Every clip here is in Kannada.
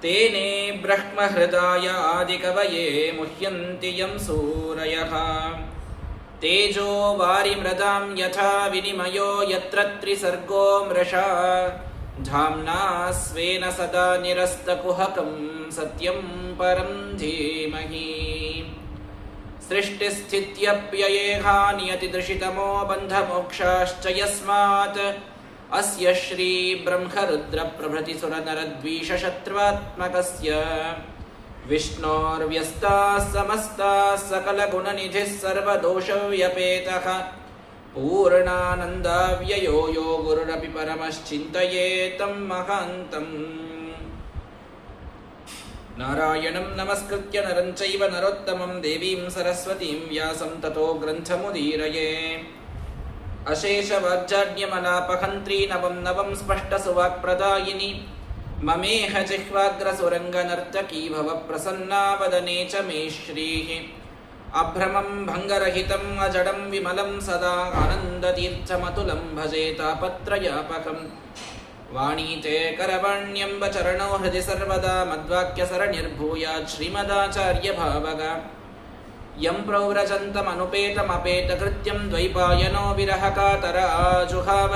ತೇನೇ ಬ್ರಹ್ಮಹೃದಾಯ ಆದಿಕವಯೇ ಮುಹ್ಯಂತಿ ಯಂ ಸೂರಯಃ ತೇಜೋ ವಾರಿಮೃದಾಂ ಯಥಾ ವಿನಿಮಯೋ ಯತ್ರ ತ್ರಿಸರ್ಗೋ ಮೃಷಾ ಧಾಮ್ನಾ ಸ್ವೇನ ಸದಾ ನಿರಸ್ತಕುಹಕಂ ಸತ್ಯಂ ಪರಂ ಧೀಮಹಿ ಸೃಷ್ಟಿಸ್ಥಿತ್ಯಪ್ಯಯೇಹಾ ನಿಯತಿದೃಶಿತಮೋ ಬಂಧಮೋಕ್ಷಾಶ್ಚ ಯಸ್ಮಾತ್ ಅಸ್ಯ ಶ್ರೀ ಬ್ರಹ್ಮರುದ್ರ ಪ್ರಭೃತಿ ಸುರನರದ್ವೀಷಶತ್ರುವಾತ್ಮಕಸ್ಯ ವಿಷ್ಣೋರ್ವ್ಯಸ್ತಾಃ ಸಮಸ್ತಾಃ ಸಕಲಗುಣನಿಧಿಃ ಸರ್ವದೋಷವ್ಯಪೇತಃ ಪೂರ್ಣಾನಂದಾವ್ಯಯೋ ಯೋ ಗುರುರಪಿ ಪರಮಶ್ಚಿಂತಯೇತಂ ಮಹಾಂತಂ ನಾರಾಯಣಂ ನಮಸ್ಕೃತ್ಯ ನರಂ ಚೈವ ನರೋತ್ತಮಂ ದೇವೀಂ ಸರಸ್ವತೀಂ ವ್ಯಾಸಂ ತತೋ ಗ್ರಂಥಮುದೀರಯೇ ಅಶೇಷ ವಾಗ್ಜಾಡ್ಯಮಲಾಪಹಂತ್ರೀ ನವಂ ನವಂ ಸ್ಪಷ್ಟ ಸುವಾಕ್ಪ್ರದಾಯಿನಿ ಮಮೇಹ ಜಿಹ್ವಾಗ್ರ ಸುರಂಗನರ್ತಕೀ ಭವ ಪ್ರಸನ್ನಾ ವದನೆ ಚ ಮೇ ಶ್ರೀಃ ಅಭ್ರಮಂ ಭಂಗರಹಿತಂ ಅಜಡಂ ವಿಮಲಂ ಸದಾ ಆನಂದತೀರ್ಥಮತುಲಂ ಭಜೆ ತಾಪತ್ರಯಾಪಕಂ ವಾಣೀತೆ ಕರವಾಣ್ಯಂಬ ಚರಣೋ ಹೃದಯ ಸರ್ವದಾ ಮದ್ವಾಕ್ಯ ಸರಣಿರ್ಭೂಯಾತ್ ಶ್ರೀಮದಾಚಾರ್ಯ ಭಾವಗ ಯಂ ಪ್ರವ್ರಜಂತಮನುಪೇತಮಪೇತ ಕೃತ್ಯಂ ದ್ವೈಪಾಯನೋ ವಿರಹ ಕಾತರ ಆಜುಹಾವ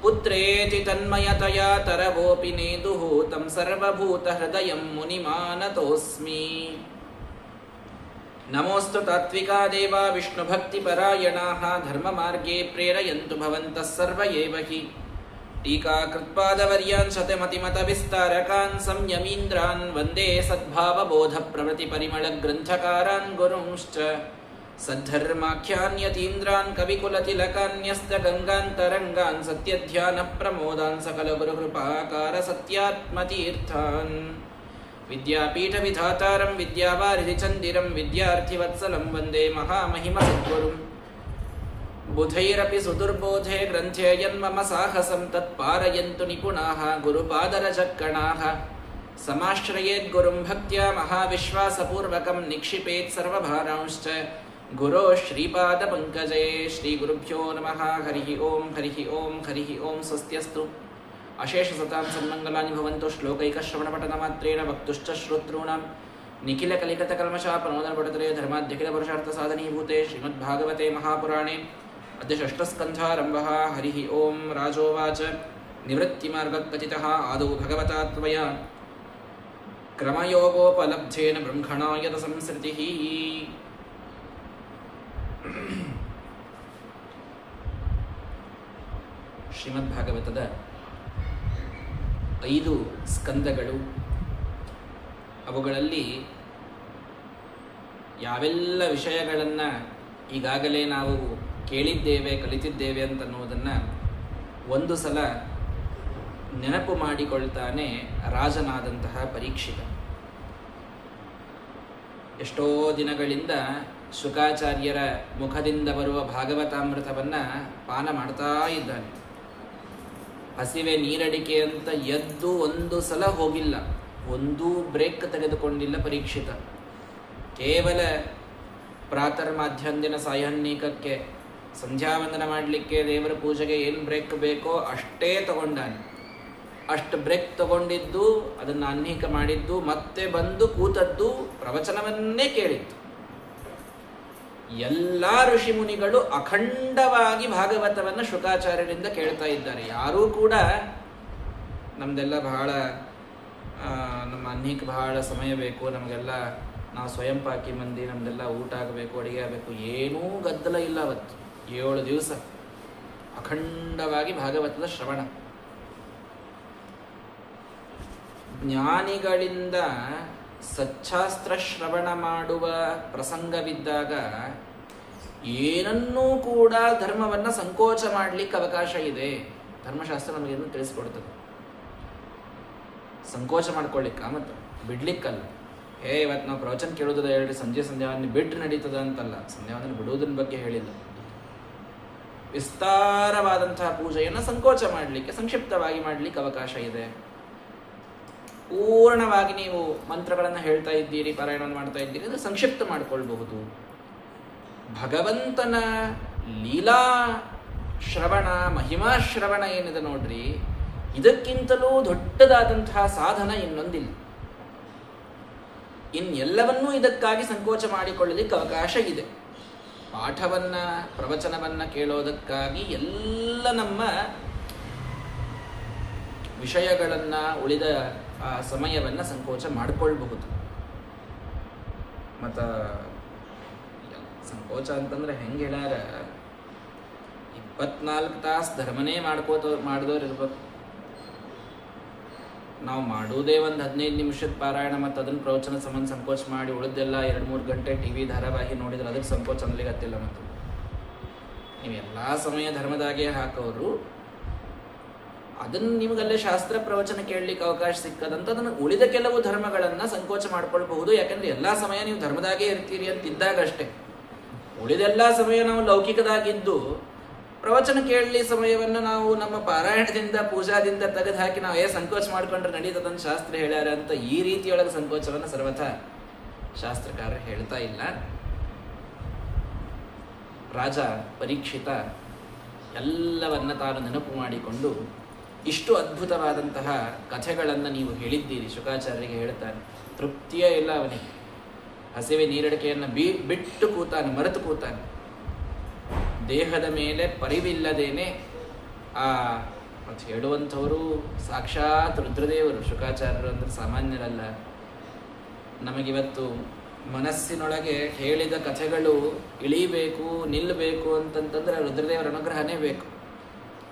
ಪುತ್ರೇತಿ ತನ್ಮಯತಯಾ ತರವೋಪಿ ನೇದುಃ ತಂ ಸರ್ವಭೂತ ಹೃದಯಂ ಮುನಿಮಾನತೋಸ್ಮಿ ನಮೋಸ್ತು ತಾತ್ವಿಕಾ ದೇವಾ ವಿಷ್ಣುಭಕ್ತಿಪರಾಯಣಾಃ ಧರ್ಮಮಾರ್ಗೇ ಪ್ರೇರಯಂತು ಭವಂತಃ ಸರ್ವ ಏವ ಹಿ ಟೀಕಾಕೃತ್ಪಾದವರ್ಯಾನ್ ಶತಮತಿಮತವಿಸ್ತಾರಕಾನ್ ಸಂಯಮೀಂದ್ರಾನ್ ವಂದೇ ಸದ್ಭಾವಬೋಧಪ್ರವೃತ್ತಿಪರಿಮಳಗ್ರಂಥಕಾರಾನ್ ಗುರುಂಶ್ಚ ಸದ್ಧರ್ಮಾಖ್ಯಾನ್ಯತೀಂದ್ರಾನ್ ಕವಿಕುಲತಿಲಕಾನ್ಯಸ್ತಗಂಗಾಂತರಂಗಾನ್ ಸತ್ಯಧ್ಯಾನಪ್ರಮೋದಾನ್ ಸಕಲಗುರುಕೃಪಾಕಾರ ಸತ್ಯಾತ್ಮತೀರ್ಥಾನ್ ವಿದ್ಯಾಪೀಠವಿಧಾತಾರಂ ವಿದ್ಯಾವಾರಿಧಿಚಂದಿರಂ ವಿದ್ಯಾರ್ಥಿವತ್ಸಲಂ ವಂದೇ ಮಹಾಮಹಿಮಸದ್ಗುರುಂ ಬುಧೈರಪಿ ಸುದುರ್ಬೋಧೆ ಗ್ರಂಥೆ ಯನ್ಮಮ ಸಾಹಸಂ ತತ್ಪಾರಯಂತು ನಿಪುಣಾಃ ಗುರುಪಾದರಜಕ್ಕಣಾಃ ಸಮಾಶ್ರಯೇದ್ಗುರುಂ ಭಕ್ತ್ಯಾ ಮಹಾವಿಶ್ವಾಸಪೂರ್ವಕಂ ನಿಕ್ಷಿಪೇತ್ ಸರ್ವಭಾರಾಂಶ್ಚ ಗುರೋ ಶ್ರೀಪಾದಪಂಕಜೇ ಶ್ರೀಗುರುಭ್ಯೋ ನಮಃ ಹರಿಃ ಓಂ ಹರಿಃ ಓಂ ಹರಿಃ ಓಂ ಸ್ವಸ್ತ್ಯಸ್ತು ಅಶೇಷಸತಾಂ ಸನ್ಮಂಗಲಾನಿ ಭವಂತು ಶ್ಲೋಕೈಕಶ್ರವಣಪಠನಮಾತ್ರೇಣ ವಕ್ತುಶ್ಚ ಶ್ರೋತॄಣಾಂ ನಿಖಿಲಕಲಿಕತಕಲ್ಮಷಾಪನೋದನಪಟತರೆ ಧರ್ಮಾದ್ಯಖಿಲಪುರುಷಾರ್ಥಸಾಧನೀಭೂತೆ ಶ್ರೀಮದ್ಭಾಗವತೆ ಮಹಾಪುರಾಣೇ ಅದ್ಯ ಷಷ್ಠಸ್ಕಂಧಾರಂಭಃ ಹರಿಃ ಓಂ ರಾಜೋವಾಚ ನಿವೃತ್ತಿಮಾರ್ಗಕಥಿತಃ ಆದೌ ಭಗವತಾ ತ್ವಯಾ ಕ್ರಮಯೋಗೋಪಲಬ್ಧೇನ ಬ್ರಹ್ಮಣಾ ಯತ್ ಸಂಸೃತಿಃ. ಶ್ರೀಮದ್ಭಾಗವತದ 5 ಸ್ಕಂದಗಳು. ಅವುಗಳಲ್ಲಿ ಯಾವೆಲ್ಲ ವಿಷಯಗಳನ್ನು ಈಗಾಗಲೇ ನಾವು ಕೇಳಿದ್ದೇವೆ, ಕಲಿತಿದ್ದೇವೆ ಅಂತನ್ನುವುದನ್ನು ಒಂದು ಸಲ ನೆನಪು ಮಾಡಿಕೊಳ್ತಾನೆ ರಾಜನಾದಂತಹ ಪರೀಕ್ಷಿತ. ಎಷ್ಟೋ ದಿನಗಳಿಂದ ಶುಕಾಚಾರ್ಯರ ಮುಖದಿಂದ ಬರುವ ಭಾಗವತಾಮೃತವನ್ನು ಪಾನ ಮಾಡ್ತಾ ಇದ್ದಾನೆ. ಹಸಿವೆ ನೀರಡಿಕೆ ಅಂತ ಎದ್ದು ಒಂದು ಸಲ ಹೋಗಿಲ್ಲ, ಒಂದೂ ಬ್ರೇಕ್ ತೆಗೆದುಕೊಂಡಿಲ್ಲ ಪರೀಕ್ಷಿತ. ಕೇವಲ ಪ್ರಾತರ್ಮಾಧ್ಯಾನ್ದಿನ ಸಾಯಾಹ್ನಿಕಕ್ಕೆ ಸಂಧ್ಯಾವಂದನ ಮಾಡಲಿಕ್ಕೆ ದೇವರ ಪೂಜೆಗೆ ಏನು ಬ್ರೇಕ್ ಬೇಕೋ ಅಷ್ಟೇ ತಗೊಂಡಾನೆ. ಅಷ್ಟು ಬ್ರೇಕ್ ತಗೊಂಡಿದ್ದು, ಅದನ್ನು ಅನ್ಹಿಕ ಮಾಡಿದ್ದು, ಮತ್ತೆ ಬಂದು ಕೂತದ್ದು, ಪ್ರವಚನವನ್ನೇ ಕೇಳಿತ್ತು. ಎಲ್ಲ ಋಷಿಮುನಿಗಳು ಅಖಂಡವಾಗಿ ಭಾಗವತವನ್ನು ಶುಕಾಚಾರ್ಯರಿಂದ ಕೇಳ್ತಾ ಇದ್ದಾರೆ. ಯಾರೂ ಕೂಡ ನಮ್ದೆಲ್ಲ ಬಹಳ ನಮ್ಮ ಅನ್ಹಿಕ ಬಹಳ ಸಮಯ ಬೇಕು, ನಮಗೆಲ್ಲ ನಾವು ಸ್ವಯಂ ಪಾಕಿ ಮಂದಿ, ನಮ್ದೆಲ್ಲ ಊಟ ಆಗಬೇಕು, ಅಡುಗೆ ಆಗಬೇಕು, ಏನೂ ಗದ್ದಲ ಇಲ್ಲ. ಅವತ್ತು 7 ದಿವಸ ಅಖಂಡವಾಗಿ ಭಾಗವತದ ಶ್ರವಣ. ಜ್ಞಾನಿಗಳಿಂದ ಸಚ್ಚಾಸ್ತ್ರ ಶ್ರವಣ ಮಾಡುವ ಪ್ರಸಂಗವಿದ್ದಾಗ ಏನನ್ನೂ ಕೂಡ ಧರ್ಮವನ್ನು ಸಂಕೋಚ ಮಾಡಲಿಕ್ಕೆ ಅವಕಾಶ ಇದೆ. ಧರ್ಮಶಾಸ್ತ್ರ ನಮಗೇನು ತಿಳಿಸ್ಕೊಡ್ತದೆ. ಸಂಕೋಚ ಮಾಡ್ಕೊಳ್ಳಿಕ್ಕ ಮತ್ತು ಬಿಡ್ಲಿಕ್ಕಲ್ಲ. ಇವತ್ತು ನಾವು ಪ್ರವಚನ ಕೇಳೋದದ ಹೇಳ್ರಿ, ಸಂಧ್ಯಾವನ್ನು ಬಿಟ್ಟು ನಡೀತದ ಅಂತಲ್ಲ. ಸಂಧ್ಯಾವನ್ನು ಬಿಡುವುದರ ಬಗ್ಗೆ ಹೇಳಿಲ್ಲ. ವಿಸ್ತಾರವಾದಂತಹ ಪೂಜೆಯನ್ನು ಸಂಕೋಚ ಮಾಡಲಿಕ್ಕೆ, ಸಂಕ್ಷಿಪ್ತವಾಗಿ ಮಾಡಲಿಕ್ಕೆ ಅವಕಾಶ ಇದೆ. ಪೂರ್ಣವಾಗಿ ನೀವು ಮಂತ್ರಗಳನ್ನು ಹೇಳ್ತಾ ಇದ್ದೀರಿ, ಪಾರಾಯಣವನ್ನು ಮಾಡ್ತಾ ಇದ್ದೀರಿ, ಅದು ಸಂಕ್ಷಿಪ್ತ ಮಾಡಿಕೊಳ್ಬಹುದು. ಭಗವಂತನ ಲೀಲಾ ಶ್ರವಣ, ಮಹಿಮಾ ಶ್ರವಣ ಏನಿದೆ ನೋಡ್ರಿ, ಇದಕ್ಕಿಂತಲೂ ದೊಡ್ಡದಾದಂತಹ ಸಾಧನ ಇನ್ನೊಂದಿಲ್ಲ. ಇನ್ನೆಲ್ಲವನ್ನೂ ಇದಕ್ಕಾಗಿ ಸಂಕೋಚ ಮಾಡಿಕೊಳ್ಳಲಿಕ್ಕೆ ಅವಕಾಶ ಇದೆ. ಪಾಠವನ್ನು ಪ್ರವಚನವನ್ನು ಕೇಳೋದಕ್ಕಾಗಿ ಎಲ್ಲ ನಮ್ಮ ವಿಷಯಗಳನ್ನು ಉಳಿದ ಸಮಯವನ್ನು ಸಂಕೋಚ ಮಾಡಿಕೊಳ್ಬಹುದು. ಮತ್ತು ಸಂಕೋಚ ಅಂತಂದ್ರೆ ಹೆಂಗೆ ಹೇಳ್ಯಾರ, 24 ತಾಸು ಧರ್ಮನೇ ಮಾಡಿದವ್ರು ಇರ್ಬೇಕು. ನಾವು ಮಾಡುವುದೇ ಒಂದು 15 ನಿಮಿಷದ ಪಾರಾಯಣ ಮತ್ತು ಅದನ್ನು ಪ್ರವಚನ ಸಂಬಂಧ ಸಂಕೋಚ ಮಾಡಿ ಉಳಿದೆಲ್ಲ 2-3 ಗಂಟೆ ಟಿವಿ ಧಾರಾವಾಹಿ ನೋಡಿದ್ರೆ ಅದಕ್ಕೆ ಸಂಕೋಚ ಅನ್ಲಿಗತ್ತಿಲ್ಲ. ಮತ್ತು ನೀವೆಲ್ಲ ಸಮಯ ಧರ್ಮದಾಗೆ ಹಾಕೋರು ಅದನ್ನು ನಿಮಗಲ್ಲೇ ಶಾಸ್ತ್ರ ಪ್ರವಚನ ಕೇಳಲಿಕ್ಕೆ ಅವಕಾಶ ಸಿಕ್ಕದಂತ ಅದನ್ನು ಉಳಿದ ಕೆಲವು ಧರ್ಮಗಳನ್ನು ಸಂಕೋಚ ಮಾಡ್ಕೊಳ್ಬಹುದು. ಯಾಕಂದ್ರೆ ಎಲ್ಲ ಸಮಯ ನೀವು ಧರ್ಮದಾಗೆ ಇರ್ತೀರಿ ಅಂತಿದ್ದಾಗ ಅಷ್ಟೇ. ಉಳಿದೆಲ್ಲ ಸಮಯ ನಾವು ಲೌಕಿಕದಾಗಿದ್ದು ಪ್ರವಚನ ಕೇಳಲಿ ಸಮಯವನ್ನು ನಾವು ನಮ್ಮ ಪಾರಾಯಣದಿಂದ ಪೂಜಾದಿಂದ ತೆಗೆದು ಹಾಕಿ ನಾವು ಸಂಕೋಚ ಮಾಡ್ಕೊಂಡ್ರೆ ನಡೀತದಂತ ಶಾಸ್ತ್ರ ಹೇಳ್ಯಾರ ಅಂತ ಈ ರೀತಿಯೊಳಗೆ ಸಂಕೋಚವನ್ನು ಸರ್ವಥಾ ಶಾಸ್ತ್ರಕಾರರು ಹೇಳ್ತಾ ಇಲ್ಲ. ರಾಜ ಪರೀಕ್ಷಿತ ಎಲ್ಲವನ್ನ ತಾನು ನೆನಪು ಮಾಡಿಕೊಂಡು ಇಷ್ಟು ಅದ್ಭುತವಾದಂತಹ ಕಥೆಗಳನ್ನು ನೀವು ಹೇಳಿದ್ದೀರಿ. ಶುಕಾಚಾರ್ಯರಿಗೆ ಹೇಳ್ತಾನೆ, ತೃಪ್ತಿಯೇ ಇಲ್ಲ ಅವನಿಗೆ. ಹಸಿವೆ ನೀರಡಿಕೆಯನ್ನು ಬಿಟ್ಟು ಕೂತಾನೆ, ಮರೆತು ಕೂತಾನೆ. ದೇಹದ ಮೇಲೆ ಪರಿವಿಲ್ಲದೇನೆ ಮತ್ತು ಹೇಳುವಂಥವರು ಸಾಕ್ಷಾತ್ ರುದ್ರದೇವರು. ಶುಕಾಚಾರ್ಯರು ಅಂದರೆ ಸಾಮಾನ್ಯರಲ್ಲ. ನಮಗಿವತ್ತು ಮನಸ್ಸಿನೊಳಗೆ ಹೇಳಿದ ಕಥೆಗಳು ಇಳಿಬೇಕು, ನಿಲ್ಲಬೇಕು ಅಂತಂತಂದ್ರೆ ರುದ್ರದೇವರ ಅನುಗ್ರಹನೇ ಬೇಕು.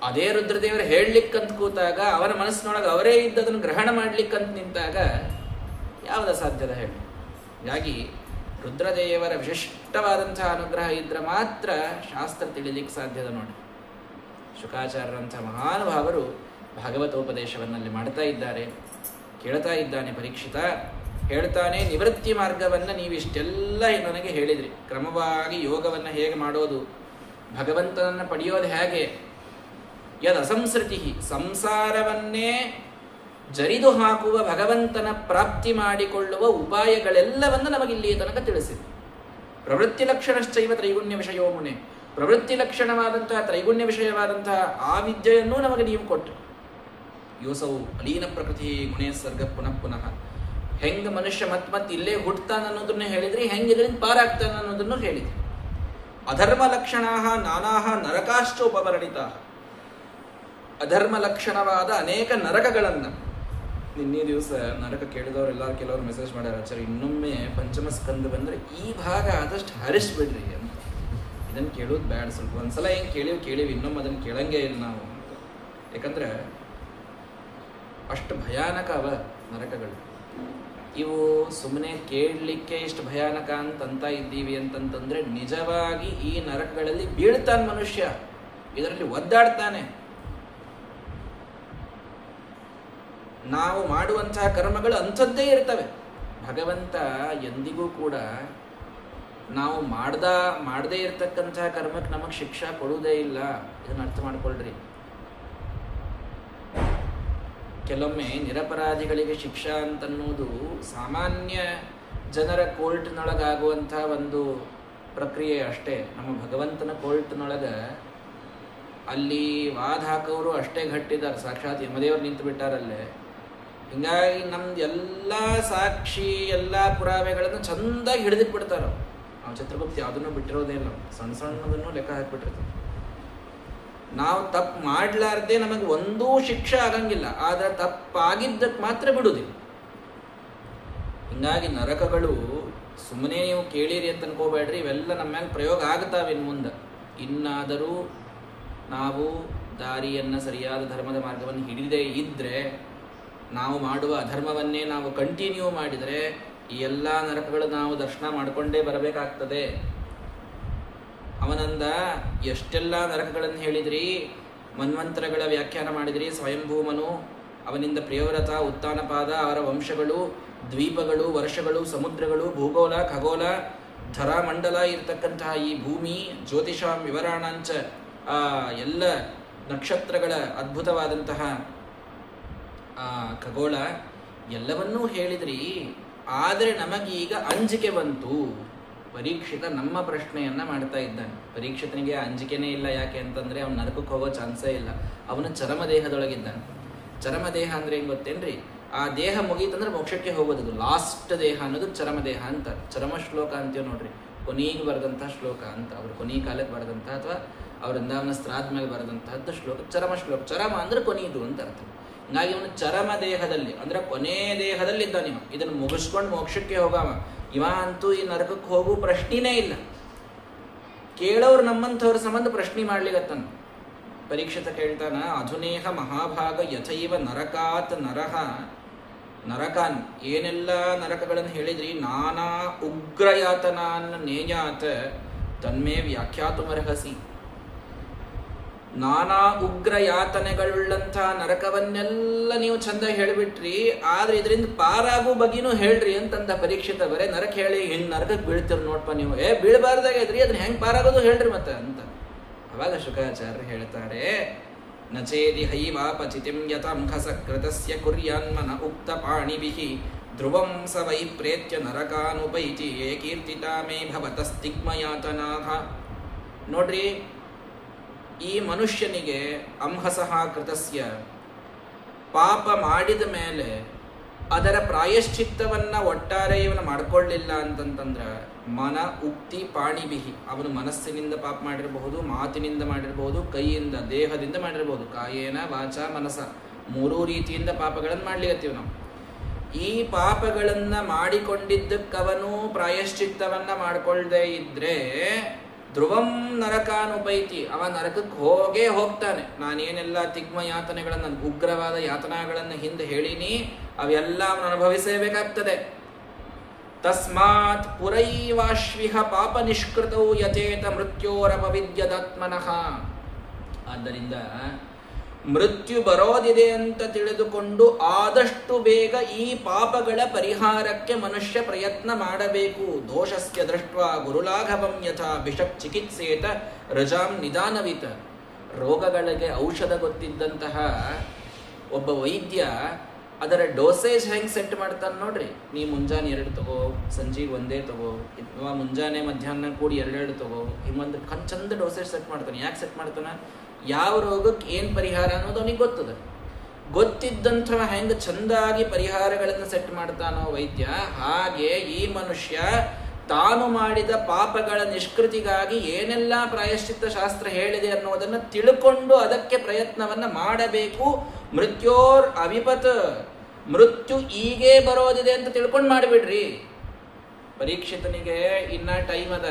ಅದೇ ರುದ್ರದೇವರು ಹೇಳಲಿಕ್ಕಂತ ಕೂತಾಗ ಅವರ ಮನಸ್ಸಿನೊಳಗೆ ಅವರೇ ಇದ್ದದನ್ನು ಗ್ರಹಣ ಮಾಡ್ಲಿಕ್ಕಂತ ನಿಂತಾಗ ಯಾವುದ ಸಾಧ್ಯದ ಹೇಳಿ. ಹೀಗಾಗಿ ರುದ್ರದೇವರ ವಿಶಿಷ್ಟವಾದಂತಹ ಅನುಗ್ರಹ ಇದ್ರೆ ಮಾತ್ರ ಶಾಸ್ತ್ರ ತಿಳಿಲಿಕ್ಕೆ ಸಾಧ್ಯದ ನೋಡಿ. ಶುಕಾಚಾರ್ಯರಂಥ ಮಹಾನುಭಾವರು ಭಾಗವತೋಪದೇಶವನ್ನಲ್ಲಿ ಮಾಡ್ತಾ ಇದ್ದಾರೆ. ಕೇಳ್ತಾ ಇದ್ದಾನೆ ಪರೀಕ್ಷಿತ. ಹೇಳ್ತಾನೆ, ನಿವೃತ್ತಿ ಮಾರ್ಗವನ್ನು ನೀವಿಷ್ಟೆಲ್ಲ ನನಗೆ ಹೇಳಿದ್ರಿ. ಕ್ರಮವಾಗಿ ಯೋಗವನ್ನು ಹೇಗೆ ಮಾಡೋದು, ಭಗವಂತನನ್ನು ಪಡೆಯೋದು ಹೇಗೆ, ಯದ್ ಅಸಂಸೃತಿ ಸಂಸಾರವನ್ನೇ ಜರಿದು ಹಾಕುವ ಭಗವಂತನ ಪ್ರಾಪ್ತಿ ಮಾಡಿಕೊಳ್ಳುವ ಉಪಾಯಗಳೆಲ್ಲವನ್ನು ನಮಗಿಲ್ಲಿಯ ತನಕ ತಿಳಿಸಿದೆ. ಪ್ರವೃತ್ತಿ ಲಕ್ಷಣಶ್ಚೈವ ತ್ರೈಗುಣ್ಯ ವಿಷಯೋ ಮುನೆ. ಪ್ರವೃತ್ತಿ ಲಕ್ಷಣವಾದಂತಹ ತ್ರೈಗುಣ್ಯ ವಿಷಯವಾದಂತಹ ಆ ವಿದ್ಯೆಯನ್ನೂ ನಮಗೆ ನೀವು ಕೊಟ್ಟು, ಯೋಸವು ಅಲೀನ ಪ್ರಕೃತಿ ಗುಣೇ ಸರ್ಗ ಪುನಃ ಪುನಃ. ಹೆಂಗೆ ಮನುಷ್ಯ ಮತ್ ಇಲ್ಲೇ ಹುಟ್ಟತಾನ ಅನ್ನೋದನ್ನು ಹೇಳಿದ್ರಿ, ಹೆಂಗೆ ಇದರಿಂದ ಪಾರಾಗ್ತಾನ ಅನ್ನೋದನ್ನು ಹೇಳಿದ್ರಿ. ಅಧರ್ಮ ಲಕ್ಷಣ ನಾನಾಹ ನರಕಾಶ್ಚೋಪವರ್ಣಿತ. ಅಧರ್ಮ ಲಕ್ಷಣವಾದ ಅನೇಕ ನರಕಗಳನ್ನು ನಿನ್ನೆ ದಿವಸ ನರಕ ಕೇಳಿದವರೆಲ್ಲರೂ ಕೆಲವರು ಮೆಸೇಜ್ ಮಾಡ್ಯಾರ, ಆಚಾರ್ಯ ಇನ್ನೊಮ್ಮೆ ಪಂಚಮ ಸ್ಕಂದ ಬಂದರೆ ಈ ಭಾಗ ಆದಷ್ಟು ಹರಿಸ್ಬಿಡ್ರಿ ಅಂತ. ಇದನ್ನು ಕೇಳೋದು ಬ್ಯಾಡ, ಸ್ವಲ್ಪ ಒಂದ್ಸಲ ಹೆಂಗೆ ಕೇಳೀವಿ ಇನ್ನೊಮ್ಮೆ ಅದನ್ನು ಕೇಳಂಗೇ ಇಲ್ಲ ನಾವು ಅಂತ. ಯಾಕಂದ್ರೆ ಅಷ್ಟು ಭಯಾನಕ ಅವ ನರಕಗಳು. ಇವು ಸುಮ್ಮನೆ ಕೇಳಲಿಕ್ಕೆ ಇಷ್ಟು ಭಯಾನಕ ಅಂತ ಇದ್ದೀವಿ ಅಂತಂತಂದ್ರೆ ನಿಜವಾಗಿ ಈ ನರಕಗಳಲ್ಲಿ ಬೀಳ್ತಾನೆ ಮನುಷ್ಯ, ಇದರಲ್ಲಿ ಒದ್ದಾಡ್ತಾನೆ. ನಾವು ಮಾಡುವಂತಹ ಕರ್ಮಗಳು ಅಂಥದ್ದೇ ಇರ್ತವೆ. ಭಗವಂತ ಎಂದಿಗೂ ಕೂಡ ನಾವು ಮಾಡದೇ ಇರತಕ್ಕಂತಹ ಕರ್ಮಕ್ಕೆ ನಮಗೆ ಶಿಕ್ಷಾ ಕೊಡುವುದೇ ಇಲ್ಲ. ಇದನ್ನು ಅರ್ಥ ಮಾಡ್ಕೊಳ್ರಿ. ಕೆಲವೊಮ್ಮೆ ನಿರಪರಾಧಿಗಳಿಗೆ ಶಿಕ್ಷಾ ಅಂತನ್ನುವುದು ಸಾಮಾನ್ಯ ಜನರ ಕೋರ್ಟ್ನೊಳಗಾಗುವಂತಹ ಒಂದು ಪ್ರಕ್ರಿಯೆ ಅಷ್ಟೇ. ನಮ್ಮ ಭಗವಂತನ ಕೋರ್ಟ್ನೊಳಗೆ ಅಲ್ಲಿ ವಾದ ಹಾಕೋರು ಅಷ್ಟೇ ಗಟ್ಟಿದ್ದಾರೆ, ಸಾಕ್ಷಾತ್ ಯಮದೇವರು ನಿಂತು ಬಿಟ್ಟಾರಲ್ಲೇ. ಹಿಂಗಾಗಿ ನಮ್ದು ಎಲ್ಲ ಸಾಕ್ಷಿ ಎಲ್ಲ ಪುರಾವೆಗಳನ್ನು ಚಂದಾಗಿ ಹಿಡಿದಿಟ್ಬಿಡ್ತಾರ. ನಾವು ಚಿತ್ರಗುಪ್ತಿ ಯಾವುದನ್ನು ಬಿಟ್ಟಿರೋದೇ ಇಲ್ಲ, ಸಣ್ಣ ಸಣ್ಣದನ್ನು ಲೆಕ್ಕ ಹಾಕಿಬಿಟ್ಟಿರ್ತೀವಿ. ನಾವು ತಪ್ಪು ಮಾಡ್ಲಾರ್ದೆ ನಮಗೆ ಒಂದೂ ಶಿಕ್ಷೆ ಆಗಂಗಿಲ್ಲ, ಆದರೆ ತಪ್ಪಾಗಿದ್ದಕ್ಕೆ ಮಾತ್ರ ಬಿಡುವುದಿಲ್ಲ. ಹಿಂಗಾಗಿ ನರಕಗಳು ಸುಮ್ಮನೆ ನೀವು ಕೇಳಿರಿ ಅಂತ ಅನ್ಕೋಬೇಡ್ರಿ, ಇವೆಲ್ಲ ನಮ್ಮ ಮೇಲೆ ಪ್ರಯೋಗ ಆಗ್ತಾವೆ ಇನ್ನು ಮುಂದೆ. ಇನ್ನಾದರೂ ನಾವು ದಾರಿಯನ್ನು ಸರಿಯಾದ ಧರ್ಮದ ಮಾರ್ಗವನ್ನು ಹಿಡಿದೇ ಇದ್ದರೆ, ನಾವು ಮಾಡುವ ಅಧರ್ಮವನ್ನೇ ನಾವು ಕಂಟಿನ್ಯೂ ಮಾಡಿದರೆ ಈ ಎಲ್ಲ ನರಕಗಳು ನಾವು ದರ್ಶನ ಮಾಡಿಕೊಂಡೇ ಬರಬೇಕಾಗ್ತದೆ. ಅವನಂದ ಎಷ್ಟೆಲ್ಲ ನರಕಗಳನ್ನು ಹೇಳಿದ್ರಿ, ಮನ್ವಂತರಗಳ ವ್ಯಾಖ್ಯಾನ ಮಾಡಿದ್ರಿ. ಸ್ವಯಂಭೂಮನು, ಅವನಿಂದ ಪ್ರಿಯವ್ರತ, ಉತ್ತಾನಪಾದ, ಅವರ ವಂಶಗಳು, ದ್ವೀಪಗಳು, ವರ್ಷಗಳು, ಸಮುದ್ರಗಳು, ಭೂಗೋಳ, ಖಗೋಳ, ಧರಾಮಂಡಲ ಇರತಕ್ಕಂತಹ ಈ ಭೂಮಿ, ಜ್ಯೋತಿಷಾಂ ವಿವರಾಣಾಂಚ ಎಲ್ಲ ನಕ್ಷತ್ರಗಳ ಅದ್ಭುತವಾದಂತಹ ಖಗೋಳ ಎಲ್ಲವನ್ನೂ ಹೇಳಿದ್ರಿ. ಆದರೆ ನಮಗೀಗ ಅಂಜಿಕೆ ಬಂತು. ಪರೀಕ್ಷಿತ ನಮ್ಮ ಪ್ರಶ್ನೆಯನ್ನು ಮಾಡ್ತಾ ಇದ್ದಾನೆ. ಪರೀಕ್ಷಿತನಿಗೆ ಅಂಜಿಕೆನೇ ಇಲ್ಲ. ಯಾಕೆ ಅಂತಂದರೆ ಅವನು ನರಕಕ್ಕೆ ಹೋಗೋ ಚಾನ್ಸೇ ಇಲ್ಲ. ಅವನು ಚರಮದೇಹದೊಳಗಿದ್ದಾನೆ. ಚರಮದೇಹ ಅಂದರೆ ಏನು ಗೊತ್ತೇನ್ರಿ? ಆ ದೇಹ ಮುಗೀತಂದ್ರೆ ಮೋಕ್ಷಕ್ಕೆ ಹೋಗೋದು. ಲಾಸ್ಟ್ ದೇಹ ಅನ್ನೋದು ಚರಮ ದೇಹ ಅಂತ. ಚರಮ ಶ್ಲೋಕ ಅಂತೀವಿ ನೋಡ್ರಿ, ಕೊನೆಗೆ ಬರೆದಂತಹ ಶ್ಲೋಕ ಅಂತ. ಅವರು ಕೊನೆ ಕಾಲಕ್ಕೆ ಬರೆದಂತಹ ಅಥವಾ ಅವ್ರ ವೃಂದಾವನ ಶ್ರಾದ್ದ ಮೇಲೆ ಬರೆದಂತಹದ್ದು ಶ್ಲೋಕ ಚರಮ ಶ್ಲೋಕ. ಚರಮ ಅಂದ್ರೆ ಕೊನೆಯದು ಅಂತ ಅರ್ಥ. ಹೀಗಾಗಿ ಇವನು ಚರಮ ದೇಹದಲ್ಲಿ ಅಂದ್ರೆ ಕೊನೆ ದೇಹದಲ್ಲಿ ಇದ್ದಾನೆ. ಇದನ್ನು ಮುಗಿಸ್ಕೊಂಡು ಮೋಕ್ಷಕ್ಕೆ ಹೋಗವ. ಇವ ಅಂತೂ ಈ ನರಕಕ್ಕೆ ಹೋಗೋ ಪ್ರಶ್ನೆನೇ ಇಲ್ಲ. ಕೇಳೋರು ನಮ್ಮಂಥವ್ರ ಸಂಬಂಧ ಪ್ರಶ್ನೆ ಮಾಡ್ಲಿಗತ್ತಾನ. ಪರೀಕ್ಷಿತ ಕೇಳ್ತಾನ, ಅಧುನೇಹ ಮಹಾಭಾಗ ಯಥೈವ ನರಕಾತ್ ನರಹ. ನರಕಾನ್ ಏನೆಲ್ಲ ನರಕಗಳನ್ನು ಹೇಳಿದ್ರಿ, ನಾನಾ ಉಗ್ರಯಾತನಾನ್ ನೇಯಾತ್ ತನ್ಮೇ ವ್ಯಾಖ್ಯಾತುಮರ್ಹಸಿ. ನಾನಾ ಉಗ್ರ ಯಾತನೆಗಳುಳ್ಳಂಥ ನರಕವನ್ನೆಲ್ಲ ನೀವು ಚಂದ ಹೇಳಿಬಿಟ್ರಿ, ಆದ್ರೆ ಇದರಿಂದ ಪಾರಾಗೋ ಬಗ್ಗೆನೂ ಹೇಳ್ರಿ ಅಂತಂದ ಪರೀಕ್ಷಿತ. ಬರೇ ನರಕ ಹೇಳಿ ಇನ್ನು ನರಕಕ್ಕೆ ಬೀಳ್ತೀರಿ ನೋಡ್ಪ ನೀವು, ಬೀಳ್ಬಾರ್ದಾಗೈತ್ರಿ, ಅದನ್ನ ಹೆಂಗೆ ಪಾರಾಗೋದು ಹೇಳ್ರಿ ಮತ್ತೆ ಅಂತ. ಅವಾಗ ಶುಕಾಚಾರ್ಯರು ಹೇಳ್ತಾರೆ, ನಚೇದಿ ಹೈವಾಪಚಿತಿಂ ಯತಂಖಸಕೃತಸ್ಯ ಕುರ್ಯಾನ್ಮನ ಉಕ್ತ ಪಾಣಿಭಿಃ ಧ್ರುವಂ ಸ ವೈ ಪ್ರೇತ್ಯ ನರಕಾನುಪೈತಿ ಯೇ ಕೀರ್ತಿತಾ ಮೇ ಭವತಸ್ತಿಗ್ಮಯಾತನಾಃ. ನೋಡ್ರಿ, ಈ ಮನುಷ್ಯನಿಗೆ ಅಂಹಸಃ ಕೃತಸ್ಯ ಪಾಪ ಮಾಡಿದ ಮೇಲೆ ಅದರ ಪ್ರಾಯಶ್ಚಿತ್ತವನ್ನ ಒಟ್ಟಾರೆ ಇವನು ಮಾಡ್ಕೊಳ್ಳಿಲ್ಲ ಅಂತಂತಂದ್ರ ಮನ ಉಕ್ತಿ ಪಾಣಿಬಿಹಿ, ಅವನು ಮನಸ್ಸಿನಿಂದ ಪಾಪ ಮಾಡಿರಬಹುದು, ಮಾತಿನಿಂದ ಮಾಡಿರಬಹುದು, ಕೈಯಿಂದ ದೇಹದಿಂದ ಮಾಡಿರಬಹುದು. ಕಾಯೇನ ವಾಚ ಮನಸ ಮೂರೂ ರೀತಿಯಿಂದ ಪಾಪಗಳನ್ನು ಮಾಡ್ಲಿಕತ್ತೀವಿ ನಾವು. ಈ ಪಾಪಗಳನ್ನ ಮಾಡಿಕೊಂಡಿದ್ದಕ್ಕವನು ಪ್ರಾಯಶ್ಚಿತ್ತವನ್ನ ಮಾಡ್ಕೊಳ್ದೇ ಇದ್ರೆ ಧ್ರುವಂ ನರಕಾನುಪೈತಿ, ಅವ ನರಕಕ್ಕೆ ಹೋಗೇ ಹೋಗ್ತಾನೆ. ನಾನೇನೆಲ್ಲ ತಿಗ್ಮ ಯಾತನೆಗಳನ್ನು, ಉಗ್ರವಾದ ಯಾತನಾಗಳನ್ನು ಹಿಂದೆ ಹೇಳಿನಿ, ಅವೆಲ್ಲ ಅವನು ಅನುಭವಿಸಬೇಕಾಗ್ತದೆ. ತಸ್ಮಾತ್ ಪುರೈವಾಶ್ವಿಹ ಪಾಪ ನಿಷ್ಕೃತೌ ಯಥೇತ ಮೃತ್ಯೋರಪವಿದ್ಯದಾತ್ಮನಃ. ಆದ್ದರಿಂದ ಮೃತ್ಯು ಬರೋದಿದೆ ಅಂತ ತಿಳಿದುಕೊಂಡು ಆದಷ್ಟು ಬೇಗ ಈ ಪಾಪಗಳ ಪರಿಹಾರಕ್ಕೆ ಮನುಷ್ಯ ಪ್ರಯತ್ನ ಮಾಡಬೇಕು. ದೋಷಸ್ಯ ದೃಷ್ಟ್ವಾ ಗುರುಲಾಘವಂ ಯಥಾ ಬಿಷಕ್ ಚಿಕಿತ್ಸೇತ ರಜಾಂ ನಿಧಾನವಿತ. ರೋಗಗಳಿಗೆ ಔಷಧ ಗೊತ್ತಿದ್ದಂತಹ ಒಬ್ಬ ವೈದ್ಯ ಅದರ ಡೋಸೇಜ್ ಹೆಂಗೆ ಸೆಟ್ ಮಾಡ್ತಾನೆ ನೋಡ್ರಿ. ನೀ ಮುಂಜಾನೆ 2 ತಗೋ, ಸಂಜೆಗೆ 1 ತಗೋ, ಅಥವಾ ಮುಂಜಾನೆ ಮಧ್ಯಾಹ್ನ ಕೂಡಿ 2 ತಗೋ, ಹಿಂಗೊಂದು ಚಂದ ಡೋಸೇಜ್ ಸೆಟ್ ಮಾಡ್ತಾನೆ. ಯಾಕೆ ಸೆಟ್ ಮಾಡ್ತಾನೆ? ಯಾವ ರೋಗಕ್ಕೆ ಏನು ಪರಿಹಾರ ಅನ್ನೋದು ಅವನಿಗೆ ಗೊತ್ತದ. ಗೊತ್ತಿದ್ದಂಥವ ಹೆಂಗೆ ಚಂದಾಗಿ ಪರಿಹಾರಗಳನ್ನು ಸೆಟ್ ಮಾಡ್ತಾನೋ ವೈದ್ಯ, ಹಾಗೆ ಈ ಮನುಷ್ಯ ತಾನು ಮಾಡಿದ ಪಾಪಗಳ ನಿಷ್ಕೃತಿಗಾಗಿ ಏನೆಲ್ಲ ಪ್ರಾಯಶ್ಚಿತ್ತ ಶಾಸ್ತ್ರ ಹೇಳಿದೆ ಅನ್ನೋದನ್ನು ತಿಳ್ಕೊಂಡು ಅದಕ್ಕೆ ಪ್ರಯತ್ನವನ್ನು ಮಾಡಬೇಕು. ಮೃತ್ಯೋರ್ ಅವಿಪತ್, ಮೃತ್ಯು ಈಗೇ ಬರೋದಿದೆ ಅಂತ ತಿಳ್ಕೊಂಡು ಮಾಡಿಬಿಡ್ರಿ. ಪರೀಕ್ಷಿತನಿಗೆ ಇನ್ನ ಟೈಮ್ ಅದ.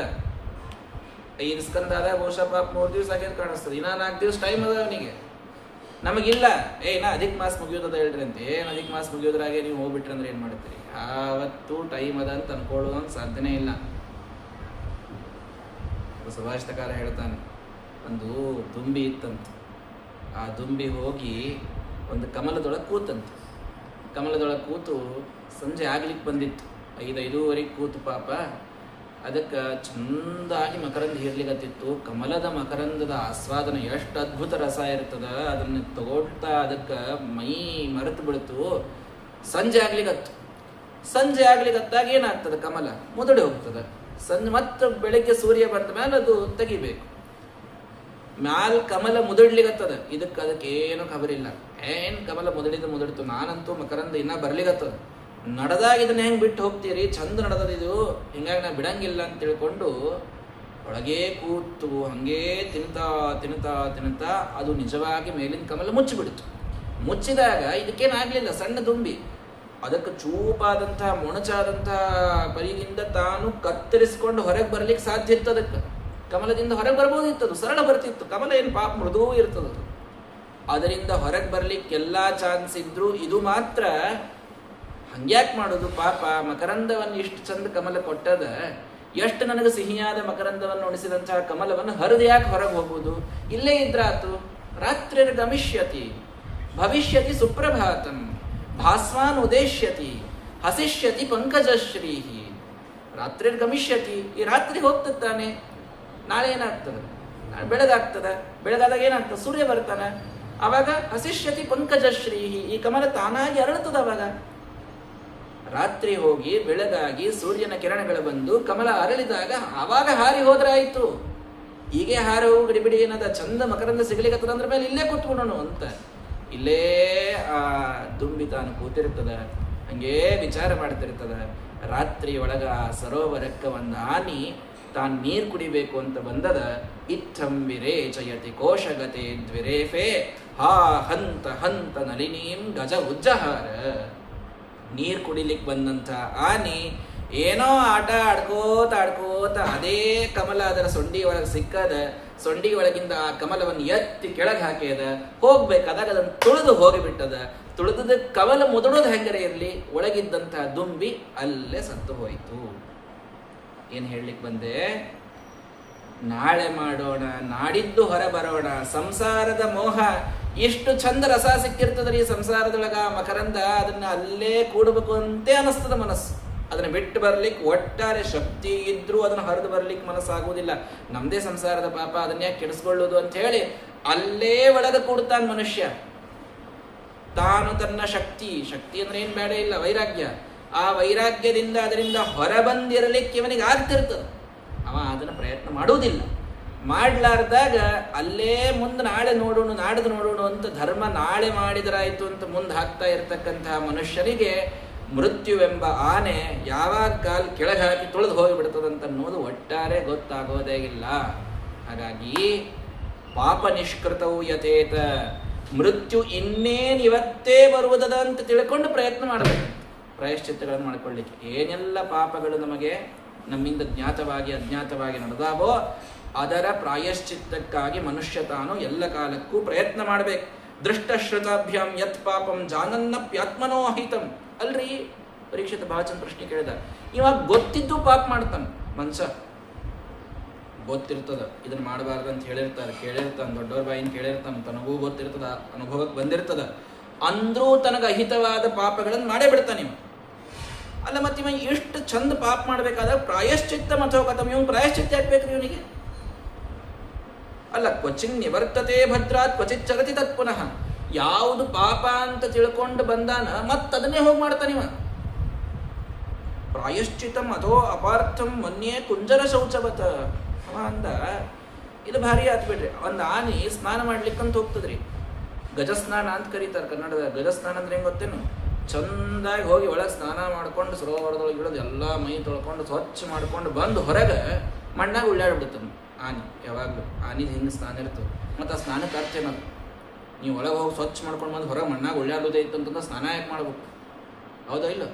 5 ಸ್ಕಂದ ಅದ, ಬಹುಶಃ ಪಾಪ 3 ದಿವಸ ಆಗ್ಯದ ಕಾಣಿಸ್ತದೆ. ಇನ್ನ 4 ದಿವಸ ಟೈಮ್ ಅದ ಅವನಿಗೆ. ನಮಗಿಲ್ಲ, ನಾ ಅಧಿಕ ಮಾಸ ಮುಗಿಯೋದ ಹೇಳ್ರಿ ಅಂತ. ಅಧಿಕ ಮಾಸ ಮುಗಿಯೋದ್ರಾಗೆ ನೀವು ಹೋಗ್ಬಿಟ್ರಿ ಅಂದ್ರೆ ಏನು ಮಾಡ್ತೀರಿ? ಆವತ್ತು ಟೈಮ್ ಅದ ಅಂತ ಅನ್ಕೊಳ್ಳೋದು ಸಾಧ್ಯನೇ ಇಲ್ಲ. ಸುಭಾಷಿತಕಾರ ಹೇಳ್ತಾನೆ, ಒಂದು ದುಂಬಿ ಇತ್ತಂತ. ಆ ದುಂಬಿ ಹೋಗಿ ಒಂದು ಕಮಲದೊಳಗೆ ಕೂತಂತ. ಕಮಲದೊಳಗೆ ಕೂತು ಸಂಜೆ ಆಗ್ಲಿಕ್ಕೆ ಬಂದಿತ್ತು. 5:05ವರೆಗೆ ಕೂತು ಪಾಪ. ಅದಕ್ಕೆ ಚಂದಾಗಿ ಮಕರಂದ ಹೀರ್ಲಿಗತ್ತಿತ್ತು. ಕಮಲದ ಮಕರಂದದ ಆಸ್ವಾದನ ಎಷ್ಟು ಅದ್ಭುತ ರಸ ಇರ್ತದ, ಅದನ್ನು ತಗೊಳ್ತಾ ಅದಕ್ಕೆ ಮೈ ಮರೆತು ಬಿಡ್ತು. ಸಂಜೆ ಆಗ್ಲಿಗತ್ತು. ಸಂಜೆ ಆಗ್ಲಿಗತ್ತಾಗ ಏನಾಗ್ತದೆ? ಕಮಲ ಮುದುಡಿ ಹೋಗ್ತದೆ. ಸಂಜೆ ಮತ್ತೆ ಬೆಳಗ್ಗೆ ಸೂರ್ಯ ಬಂದ ಮೇಲೆ ಅದು ತೆಗಿಬೇಕು. ಮ್ಯಾಲ್ ಕಮಲ ಮುದುಡ್ಲಿಗತ್ತದ. ಅದಕ್ಕೆ ಏನೂ ಖಬರಿಲ್ಲ. ಕಮಲ ಮುದುಡಿತು. ನಾನಂತೂ ಮಕರಂದ ಇನ್ನ ಬರ್ಲಿಗತ್ತದ. ನಡೆದಾಗ ಇದನ್ನ ಹೆಂಗೆ ಬಿಟ್ಟು ಹೋಗ್ತೀರಿ? ಚಂದ ನಡೆದಿದು, ಹಿಂಗಾಗಿ ನಾ ಬಿಡಂಗಿಲ್ಲ ಅಂತ ತಿಳ್ಕೊಂಡು ಒಳಗೇ ಕೂತು ಹಂಗೇ ತಿನ್ನುತ್ತಾ ಅದು ನಿಜವಾಗಿ ಮೇಲಿನ ಕಮಲ ಮುಚ್ಚಿಬಿಡ್ತು. ಮುಚ್ಚಿದಾಗ ಇದಕ್ಕೇನಾಗಲಿಲ್ಲ, ಸಣ್ಣ ದುಂಬಿ. ಅದಕ್ಕೆ ಚೂಪಾದಂತಹ ಮೊಣಚಾದಂತಹ ಪರಿಗಿಂದ ತಾನು ಕತ್ತರಿಸಿಕೊಂಡು ಹೊರಗೆ ಬರ್ಲಿಕ್ಕೆ ಸಾಧ್ಯ ಇತ್ತು. ಅದಕ್ಕೆ ಕಮಲದಿಂದ ಹೊರಗೆ ಬರ್ಬೋದಿತ್ತದು, ಸರಳ ಬರ್ತಿತ್ತು. ಕಮಲ ಏನು ಪಾಪ ಮೃದುವೂ ಇರ್ತದದು. ಅದರಿಂದ ಹೊರಗೆ ಬರ್ಲಿಕ್ಕೆಲ್ಲ ಚಾನ್ಸ್ ಇದ್ರು ಇದು ಮಾತ್ರ ಹಂಗ್ಯಾಕೆ ಮಾಡೋದು? ಪಾಪ ಮಕರಂದವನ್ನು ಇಷ್ಟು ಚಂದ ಕಮಲ ಕೊಟ್ಟದ, ಎಷ್ಟು ನನಗೆ ಸಿಹಿಯಾದ ಮಕರಂದವನ್ನು ಉಣಿಸಿದಂತಹ ಕಮಲವನ್ನು ಹರಿದು ಯಾಕೆ ಹೊರಗೆ ಹೋಗುವುದು? ಇಲ್ಲೇ ಇದ್ರಾತು. ರಾತ್ರಿರ್ ಗಮಿಷ್ಯತಿ ಭವಿಷ್ಯತಿ ಸುಪ್ರಭಾತಂ ಭಾಸ್ವಾನ್ ಉದೇಶ್ಯತಿ ಹಸಿಷ್ಯತಿ ಪಂಕಜಶ್ರೀಹಿ. ರಾತ್ರಿರ್ ಗಮಿಷ್ಯತಿ, ಈ ರಾತ್ರಿ ಹೋಗ್ತಾನೆ. ನಾಳೆ ಏನಾಗ್ತದೆ? ನಾಳೆ ಬೆಳಗಾಗ್ತದೆ. ಬೆಳಗಾದಾಗ ಏನಾಗ್ತದೆ? ಸೂರ್ಯ ಬರ್ತಾನೆ. ಅವಾಗ ಹಸಿಷ್ಯತಿ ಪಂಕಜಶ್ರೀಹಿ, ಈ ಕಮಲ ತಾನಾಗಿ ಅರಳುತ್ತದೆ. ಅವಾಗ ರಾತ್ರಿ ಹೋಗಿ ಬೆಳಗಾಗಿ ಸೂರ್ಯನ ಕಿರಣಗಳು ಬಂದು ಕಮಲ ಅರಳಿದಾಗ ಆವಾಗ ಹಾರಿ ಹೋದ್ರೆ ಆಯ್ತು. ಹೀಗೆ ಹಾರಿ ಹೋಗಿ ಗಡಿಬಿಡಿ ಏನದ ಚಂದ ಮಕರಂದ ಸಿಗ್ಲಿಕ್ಕತ್ತದ ಅಂದ್ರೆ ಮೇಲೆ ಇಲ್ಲೇ ಕೂತ್ಕೊಂಡನು ಅಂತ. ಇಲ್ಲೇ ಆ ದುಂಬಿ ತಾನು ಕೂತಿರ್ತದ, ಹಂಗೇ ವಿಚಾರ ಮಾಡ್ತಿರ್ತದ. ರಾತ್ರಿ ಒಳಗ ಆ ಸರೋವರಕ್ಕೆ ಒಂದು ಆನಿ ತಾನು ನೀರು ಕುಡಿಬೇಕು ಅಂತ ಬಂದದ. ಇತ್ತಂ ವಿರೇಚಯತಿ ಕೋಶಗತೆ ದ್ವಿರೇಫೆ ಹಾ ಹಂತ ಹಂತ ನಳಿನೀಂ ಗಜ ಉಜ್ಜಹಾರ. ನೀರು ಕುಡಿಲಿಕ್ಕೆ ಬಂದಂಥ ಆನಿ ಏನೋ ಆಟ ಆಡ್ಕೋತ ಅದೇ ಕಮಲ ಅದರ ಸೊಂಡಿ ಒಳಗೆ ಸಿಕ್ಕದ. ಸೊಂಡಿ ಒಳಗಿಂದ ಆ ಕಮಲವನ್ನು ಎತ್ತಿ ಕೆಳಗೆ ಹಾಕ್ಯದ. ಹೋಗ್ಬೇಕಾದಾಗ ಅದನ್ನು ತುಳಿದು ಹೋಗಿಬಿಟ್ಟದ. ತುಳಿದ ಕಮಲ ಮುದುಡೋದು ಹೆಂಗರೆ ಇರಲಿ, ಒಳಗಿದ್ದಂತಹ ದುಂಬಿ ಅಲ್ಲೇ ಸತ್ತು ಹೋಯಿತು. ಏನು ಹೇಳಲಿಕ್ಕೆ ಬಂದೆ? ನಾಳೆ ಮಾಡೋಣ, ನಾಡಿದ್ದು ಹೊರ ಬರೋಣ. ಸಂಸಾರದ ಮೋಹ ಎಷ್ಟು ಚಂದ ರಸ ಸಿಕ್ಕಿರ್ತದ್ರಿ ಸಂಸಾರದೊಳಗ. ಮಕರಂದ ಅದನ್ನ ಅಲ್ಲೇ ಕೂಡಬೇಕು ಅಂತೆ ಅನಿಸ್ತದ ಮನಸ್ಸು. ಅದನ್ನ ಬಿಟ್ಟು ಬರ್ಲಿಕ್ಕೆ ಒಟ್ಟಾರೆ ಶಕ್ತಿ ಇದ್ರೂ ಅದನ್ನ ಹರಿದು ಬರ್ಲಿಕ್ಕೆ ಮನಸ್ಸಾಗುವುದಿಲ್ಲ. ನಮ್ದೇ ಸಂಸಾರದ ಪಾಪ, ಅದನ್ನ ಯಾಕೆ ಕೆಡಿಸ್ಕೊಳ್ಳೋದು ಅಂತ ಹೇಳಿ ಅಲ್ಲೇ ಒಳಗೆ ಕೂಡ್ತಾನೆ ಮನುಷ್ಯ. ತಾನು ತನ್ನ ಶಕ್ತಿ ಅಂದ್ರೆ ಏನ್ ಬೇಡ ಇಲ್ಲ, ವೈರಾಗ್ಯ. ಆ ವೈರಾಗ್ಯದಿಂದ ಅದರಿಂದ ಹೊರಬಂದಿರಲಿಕ್ಕೆ ಇವನಿಗೆ ಆಗ್ತಿರ್ತದೆ. ಅವ ಅದನ್ನು ಪ್ರಯತ್ನ ಮಾಡುವುದಿಲ್ಲ. ಮಾಡ್ಲಾರ್ದಾಗ ಅಲ್ಲೇ ಮುಂದೆ ನಾಳೆ ನೋಡೋಣ, ನಾಡಿದ್ದು ನೋಡೋಣ ಅಂತ ಧರ್ಮ ನಾಳೆ ಮಾಡಿದರಾಯ್ತು ಅಂತ ಮುಂದೆ ಹಾಕ್ತಾ ಇರ್ತಕ್ಕಂತಹ ಮನುಷ್ಯನಿಗೆ ಮೃತ್ಯುವೆಂಬ ಆನೆ ಯಾವಾಗ ಕಾಲ್ ಕೆಳಗೆ ಹಾಕಿ ತುಳಿದು ಹೋಗಿಬಿಡ್ತದಂತ ಅನ್ನೋದು ಒಟ್ಟಾರೆ ಗೊತ್ತಾಗೋದೇ ಇಲ್ಲ. ಹಾಗಾಗಿ ಪಾಪ ನಿಷ್ಕೃತವು ಯಥೇತ, ಮೃತ್ಯು ಇನ್ನೇನು ಇವತ್ತೇ ಬರುವುದದ ಅಂತ ತಿಳ್ಕೊಂಡು ಪ್ರಯತ್ನ ಮಾಡಬೇಕು. ಪ್ರಾಯಶ್ಚಿತ್ತಗಳನ್ನು ಮಾಡಿಕೊಳ್ಳಿಕ್ಕೆ ಏನೆಲ್ಲ ಪಾಪಗಳು ನಮಗೆ ನಮ್ಮಿಂದ ಜ್ಞಾತವಾಗಿ ಅಜ್ಞಾತವಾಗಿ ನಡೆದಾವೋ ಅದರ ಪ್ರಾಯಶ್ಚಿತ್ತಕ್ಕಾಗಿ ಮನುಷ್ಯ ತಾನು ಎಲ್ಲ ಕಾಲಕ್ಕೂ ಪ್ರಯತ್ನ ಮಾಡಬೇಕು. ದೃಷ್ಟಶ್ರುತಾಭ್ಯಾಂ ಯತ್ ಪಾಪಂ ಜಾನನ್ನಪ್ಯಾತ್ಮನೋ ಅಹಿತಂ. ಅಲ್ರಿ ಪರೀಕ್ಷಿತ ಬಹಳ ಚಂದ ಪ್ರಶ್ನೆ ಕೇಳಿದ. ಇವಾಗ ಗೊತ್ತಿದ್ದು ಪಾಪ ಮಾಡ್ತಾನೆ ಮನುಷ್ಯ. ಗೊತ್ತಿರ್ತದ ಇದನ್ನ ಮಾಡಬಾರ್ದು ಅಂತ ಹೇಳಿರ್ತಾರೆ, ಕೇಳಿರ್ತಾನೆ, ದೊಡ್ಡವ್ರ ಬಾಯಿನ ಕೇಳಿರ್ತಾನೆ, ತನಗೂ ಗೊತ್ತಿರ್ತದ, ಅನುಭವಕ್ಕೆ ಬಂದಿರ್ತದ. ಅಂದ್ರೂ ತನಗೆ ಅಹಿತವಾದ ಪಾಪಗಳನ್ನು ಮಾಡೇ ಬಿಡ್ತಾನೆ ಇವ. ಅಲ್ಲ ಮತ್ತೆ ಇವ ಎಷ್ಟು ಚಂದ ಪಾಪ ಮಾಡ್ಬೇಕಾದ್ರೆ ಪ್ರಾಯಶ್ಚಿತ್ತ ಮಥೋಕತಮ್. ಇವ್ ಪ್ರಾಯಶ್ಚಿತ್ತ ಯಾಕಬೇಕ್ರಿ ಇವನಿಗೆ? ಅಲ್ಲ, ಕ್ವಚಿನ್ ನಿವರ್ತತೆ ಭದ್ರಾತ್ ಕ್ವಚಿತ್ ಚಗತಿ ತತ್ ಪುನಃ. ಯಾವುದು ಪಾಪ ಅಂತ ತಿಳ್ಕೊಂಡು ಬಂದಾನ ಮತ್ತದನ್ನೇ ಹೋಗಿ ಮಾಡ್ತಾನಿವ. ಪ್ರಾಯಶ್ಚಿತಂ ಅಥೋ ಅಪಾರ್ಥಂ ಮನ್ಯೇ ಕುಂಜರ ಶೌಚವತ. ಅವ ಅಂದ ಇದು ಭಾರಿ ಆತ್ ಬಿಡ್ರಿ. ಒಂದು ಆನಿ ಸ್ನಾನ ಮಾಡ್ಲಿಕ್ಕಂತ ಹೋಗ್ತದ್ರಿ, ಗಜಸ್ನಾನ ಅಂತ ಕರೀತಾರೆ ಕನ್ನಡದ. ಗಜಸ್ನಾನ ಅಂದ್ರೆ ಹೆಂಗೆ ಗೊತ್ತೇನು? ಚಂದಾಗಿ ಹೋಗಿ ಒಳಗೆ ಸ್ನಾನ ಮಾಡ್ಕೊಂಡು ಸರೋವರದೊಳಗೆ ಇಡೋದು, ಎಲ್ಲ ಮೈ ತೊಳ್ಕೊಂಡು ಸ್ವಚ್ಛ ಮಾಡ್ಕೊಂಡು ಬಂದು ಹೊರಗೆ ಮಣ್ಣಾಗ ಉಳ್ಳಾಡ್ಬಿಡ್ತಾನೆ ಆನಿ. ಯಾವಾಗಲೂ ಆನಿದು ಹಿಂಗೆ ಸ್ನಾನ ಇರ್ತದೆ. ಮತ್ತು ಆ ಸ್ನಾನಕ್ಕೆ ಅರ್ಥ ಏನದು? ನೀವು ಒಳಗೆ ಹೋಗಿ ಸ್ವಚ್ಛ ಮಾಡ್ಕೊಂಡು ಬಂದು ಹೊರಗೆ ಮಣ್ಣಾಗ ಉಳ್ಳಾಡೋದೇ ಇತ್ತು ಅಂತಂದ್ರೆ ಸ್ನಾನ ಯಾಕೆ ಮಾಡ್ಬೇಕು? ಹೌದಾ ಇಲ್ಲ?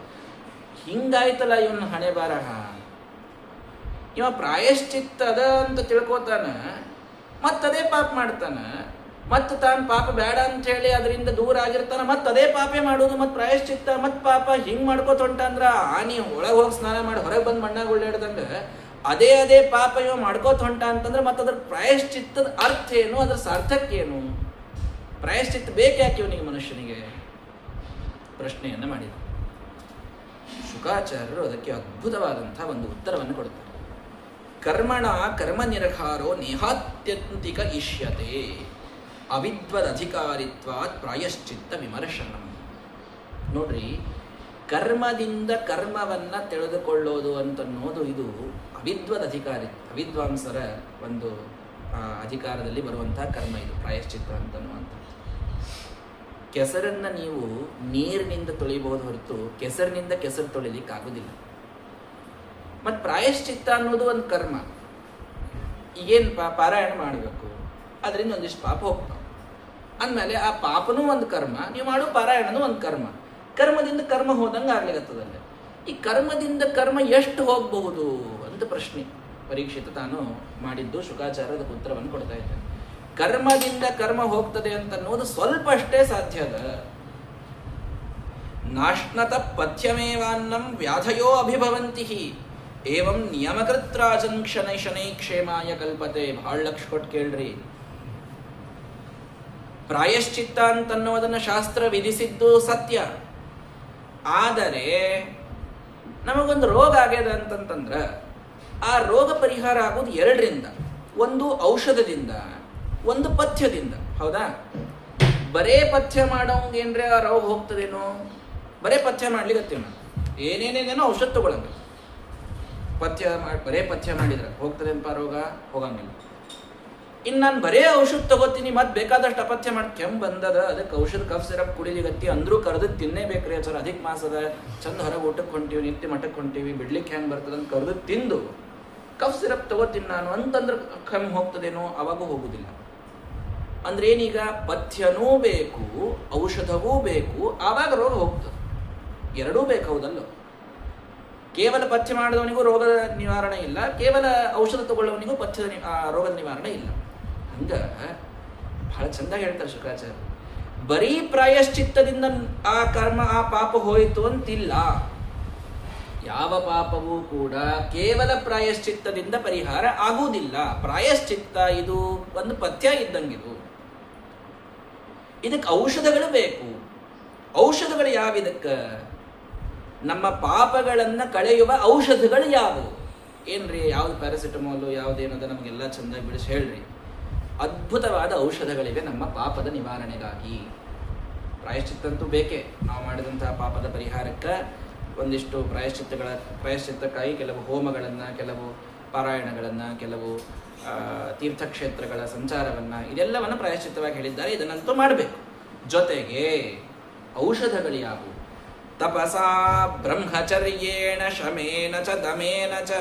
ಹಿಂಗಾಯ್ತಲ್ಲ ಇವನು ಹಣೆ ಬಾರಹ. ಇವ ಪ್ರಾಯಶ್ಚಿತ್ತ ಅದ ಅಂತ ತಿಳ್ಕೊತಾನ, ಮತ್ತದೇ ಪಾಪ ಮಾಡ್ತಾನ. ಮತ್ತು ತಾನು ಪಾಪ ಬೇಡ ಅಂತ ಹೇಳಿ ಅದರಿಂದ ದೂರ ಆಗಿರ್ತಾನ, ಮತ್ತದೇ ಪಾಪೇ ಮಾಡೋದು. ಮತ್ತು ಪ್ರಾಯಶ್ಚಿತ್ತ ಮತ್ತು ಪಾಪ ಹಿಂಗೆ ಮಾಡ್ಕೋತ ಹೊಂಟ ಅಂದ್ರೆ ಆನಿ ಒಳಗೆ ಹೋಗಿ ಸ್ನಾನ ಮಾಡಿ ಹೊರಗೆ ಬಂದು ಮಣ್ಣಾಗ ಉಳ್ಳಾಡ್ದಂಗೆ ಅದೇ ಪಾಪ ಇವ ಮಾಡ್ಕೋತ ಹೊಂಟ ಅಂತಂದ್ರೆ ಮತ್ತೆ ಅದ್ರ ಪ್ರಾಯಶ್ಚಿತ್ತದ ಅರ್ಥ ಏನು, ಅದ್ರ ಸಾರ್ಥಕ್ಯೇನು? ಪ್ರಾಯಶ್ಚಿತ್ತ ಬೇಕ್ಯಾಕೆ ಇವನಿಗೆ, ಮನುಷ್ಯನಿಗೆ? ಪ್ರಶ್ನೆಯನ್ನು ಮಾಡಿದ ಶುಕಾಚಾರ್ಯರು ಅದಕ್ಕೆ ಅದ್ಭುತವಾದಂಥ ಒಂದು ಉತ್ತರವನ್ನು ಕೊಡ್ತಾರೆ. ಕರ್ಮಣ ಕರ್ಮ ನಿರಖಾರೋ ನೇಹಾತ್ಯಂತಿಕ ಇಷ್ಯತೆ ಅವಿದ್ವದಧಿಕಾರಿತ್ವಾತ್ ಪ್ರಾಯಶ್ಚಿತ್ತ ವಿಮರ್ಶನಂ. ನೋಡ್ರಿ, ಕರ್ಮದಿಂದ ಕರ್ಮವನ್ನ ತಿಳಿದುಕೊಳ್ಳೋದು ಅಂತನ್ನೋದು ಇದು ಅವಿದ್ವಾಂಸರ ಒಂದು ಅಧಿಕಾರದಲ್ಲಿ ಬರುವಂತಹ ಕರ್ಮ ಇದು ಪ್ರಾಯಶ್ಚಿತ್ತ ಅಂತನ್ನುವಂಥದ್ದು. ಕೆಸರನ್ನ ನೀವು ನೀರಿನಿಂದ ತೊಳಿಬಹುದು ಹೊರತು ಕೆಸರಿನಿಂದ ಕೆಸರು ತೊಳಿಲಿಕ್ಕೆ ಆಗುದಿಲ್ಲ. ಮತ್ತು ಪ್ರಾಯಶ್ಚಿತ್ತ ಅನ್ನೋದು ಒಂದು ಕರ್ಮ. ಈಗೇನು ಪಾರಾಯಣ ಮಾಡಬೇಕು, ಅದರಿಂದ ಒಂದಿಷ್ಟು ಪಾಪ ಹೋಗ್ತಾವೆ. ಅಂದಮೇಲೆ ಆ ಪಾಪನೂ ಒಂದು ಕರ್ಮ, ನೀವು ಮಾಡೋ ಪಾರಾಯಣನೂ ಒಂದು ಕರ್ಮ. ಕರ್ಮದಿಂದ ಕರ್ಮ ಹೋದಂಗೆ ಆಗ್ಲಿಕ್ಕತ್ತದಲ್ಲ. ಈ ಕರ್ಮದಿಂದ ಕರ್ಮ ಎಷ್ಟು ಹೋಗಬಹುದು ಅಂತ ಪ್ರಶ್ನೆ ಪರೀಕ್ಷಿತ ತಾನು ಮಾಡಿದ್ದು. ಶುಕಾಚಾರ್ಯದ ಉತ್ತರವನ್ನು ಕೊಡ್ತಾ ಇದ್ದಾನೆ. ಕರ್ಮದಿಂದ ಕರ್ಮ ಹೋಗ್ತದೆ ಅಂತ ಅನ್ನೋದು ಸ್ವಲ್ಪ ಅಷ್ಟೇ ಸಾಧ್ಯ ಅದ. ನಾಶ್ನತ ಪಥ್ಯಮೇವಾನ್ನಂ ವ್ಯಾಧಯೋ ಅಭಿಭವಂತಿ ಏವಂ ನಿಯಮಕೃತ್ರಾಜನ್ ಶನೈ ಶನೈ ಕ್ಷೇಮಾಯ ಕಲ್ಪತೆ. ಬಹಳ ಲಕ್ಷ ಕೊಟ್ಟು ಕೇಳ್ರಿ. ಪ್ರಾಯಶ್ಚಿತ್ತ ಅಂತನ್ನೋದನ್ನು ಶಾಸ್ತ್ರ ವಿಧಿಸಿದ್ದು ಸತ್ಯ. ಆದರೆ ನಮಗೊಂದು ರೋಗ ಆಗ್ಯದ ಅಂತಂತಂದ್ರೆ ಆ ರೋಗ ಪರಿಹಾರ ಆಗೋದು ಎರಡರಿಂದ. ಒಂದು ಔಷಧದಿಂದ, ಒಂದು ಪಥ್ಯದಿಂದ. ಹೌದಾ? ಬರೇ ಪಥ್ಯ ಮಾಡೋಂಗೇನ್ರೆ ಆ ರೋಗ ಹೋಗ್ತದೇನೋ? ಬರೇ ಪಥ್ಯ ಮಾಡ್ಲಿಕ್ಕತ್ತೇವ ನಾವು, ಏನೇನೇನೇನೋ ಔಷಧ ತಗೊಳಂಗ. ಬರೇ ಪಥ್ಯ ಮಾಡಿದ್ರೆ ಹೋಗ್ತದೆ ಅಂತ ರೋಗ? ಹೋಗಂಗಿಲ್ಲ. ಇನ್ನು ನಾನು ಬರೇ ಔಷಧ ತಗೋತೀನಿ, ಮತ್ತೆ ಬೇಕಾದಷ್ಟು ಅಪಥ್ಯ ಮಾಡಿ ಕೆಮ್ಮು ಬಂದದ, ಅದಕ್ಕೆ ಔಷಧ ಕಫ್ ಸಿರಪ್ ಕುಡಿಲಿಗತ್ತಿ ಅಂದ್ರೂ ಕರೆದು ತಿನ್ನೇಬೇಕ್ರಿ ಸರ್, ಅಧಿಕ ಮಾಸದ ಚಂದ ಹೊರಗೆ ಊಟಕ್ಕೆ ಹೊಂಟೀವಿ, ನಿತ್ಯ ಮಠಕ್ಕೆ ಹೊಂಟೀವಿ, ಬಿಡ್ಲಿಕ್ಕೆ ಹೆಂಗೆ ಬರ್ತದೆ ಅಂತ ಕರೆದು ತಿಂದು ಕಫ್ ಸಿರಪ್ ತಗೋತೀನಿ ನಾನು ಅಂತಂದ್ರೆ ಕೆಮ್ಮು ಹೋಗ್ತದೇನೋ? ಅವಾಗೂ ಹೋಗುದಿಲ್ಲ. ಅಂದ್ರೆ ಏನೀಗ ಪಥ್ಯನೂ ಬೇಕು, ಔಷಧವೂ ಬೇಕು, ಆವಾಗ ರೋಗ ಹೋಗ್ತದೆ. ಎರಡೂ ಬೇಕು, ಹೌದಲ್ಲೋ? ಕೇವಲ ಪಥ್ಯ ಮಾಡಿದವನಿಗೂ ರೋಗದ ನಿವಾರಣೆ ಇಲ್ಲ, ಕೇವಲ ಔಷಧ ತಗೊಳ್ಳೋವನಿಗೂ ರೋಗದ ನಿವಾರಣೆ ಇಲ್ಲ. ಹಂಗ ಬಹಳ ಚಂದಾಗಿ ಹೇಳ್ತಾರೆ ಶುಕ್ರಾಚಾರ್ಯ. ಬರೀ ಪ್ರಾಯಶ್ಚಿತ್ತದಿಂದ ಆ ಕರ್ಮ ಆ ಪಾಪ ಹೋಯಿತು ಅಂತಿಲ್ಲ. ಯಾವ ಪಾಪವೂ ಕೂಡ ಕೇವಲ ಪ್ರಾಯಶ್ಚಿತ್ತದಿಂದ ಪರಿಹಾರ ಆಗುವುದಿಲ್ಲ. ಪ್ರಾಯಶ್ಚಿತ್ತ ಇದು ಒಂದು ಪಥ್ಯ ಇದ್ದಂಗಿದು. ಇದಕ್ಕೆ ಔಷಧಗಳು ಬೇಕು. ಔಷಧಗಳು ಯಾವಿದಕ್ಕೆ? ನಮ್ಮ ಪಾಪಗಳನ್ನು ಕಳೆಯುವ ಔಷಧಗಳು ಯಾವುವು? ಏನ್ರಿ, ಯಾವ್ದು ಪ್ಯಾರಾಸಿಟಮಾಲು ಯಾವುದೇನದ ನಮಗೆಲ್ಲ ಚೆಂದಾಗಿ ಬಿಡಿಸಿ ಹೇಳ್ರಿ. ಅದ್ಭುತವಾದ ಔಷಧಗಳಿವೆ ನಮ್ಮ ಪಾಪದ ನಿವಾರಣೆಗಾಗಿ. ಪ್ರಾಯಶ್ಚಿತ್ತಂತೂ ಬೇಕೇ. ನಾವು ಮಾಡಿದಂತಹ ಪಾಪದ ಪರಿಹಾರಕ್ಕೆ ಒಂದಿಷ್ಟು ಪ್ರಾಯಶ್ಚಿತ್ತಕ್ಕಾಗಿ ಕೆಲವು ಹೋಮಗಳನ್ನು, ಕೆಲವು ಪಾರಾಯಣಗಳನ್ನು, ಕೆಲವು ತೀರ್ಥಕ್ಷೇತ್ರಗಳ ಸಂಚಾರವನ್ನು, ಇದೆಲ್ಲವನ್ನು ಪ್ರಾಯಶ್ಚಿತ್ತವಾಗಿ ಹೇಳಿದ್ದಾರೆ. ಇದನ್ನಂತೂ ಮಾಡಬೇಕು. ಜೊತೆಗೆ ಔಷಧಗಳು ಯಾವುವು? ತಪಸಾ ಬ್ರಹ್ಮಚರ್ಯೇಣ ಶಮೇನ ಚ ದಮೇನ ಚ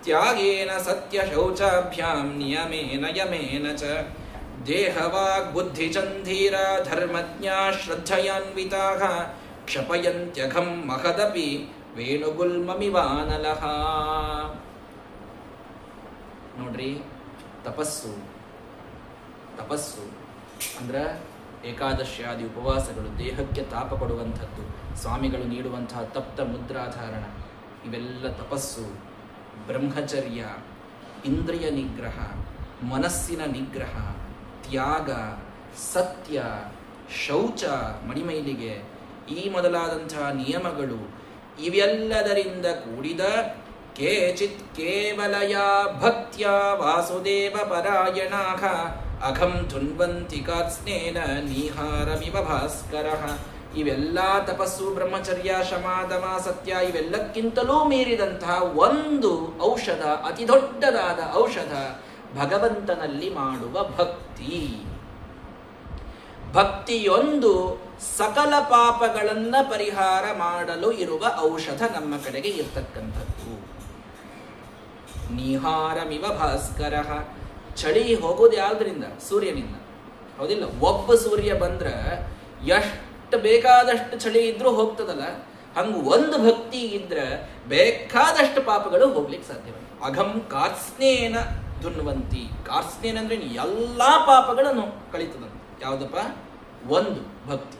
ತ್ಯಾಗೇನ ಸತ್ಯ ಶೌಚಾಭ್ಯಾಂ ನಿಯಮೇನ ಯಮೇನ ಚ ದೇಹವಾಗ್ ಬುದ್ಧಿಚಂಧೀರ ಧರ್ಮಜ್ಞಾ ಶ್ರದ್ಧಯಾನ್ವಿತಾಃ ಕ್ಷಪಯಂತ್ಯಘಂ ಮಹದಪಿ ವೇಣುಗುಲ್ಮಮಿವಾನಲಃ. ನೋಡ್ರಿ, ತಪಸ್ಸು ಅಂದ್ರೆ ಏಕಾದಶಿಯಾದಿ ಉಪವಾಸಗಳು, ದೇಹಕ್ಕೆ ತಾಪ ಕೊಡುವಂಥದ್ದು, ಸ್ವಾಮಿಗಳು ನೀಡುವಂತಹ ತಪ್ತ ಮುದ್ರಾಧಾರಣ, ಇವೆಲ್ಲ ತಪಸ್ಸು. ಬ್ರಹ್ಮಚರ್ಯ, ಇಂದ್ರಿಯ ನಿಗ್ರಹ, ಮನಸ್ಸಿನ ನಿಗ್ರಹ, ತ್ಯಾಗ, ಸತ್ಯ, ಶೌಚ, ಮಣಿಮೈಲಿಗೆ, ಈ ಮೊದಲಾದಂತಹ ನಿಯಮಗಳು, ಇವೆಲ್ಲದರಿಂದ ಕೂಡಿದ ಕೇಚಿತ್ ಕೇವಲಯ ಭಕ್ತ್ಯ ವಾಸುದೇವ ಪರಾಯಣಾಃ ಅಘಂ ಧುನ್ವಂತಿ ಕಾರ್ಸ್ನೇನ ನೀಹಾರಮಿವ ಭಾಸ್ಕರಃ. ಇವೆಲ್ಲ ತಪಸ್ಸು, ಬ್ರಹ್ಮಚರ್ಯ, ಶಮ, ದಮ, ಸತ್ಯ, ಇವೆಲ್ಲಕ್ಕಿಂತಲೂ ಮೀರಿದಂತಹ ಒಂದು ಔಷಧ, ಅತಿ ದೊಡ್ಡದಾದ ಔಷಧ, ಭಗವಂತನಲ್ಲಿ ಮಾಡುವ ಭಕ್ತಿ. ಭಕ್ತಿಯೊಂದು ಸಕಲ ಪಾಪಗಳನ್ನ ಪರಿಹಾರ ಮಾಡಲು ಇರುವ ಔಷಧ ನಮ್ಮ ಕಡೆಗೆ ಇರ್ತಕ್ಕಂಥದ್ದು. ನಿಹಾರಮಿವ ಭಾಸ್ಕರಃ. ಚಳಿ ಹೋಗೋದು ಯಾವ್ದ್ರಿಂದ? ಸೂರ್ಯನಿಂದ, ಹೌದಿಲ್ಲ? ಒಬ್ಬ ಸೂರ್ಯ ಬಂದ್ರ ಎಷ್ಟು ಬೇಕಾದಷ್ಟು ಚಳಿ ಇದ್ರೂ ಹೋಗ್ತದಲ್ಲ, ಹಂಗ ಒಂದು ಭಕ್ತಿ ಇದ್ರ ಬೇಕಾದಷ್ಟು ಪಾಪಗಳು ಹೋಗ್ಲಿಕ್ಕೆ ಸಾಧ್ಯ. ಅಘಂ ಕಾರ್ಸ್ನೇನ ಧುನ್ವಂತಿ. ಕಾರ್ಸ್ನೇನ ಅಂದ್ರೆ ಎಲ್ಲಾ ಪಾಪಗಳನ್ನು ಕಳೀತದಂತ. ಯಾವುದಪ್ಪ? ಒಂದು ಭಕ್ತಿ.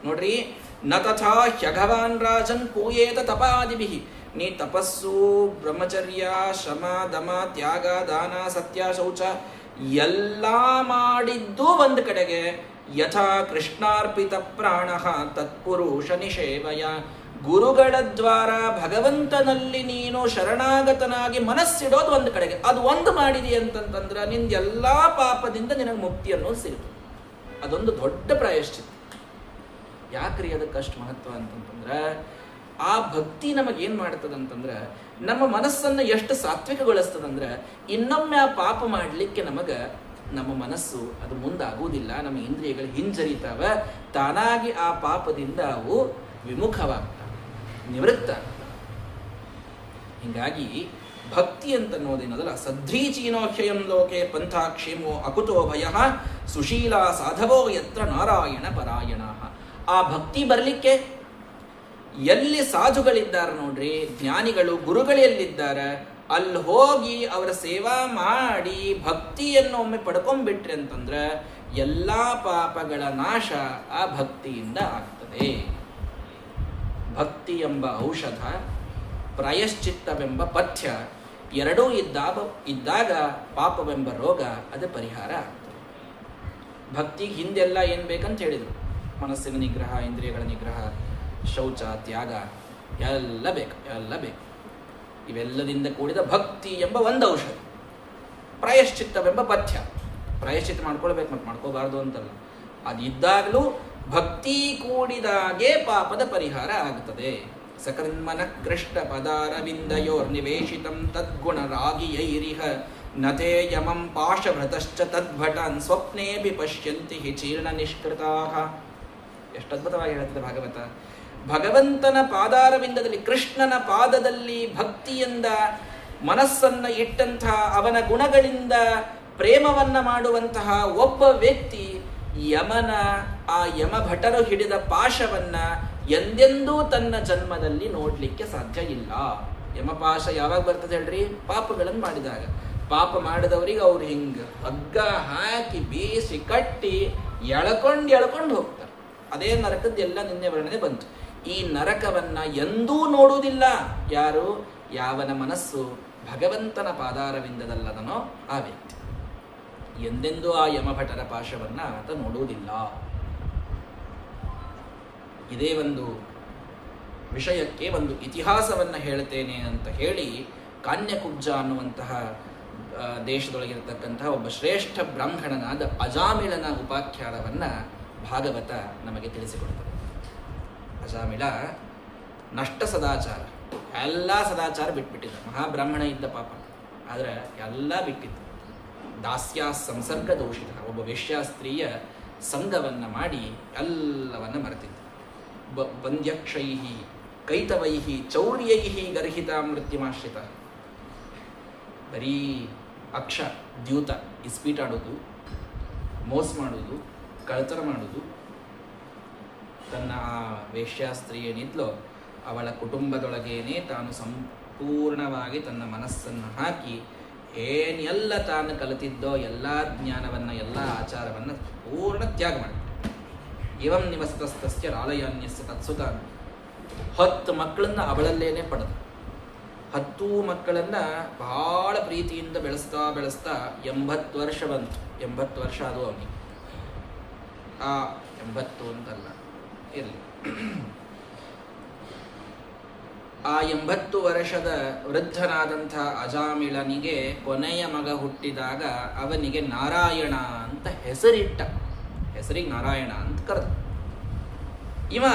ನೋಡ್ರಿ, ನ ತಥಾ ಹ್ಯಘವಾನ್ ರಾಜನ್ ಪೂಯೇತ ತಪಾದಿಭಿ. ನೀ ತಪಸ್ಸು, ಬ್ರಹ್ಮಚರ್ಯ, ಶ್ರಮ, ದಮ, ತ್ಯಾಗ, ದಾನ, ಸತ್ಯ, ಶೌಚ ಎಲ್ಲ ಮಾಡಿದ್ದು ಒಂದು ಕಡೆಗೆ, ಯಥಾ ಕೃಷ್ಣಾರ್ಪಿತ ಪ್ರಾಣ ತತ್ಪುರುಷ ನಿಷೇವಯ. ಗುರುಗಳ ದ್ವಾರ ಭಗವಂತನಲ್ಲಿ ನೀನು ಶರಣಾಗತನಾಗಿ ಮನಸ್ಸಿಡೋದು ಒಂದು ಕಡೆಗೆ, ಅದು ಒಂದು ಮಾಡಿದಿ ಅಂತಂತಂದ್ರೆ ನಿಂದೆಲ್ಲಾ ಪಾಪದಿಂದ ನಿನಗೆ ಮುಕ್ತಿ ಅನ್ನೋದು ಸಿಗುತ್ತೆ. ಅದೊಂದು ದೊಡ್ಡ ಪ್ರಾಯಶ್ಚಿತ್ತ. ಯಾಕ್ರಿ ಅದಕ್ಕಷ್ಟು ಮಹತ್ವ ಅಂತಂತಂದ್ರೆ, ಆ ಭಕ್ತಿ ನಮಗೇನ್ ಮಾಡ್ತದಂತಂದ್ರೆ ನಮ್ಮ ಮನಸ್ಸನ್ನು ಎಷ್ಟು ಸಾತ್ವಿಕಗೊಳಿಸ್ತದಂದ್ರೆ ಇನ್ನೊಮ್ಮೆ ಆ ಪಾಪ ಮಾಡಲಿಕ್ಕೆ ನಮ್ಮ ಮನಸ್ಸು ಅದು ಮುಂದಾಗುವುದಿಲ್ಲ. ನಮ್ಮ ಇಂದ್ರಿಯಗಳು ಹಿಂಜರಿತಾವ, ತಾನಾಗಿ ಆ ಪಾಪದಿಂದ ಅವು ವಿಮುಖವಾಗ್ತವೆ, ನಿವೃತ್ತ. ಹಿಂಗಾಗಿ ಭಕ್ತಿ ಅಂತನ್ನೋದೇನದಲ್ಲ, ಸದ್ಧೀಚೀನೋಕ್ಷಯಂ ಲೋಕೆ ಪಂಥಾಕ್ಷೇಮೋ ಅಕುತೋ ಭಯ ಸುಶೀಲ ಸಾಧವೋ ಯತ್ರ ನಾರಾಯಣ ಪರಾಯಣ. ಆ ಭಕ್ತಿ ಬರಲಿಕ್ಕೆ ಎಲ್ಲಿ ಸಾಧುಗಳಿದ್ದಾರೆ ನೋಡ್ರಿ, ಜ್ಞಾನಿಗಳು, ಗುರುಗಳು ಎಲ್ಲಿದ್ದಾರೆ, ಅಲ್ಲಿ ಹೋಗಿ ಅವರ ಸೇವಾ ಮಾಡಿ ಭಕ್ತಿಯನ್ನು ಒಮ್ಮೆ ಪಡ್ಕೊಂಡ್ಬಿಟ್ರಿ ಅಂತಂದ್ರೆ ಎಲ್ಲಾ ಪಾಪಗಳ ನಾಶ ಆ ಭಕ್ತಿಯಿಂದ ಆಗ್ತದೆ. ಭಕ್ತಿ ಎಂಬ ಔಷಧ, ಪ್ರಾಯಶ್ಚಿತ್ತವೆಂಬ ಪಥ್ಯ ಎರಡೂ ಇದ್ದಾಗ ಪಾಪವೆಂಬ ರೋಗ ಅದು ಪರಿಹಾರ ಆಗ್ತದೆ. ಭಕ್ತಿಗೆ ಹಿಂದೆಲ್ಲ ಏನು ಬೇಕಂತ ಹೇಳಿದರು? ಮನಸ್ಸಿನ ನಿಗ್ರಹ, ಇಂದ್ರಿಯಗಳ ನಿಗ್ರಹ, ಶೌಚ, ತ್ಯಾಗ ಎಲ್ಲ ಬೇಕು. ಇವೆಲ್ಲದಿಂದ ಕೂಡಿದ ಭಕ್ತಿ ಎಂಬ ಒಂದು ಔಷಧ. ಪ್ರಾಯಶ್ಚಿತ್ತವೆಂಬ ಪಥ್ಯ. ಪ್ರಾಯಶ್ಚಿತ್ತ ಮಾಡ್ಕೊಳ್ಬೇಕು, ಮತ್ತು ಮಾಡ್ಕೋಬಾರ್ದು ಅಂತಲ್ಲ. ಅದಿದ್ದಾಗಲೂ ಭಕ್ತಿ ಕೂಡಿದಾಗೆ ಪಾಪದ ಪರಿಹಾರ ಆಗುತ್ತದೆ. ಸಕನ್ಮನ ಕೃಷ್ಣ ಪದಾರವಿಂದಯೋರ್ನಿವೇಶಿತಂ ತದ್ಗುಣರಾಗಿಯೈರಿಹ ನತೇ ಯಮಂ ಪಾಶಭೃತಶ್ಚ ತದ್ಭಟಾನ್ ಸ್ವಪ್ನೇಪಿ ಪಶ್ಯಂತಿ ಹಿ ಚೀರ್ಣ ನಿಷ್ಕೃತಾಃ. ಎಷ್ಟು ಅದ್ಭುತವಾಗಿ ಹೇಳ್ತದೆ ಭಾಗವತ. ಭಗವಂತನ ಪಾದಾರವಿಂದದಲ್ಲಿ, ಕೃಷ್ಣನ ಪಾದದಲ್ಲಿ ಭಕ್ತಿಯಿಂದ ಮನಸ್ಸನ್ನ ಇಟ್ಟಂತಹ, ಅವನ ಗುಣಗಳಿಂದ ಪ್ರೇಮವನ್ನ ಮಾಡುವಂತಹ ಒಬ್ಬ ವ್ಯಕ್ತಿ ಯಮನ ಆ ಯಮಭಟರು ಹಿಡಿದ ಪಾಶವನ್ನ ಎಂದೆಂದೂ ತನ್ನ ಜನ್ಮದಲ್ಲಿ ನೋಡ್ಲಿಕ್ಕೆ ಸಾಧ್ಯ ಇಲ್ಲ. ಯಮಪಾಶ ಯಾವಾಗ ಬರ್ತದೆ ಹೇಳ್ರಿ? ಪಾಪಗಳನ್ನು ಮಾಡಿದಾಗ. ಪಾಪ ಮಾಡಿದವರಿಗೆ ಅವ್ರು ಹಿಂಗ ಹಗ್ಗ ಹಾಕಿ ಬೀಸಿ ಕಟ್ಟಿ ಎಳ್ಕೊಂಡು ಹೋಗ್ತಾರೆ. ಅದೇ ನರಕದ ಎಲ್ಲ ನಿನ್ನೆ ವರ್ಣನೆ ಬಂತು. ಈ ನರಕವನ್ನ ಎಂದೂ ನೋಡುವುದಿಲ್ಲ ಯಾರು? ಯಾವನ ಮನಸ್ಸು ಭಗವಂತನ ಪಾದಾರವಿಂದದಲ್ಲದನೋ ಆ ವ್ಯಕ್ತಿ ಎಂದೆಂದೂ ಆ ಯಮಭಟರ ಪಾಶವನ್ನ ಆತ ನೋಡುವುದಿಲ್ಲ. ಇದೇ ಒಂದು ವಿಷಯಕ್ಕೆ ಒಂದು ಇತಿಹಾಸವನ್ನು ಹೇಳ್ತೇನೆ ಅಂತ ಹೇಳಿ ಕಾನ್ಯಕುಬ್ಜ ಅನ್ನುವಂತಹ ದೇಶದೊಳಗಿರತಕ್ಕಂತಹ ಒಬ್ಬ ಶ್ರೇಷ್ಠ ಬ್ರಾಹ್ಮಣನಾದ ಅಜಾಮಿಳನ ಉಪಾಖ್ಯಾನವನ್ನ ಭಾಗವತ ನಮಗೆ ತಿಳಿಸಿಕೊಡ್ತದೆ. ಅಜಾಮಿಳ ನಷ್ಟ ಸದಾಚಾರ, ಎಲ್ಲ ಸದಾಚಾರ ಬಿಟ್ಬಿಟ್ಟಿದ್ದ. ಮಹಾಬ್ರಾಹ್ಮಣ ಇದ್ದ ಪಾಪ, ಆದರೆ ಎಲ್ಲ ಬಿಟ್ಟಿದ್ದ. ದಾಸ್ಯಾ ಸಂಸರ್ಗ ದೋಷಿತ, ಒಬ್ಬ ವೇಶ್ಯಾಸ್ತ್ರೀಯ ಸಂಘವನ್ನ ಮಾಡಿ ಎಲ್ಲವನ್ನ ಮರೆತಿದ್ದ. ಬಂದ್ಯಕ್ಷೈ ಕೈತವೈ ಚೌರ್ಯೈ ಗರ್ಹಿತ ಮೃತ್ಯುಮಾಶ್ರಿತ. ಬರೀ ಅಕ್ಷ ದ್ಯೂತ, ಇಸ್ಪೀಟಾಡೋದು, ಮೋಸ ಮಾಡೋದು, ಕಳ್ತನ ಮಾಡೋದು. ತನ್ನ ಆ ವೇಶ್ಯಾಸ್ತ್ರೀ ಏನಿದ್ಲೋ ಅವಳ ಕುಟುಂಬದೊಳಗೇನೆ ತಾನು ಸಂಪೂರ್ಣವಾಗಿ ತನ್ನ ಮನಸ್ಸನ್ನು ಹಾಕಿ ಏನೆಲ್ಲ ತಾನು ಕಲಿತಿದ್ದೋ ಎಲ್ಲ ಜ್ಞಾನವನ್ನು, ಎಲ್ಲ ಆಚಾರವನ್ನು ಪೂರ್ಣ ತ್ಯಾಗ ಮಾಡಿ ಇವಂ ನಿವಸ್ತಸ್ತಸ್ಯ ರಾಲಯಾನ್ಯಸ್ಯ ತತ್ಸುತ 10 ಮಕ್ಕಳನ್ನ ಅವಳಲ್ಲೇನೆ ಪಡೆದ. 10 ಮಕ್ಕಳನ್ನ ಬಹಳ ಪ್ರೀತಿಯಿಂದ ಬೆಳೆಸ್ತಾ 80 ವರ್ಷ ಬಂತು. 80 ವರ್ಷ ಅದು ಅವನಿಗೆ. ಆ 80 ಅಂತಲ್ಲ ಇರಲಿ, ಆ 80 ವರ್ಷದ ವೃದ್ಧನಾದಂಥ ಅಜಾಮಿಳನಿಗೆ ಕೊನೆಯ ಮಗ ಹುಟ್ಟಿದಾಗ ಅವನಿಗೆ ನಾರಾಯಣ ಅಂತ ಹೆಸರಿಟ್ಟ. ಹೆಸರಿಗೆ ನಾರಾಯಣ ಅಂತ ಕರೆದ. ಇವ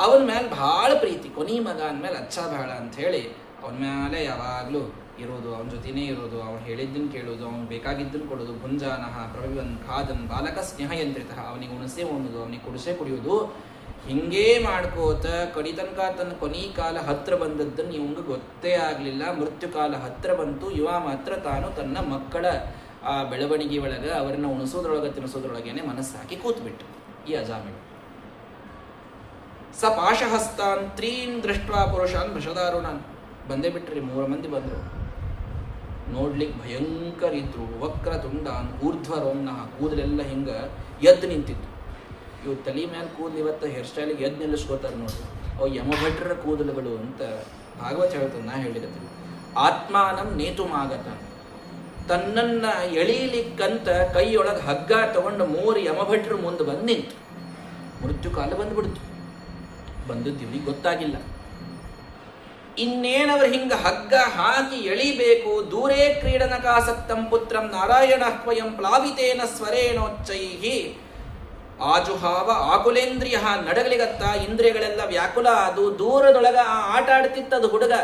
ಅವನ ಮೇಲೆ ಭಾಳ ಪ್ರೀತಿ, ಕೊನಿ ಮಗ ಅಂದಮೇಲೆ ಅಚ್ಚ ಭಾಳ ಅಂತ ಹೇಳಿ ಅವನ ಮೇಲೆ ಯಾವಾಗಲೂ ಇರೋದು, ಅವನ ಜೊತೆನೇ ಇರೋದು, ಅವನು ಹೇಳಿದ್ದನ್ನು ಕೇಳೋದು, ಅವನು ಬೇಕಾಗಿದ್ದನ್ನು ಕೊಡೋದು. ಭುಂಜಾನಃ ಪ್ರವಿವನ್ ಖಾದನ್ ಬಾಲಕ ಸ್ನೇಹ ಯಂತ್ರಿತಃ, ಅವನಿಗೆ ಉಣಸೆ ಉಣ್ಣೋದು, ಅವನಿಗೆ ಕುಡಿಸೆ ಕುಡಿಯೋದು, ಹಿಂಗೇ ಮಾಡ್ಕೋತ ಕಡಿತನಕ ತನ್ನ ಕೊನಿ ಕಾಲ ಹತ್ರ ಬಂದದ್ದನ್ನು ಇವಂಗೆ ಗೊತ್ತೇ ಆಗಲಿಲ್ಲ. ಮೃತ್ಯು ಕಾಲ ಹತ್ರ ಬಂತು. ಇವ ಮಾತ್ರ ತಾನು ತನ್ನ ಮಕ್ಕಳ ಆ ಬೆಳವಣಿಗೆ ಒಳಗೆ ಅವರನ್ನ ಉಣಿಸೋದ್ರೊಳಗೆ ತಿನ್ನಿಸೋದ್ರೊಳಗೇನೆ ಮನಸ್ಸಾಕಿ ಕೂತ್ಬಿಟ್ಟು ಈ ಅಜಾಮಿಳ. ಸ ಪಾಶಹಸ್ತಾನ್ ತ್ರೀನ್ ದೃಷ್ಟ್ವಾ ಪುರುಷಾನ್ ಭೃಷದಾರುಣಾನ್. ಬಂದೇ ಬಿಟ್ರಿ, 3 ಮಂದಿ ಬಂದರು. ನೋಡ್ಲಿಕ್ಕೆ ಭಯಂಕರ ಇದ್ರು. ವಕ್ರ ತುಂಡಾನ್ ಊರ್ಧ್ವರೋಮ್ನಃ, ಕೂದಲೆಲ್ಲ ಹಿಂಗ ಎದ್ದು ನಿಂತಿತ್ತು. ಇವು ತಲೆ ಮೇಲೆ ಕೂದಲು ಇವತ್ತು ಹೇರ್ ಸ್ಟೈಲಿಗೆ ಎದ್ದು ನಿಲ್ಲಿಸ್ಕೋತಾರೆ ನೋಡ್ರಿ, ಅವು ಯಮಭಟ್ರ ಕೂದಲುಗಳು ಅಂತ ಭಾಗವತ ಹೇಳ್ತದೆ. ನಾ ಹೇಳಿದೆ ಆತ್ಮಾನಂ ನೇತುಮಾಗತ, ತನ್ನನ್ನ ಎಳೀಲಿಕ್ಕಂತ ಕೈಯೊಳಗೆ ಹಗ್ಗ ತಗೊಂಡು 3 ಯಮಭಟ್ರು ಮುಂದೆ ಬಂದು ನಿಂತು. ಮೃತ್ಯು ಕಾಲ ಬಂದ್ಬಿಡ್ತು. ಬಂದದ್ದು ಇವ್ರಿಗೆ ಗೊತ್ತಾಗಿಲ್ಲ. ಇನ್ನೇನವ್ರು ಹಿಂಗ ಹಗ್ಗ ಹಾಕಿ ಎಳಿಬೇಕು. ದೂರೇ ಕ್ರೀಡನಕಾಸಕ್ತಂ ಪುತ್ರಂ ನಾರಾಯಣ ಕ್ವಯಂ ಪ್ಲಾವಿತೇನ ಸ್ವರೇಣೋಚ್ಚೈಹಿ ಆಜುಹಾವ ಆಕುಲೇಂದ್ರಿಯ. ನಡಗಲಿಗತ್ತ ಇಂದ್ರಿಯಗಳೆಲ್ಲ ವ್ಯಾಕುಲ. ಅದು ದೂರದೊಳಗ ಆಟ ಆಡ್ತಿತ್ತದು ಹುಡುಗ,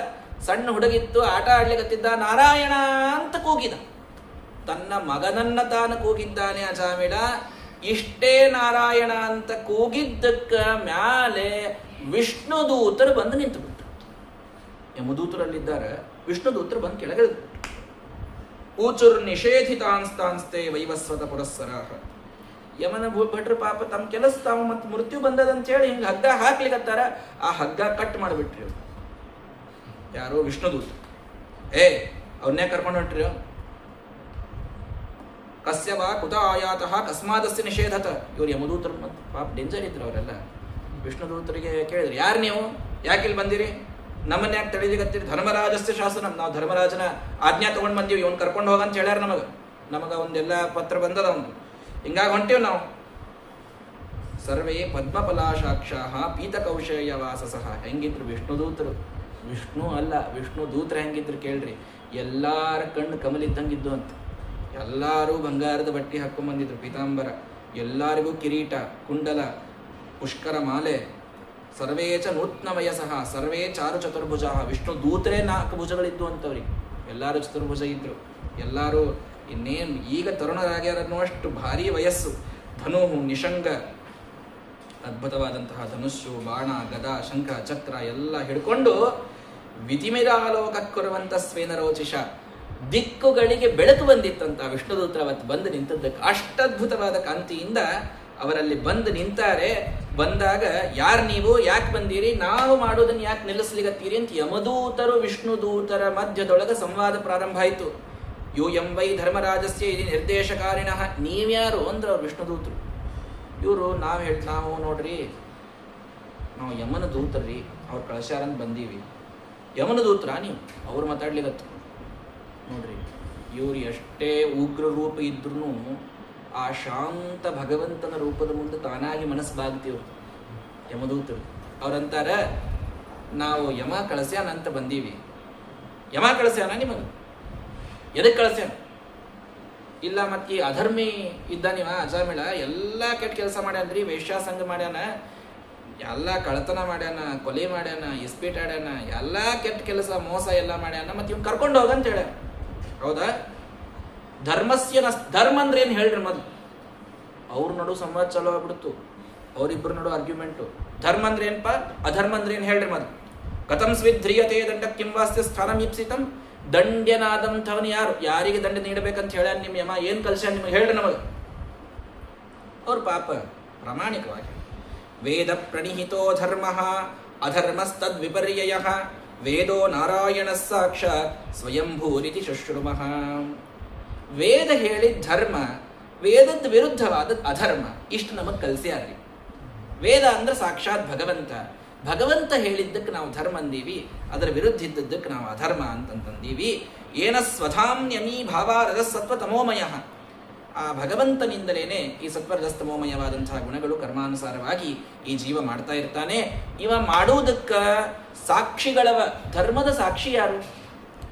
ಸಣ್ಣ ಹುಡುಗಿತ್ತು, ಆಟ ಆಡ್ಲಿಕ್ಕತ್ತಿದ್ದ. ನಾರಾಯಣ ಅಂತ ಕೂಗಿದ. ತನ್ನ ಮಗನನ್ನ ತಾನು ಕೂಗಿದ್ದಾನೆ ಅಜಾಮಿಳ. ಇಷ್ಟೇ ನಾರಾಯಣ ಅಂತ ಕೂಗಿದ್ದಕ್ಕ ಮ್ಯಾಲೆ ವಿಷ್ಣು ದೂತರು ಬಂದು ನಿಂತುಬಿಟ್ಟು. ಯಮದೂತರಲ್ಲಿದ್ದಾರೆ, ವಿಷ್ಣು ದೂತರು ಬಂದು ಕೆಳಗೆ ಊಚುರ್ ನಿಷೇಧಿತಾನ್ಸ್ತಾನ್ಸ್ತೆ ವೈವಸ್ವತ ಪುರಸ್ಸರ. ಯಮನ ಭಟ್ರು ಪಾಪ ತಮ್ಮ ಕೆಲಸ ತಾವು ಮತ್ತು ಮೃತ್ಯು ಬಂದದಂತ ಹೇಳಿ ಹಿಂಗೆ ಹಗ್ಗ ಹಾಕ್ಲಿಕ್ಕತ್ತಾರ. ಆ ಹಗ್ಗ ಕಟ್ ಮಾಡಿಬಿಟ್ರಿ. ಯಾರೋ ವಿಷ್ಣುದೂತ, ಅವನ್ನೇ ಕರ್ಕೊಂಡು ಹೊಂಟ್ರಿ. ಕಸ್ಯವ ಕುತ ಆಯಾತಃ ಕಸ್ಮಾದಸ್ಯ ನಿಷೇಧತ. ಇವ್ರು ಯಮದೂತರು ಮತ್ತು ಪಾಪ ಡೇಂಜರ್ ಇದ್ರು ಅವರೆಲ್ಲ. ವಿಷ್ಣುದೂತರಿಗೆ ಕೇಳಿದ್ರು, ಯಾರು ನೀವು, ಯಾಕಿಲ್ಲಿ ಬಂದಿರಿ, ನಮ್ಮನ್ನ ಯಾಕೆ ತಡೀಲಿಗತ್ತೀರಿ? ಧರ್ಮರಾಜಸ್ಯ ಶಾಸನ, ನಾವು ಧರ್ಮರಾಜನ ಆಜ್ಞಾ ತಗೊಂಡು ಬಂದೀವಿ, ಇವನು ಕರ್ಕೊಂಡು ಹೋಗಂತ ಹೇಳ್ಯಾರ. ನಮಗೆ ಒಂದೆಲ್ಲ ಪತ್ರ ಬಂದದ ಒಂದು, ಹಿಂಗಾಗಿ ಹೊಂಟೇವ್ ನಾವು. ಸರ್ವೇ ಪದ್ಮಫಲಾಶಾಕ್ಷಾಹ ಪೀತಕೌಶೇಯ ವಾಸಸಃ. ಹೆಂಗಿದ್ರು ವಿಷ್ಣುದೂತರು? ವಿಷ್ಣು ಅಲ್ಲ, ವಿಷ್ಣು ದೂತರು ಹೆಂಗಿದ್ರು ಕೇಳ್ರಿ. ಎಲ್ಲಾರ ಕಣ್ಣು ಕಮಲಿದ್ದಂಗಿದ್ದು ಅಂತ. ಎಲ್ಲರೂ ಬಂಗಾರದ ಬಟ್ಟೆ ಹಾಕೊಂಡ್ಬಂದಿದ್ರು, ಪೀತಾಂಬರ. ಎಲ್ಲರಿಗೂ ಕಿರೀಟ, ಕುಂಡಲ, ಪುಷ್ಕರ ಮಾಲೆ, ಸರ್ವೇ ಚ ನೂತ್ನ ವಯಸ್ಸಃ ಸರ್ವೇ ಚಾರು ಚತುರ್ಭುಜ. ವಿಷ್ಣು ದೂತರೇ 4 ಭುಜಗಳಿದ್ದು ಅಂತವ್ರಿಗೆ. ಎಲ್ಲರೂ ಚತುರ್ಭುಜ ಇದ್ರು. ಎಲ್ಲರೂ ಇನ್ನೇನು ಈಗ ತರುಣರಾಗ್ಯಾರನ್ನುವಷ್ಟು ಭಾರೀ ವಯಸ್ಸು. ಧನು ನಿಷಂಗ, ಅದ್ಭುತವಾದಂತಹ ಧನುಸ್ಸು, ಬಾಣ, ಗದ, ಶಂಖ, ಚಕ್ರ ಎಲ್ಲ ಹಿಡ್ಕೊಂಡು ವಿಧಿಮಿರಾಲೋಕ ಕುರುವಂತ ಸ್ವೇನರೋಚಿಷ, ದಿಕ್ಕುಗಳಿಗೆ ಬೆಳಕು ಬಂದಿತ್ತಂತ. ವಿಷ್ಣುದೂತ್ರ ಅವತ್ತು ಬಂದು ನಿಂತದ್ದಕ್ಕೆ ಅಷ್ಟದ್ಭುತವಾದ ಕಾಂತಿಯಿಂದ ಅವರಲ್ಲಿ ಬಂದು ನಿಂತಾರೆ. ಬಂದಾಗ ಯಾರು ನೀವು, ಯಾಕೆ ಬಂದೀರಿ, ನಾವು ಮಾಡೋದನ್ನು ಯಾಕೆ ನಿಲ್ಲಿಸ್ಲಿಗತ್ತೀರಿ ಅಂತ ಯಮದೂತರು ವಿಷ್ಣುದೂತರ ಮಧ್ಯದೊಳಗೆ ಸಂವಾದ ಪ್ರಾರಂಭ ಆಯಿತು. ಯೋ ಎಂಬೈ ಧರ್ಮರಾಜಸ್ಯ ಇದು ನಿರ್ದೇಶಕಾರಿಣ. ನೀವ್ಯಾರು ಅಂದ್ರೆ ಅವ್ರು ವಿಷ್ಣುದೂತರು. ಇವರು ನಾವು ನೋಡ್ರಿ, ನಾವು ಯಮನ ದೂತರ್ರಿ, ಅವ್ರು ಕಳಶಾರಂತ ಬಂದೀವಿ. ಯಮನ ದೂತರ ನೀವು, ಅವ್ರು ಮಾತಾಡ್ಲಿಗತ್ತು ನೋಡ್ರಿ. ಇವ್ರು ಎಷ್ಟೇ ಉಗ್ರ ರೂಪ ಇದ್ರೂ ಆ ಶಾಂತ ಭಗವಂತನ ರೂಪದ ಮುಂದೆ ತಾನಾಗಿ ಮನಸ್ಸು ಬಾಗ್ತೀವ್ರು ಯಮದೂತರು. ಅವ್ರಂತಾರ, ನಾವು ಯಮ ಕಳಸ್ಯಾನ ಅಂತ ಬಂದೀವಿ. ಯಮ ಕಳಸ್ಯಾನ ನಿಮಗೆ? ಎದಕ್ಕೆ ಕಳಸ್ಯಾನ? ಇಲ್ಲ ಮತ್ತೆ ಅಧರ್ಮಿ ಇದ್ದ ನೀವ ಅಜಾಮಿಳ, ಎಲ್ಲ ಕೆಟ್ಟ ಕೆಲಸ ಮಾಡ್ಯಾನ್ರಿ, ವೇಶ್ಯಾಸಂಗ ಮಾಡ್ಯಾನ, ಎಲ್ಲ ಕಳತನ ಮಾಡ್ಯಾನ, ಕೊಲೆ ಮಾಡ್ಯಾನ, ಇಸ್ಪೀಟ್ ಆಡ್ಯಾನ, ಎಲ್ಲ ಕೆಟ್ಟ ಕೆಲಸ ಮೋಸ ಎಲ್ಲ ಮಾಡ್ಯಾನ, ಮತ್ತೆ ಇವ್ ಕರ್ಕೊಂಡು ಹೋಗಂತ ಹೇಳ್ಯಾನ. ಹೌದಾ? ಧರ್ಮ ಅಂದ್ರೆ ಏನು ಹೇಳ್ರಿ ಮೊದಲು. ಅವ್ರ ನಡು ಸಂವಾದ ಚಲೋ ಆಗ್ಬಿಡ್ತು, ಅವ್ರಿಬ್ರು ನಡು ಆರ್ಗ್ಯುಮೆಂಟು. ಧರ್ಮ ಅಂದ್ರೆ ಏನಪ್ಪ, ಅಧರ್ಮ ಅಂದ್ರೆ ಏನು ಹೇಳ್ರಿ ಮೊದಲು. ಕಥಂ ಸ್ವಿಧ್ರಿಯತೆ ದಂಡ ಕಿಂವಾಸ್ತಿ ಸ್ಥಾನಮೀಪ್ಸಿತಂ. ದಂಡ್ಯನಾದಂಥವನು ಯಾರು, ಯಾರಿಗೆ ದಂಡ ನೀಡಬೇಕಂತ ಹೇಳ್ಯಾನ ನಿಮ್ಮ ಯಮ, ಏನು ಕಲ್ಸ್ಯಾನ ನಿಮಗೆ ಹೇಳ್ರಿ ನಮಗೆ. ಅವ್ರ ಪಾಪ ಪ್ರಾಮಾಣಿಕವಾಗಿ ವೇದ ಪ್ರಣಿಹಿತೋ ಧರ್ಮ ಅಧರ್ಮಸ್ತದ್ ವಿಪರ್ಯಯ ವೇದೋ ನಾರಾಯಣ ಸಾಕ್ಷಾತ್ ಸ್ವಯಂಭೂರಿತಿ ಶುಶ್ರುಮಃ. ವೇದ ಹೇಳಿದ ಧರ್ಮ, ವೇದದ ವಿರುದ್ಧವಾದ ಅಧರ್ಮ, ಇಷ್ಟು ನಮಗೆ ಕಲಿಸ್ಯಾರ್ರಿ. ವೇದ ಅಂದ್ರೆ ಸಾಕ್ಷಾತ್ ಭಗವಂತ. ಭಗವಂತ ಹೇಳಿದ್ದಕ್ಕೆ ನಾವು ಧರ್ಮ ಅಂದೀವಿ, ಅದರ ವಿರುದ್ಧ ಇದ್ದದ್ದಕ್ಕೆ ನಾವು ಅಧರ್ಮ ಅಂತಂದೀವಿ. ಏನ ಸ್ವಧಾಮ್ಯಮೀ ಭಾವಾರಜಸತ್ವ ತಮೋಮಯ. ಆ ಭಗವಂತನಿಂದಲೇನೆ ಈ ಸತ್ವರಜಸ್ತಮೋಮಯವಾದಂತಹ ಗುಣಗಳು ಕರ್ಮಾನುಸಾರವಾಗಿ ಈ ಜೀವ ಮಾಡ್ತಾ ಇರ್ತಾನೆ. ಇವ ಮಾಡುವುದಕ್ಕೆ ಸಾಕ್ಷಿಗಳವ. ಧರ್ಮದ ಸಾಕ್ಷಿ ಯಾರು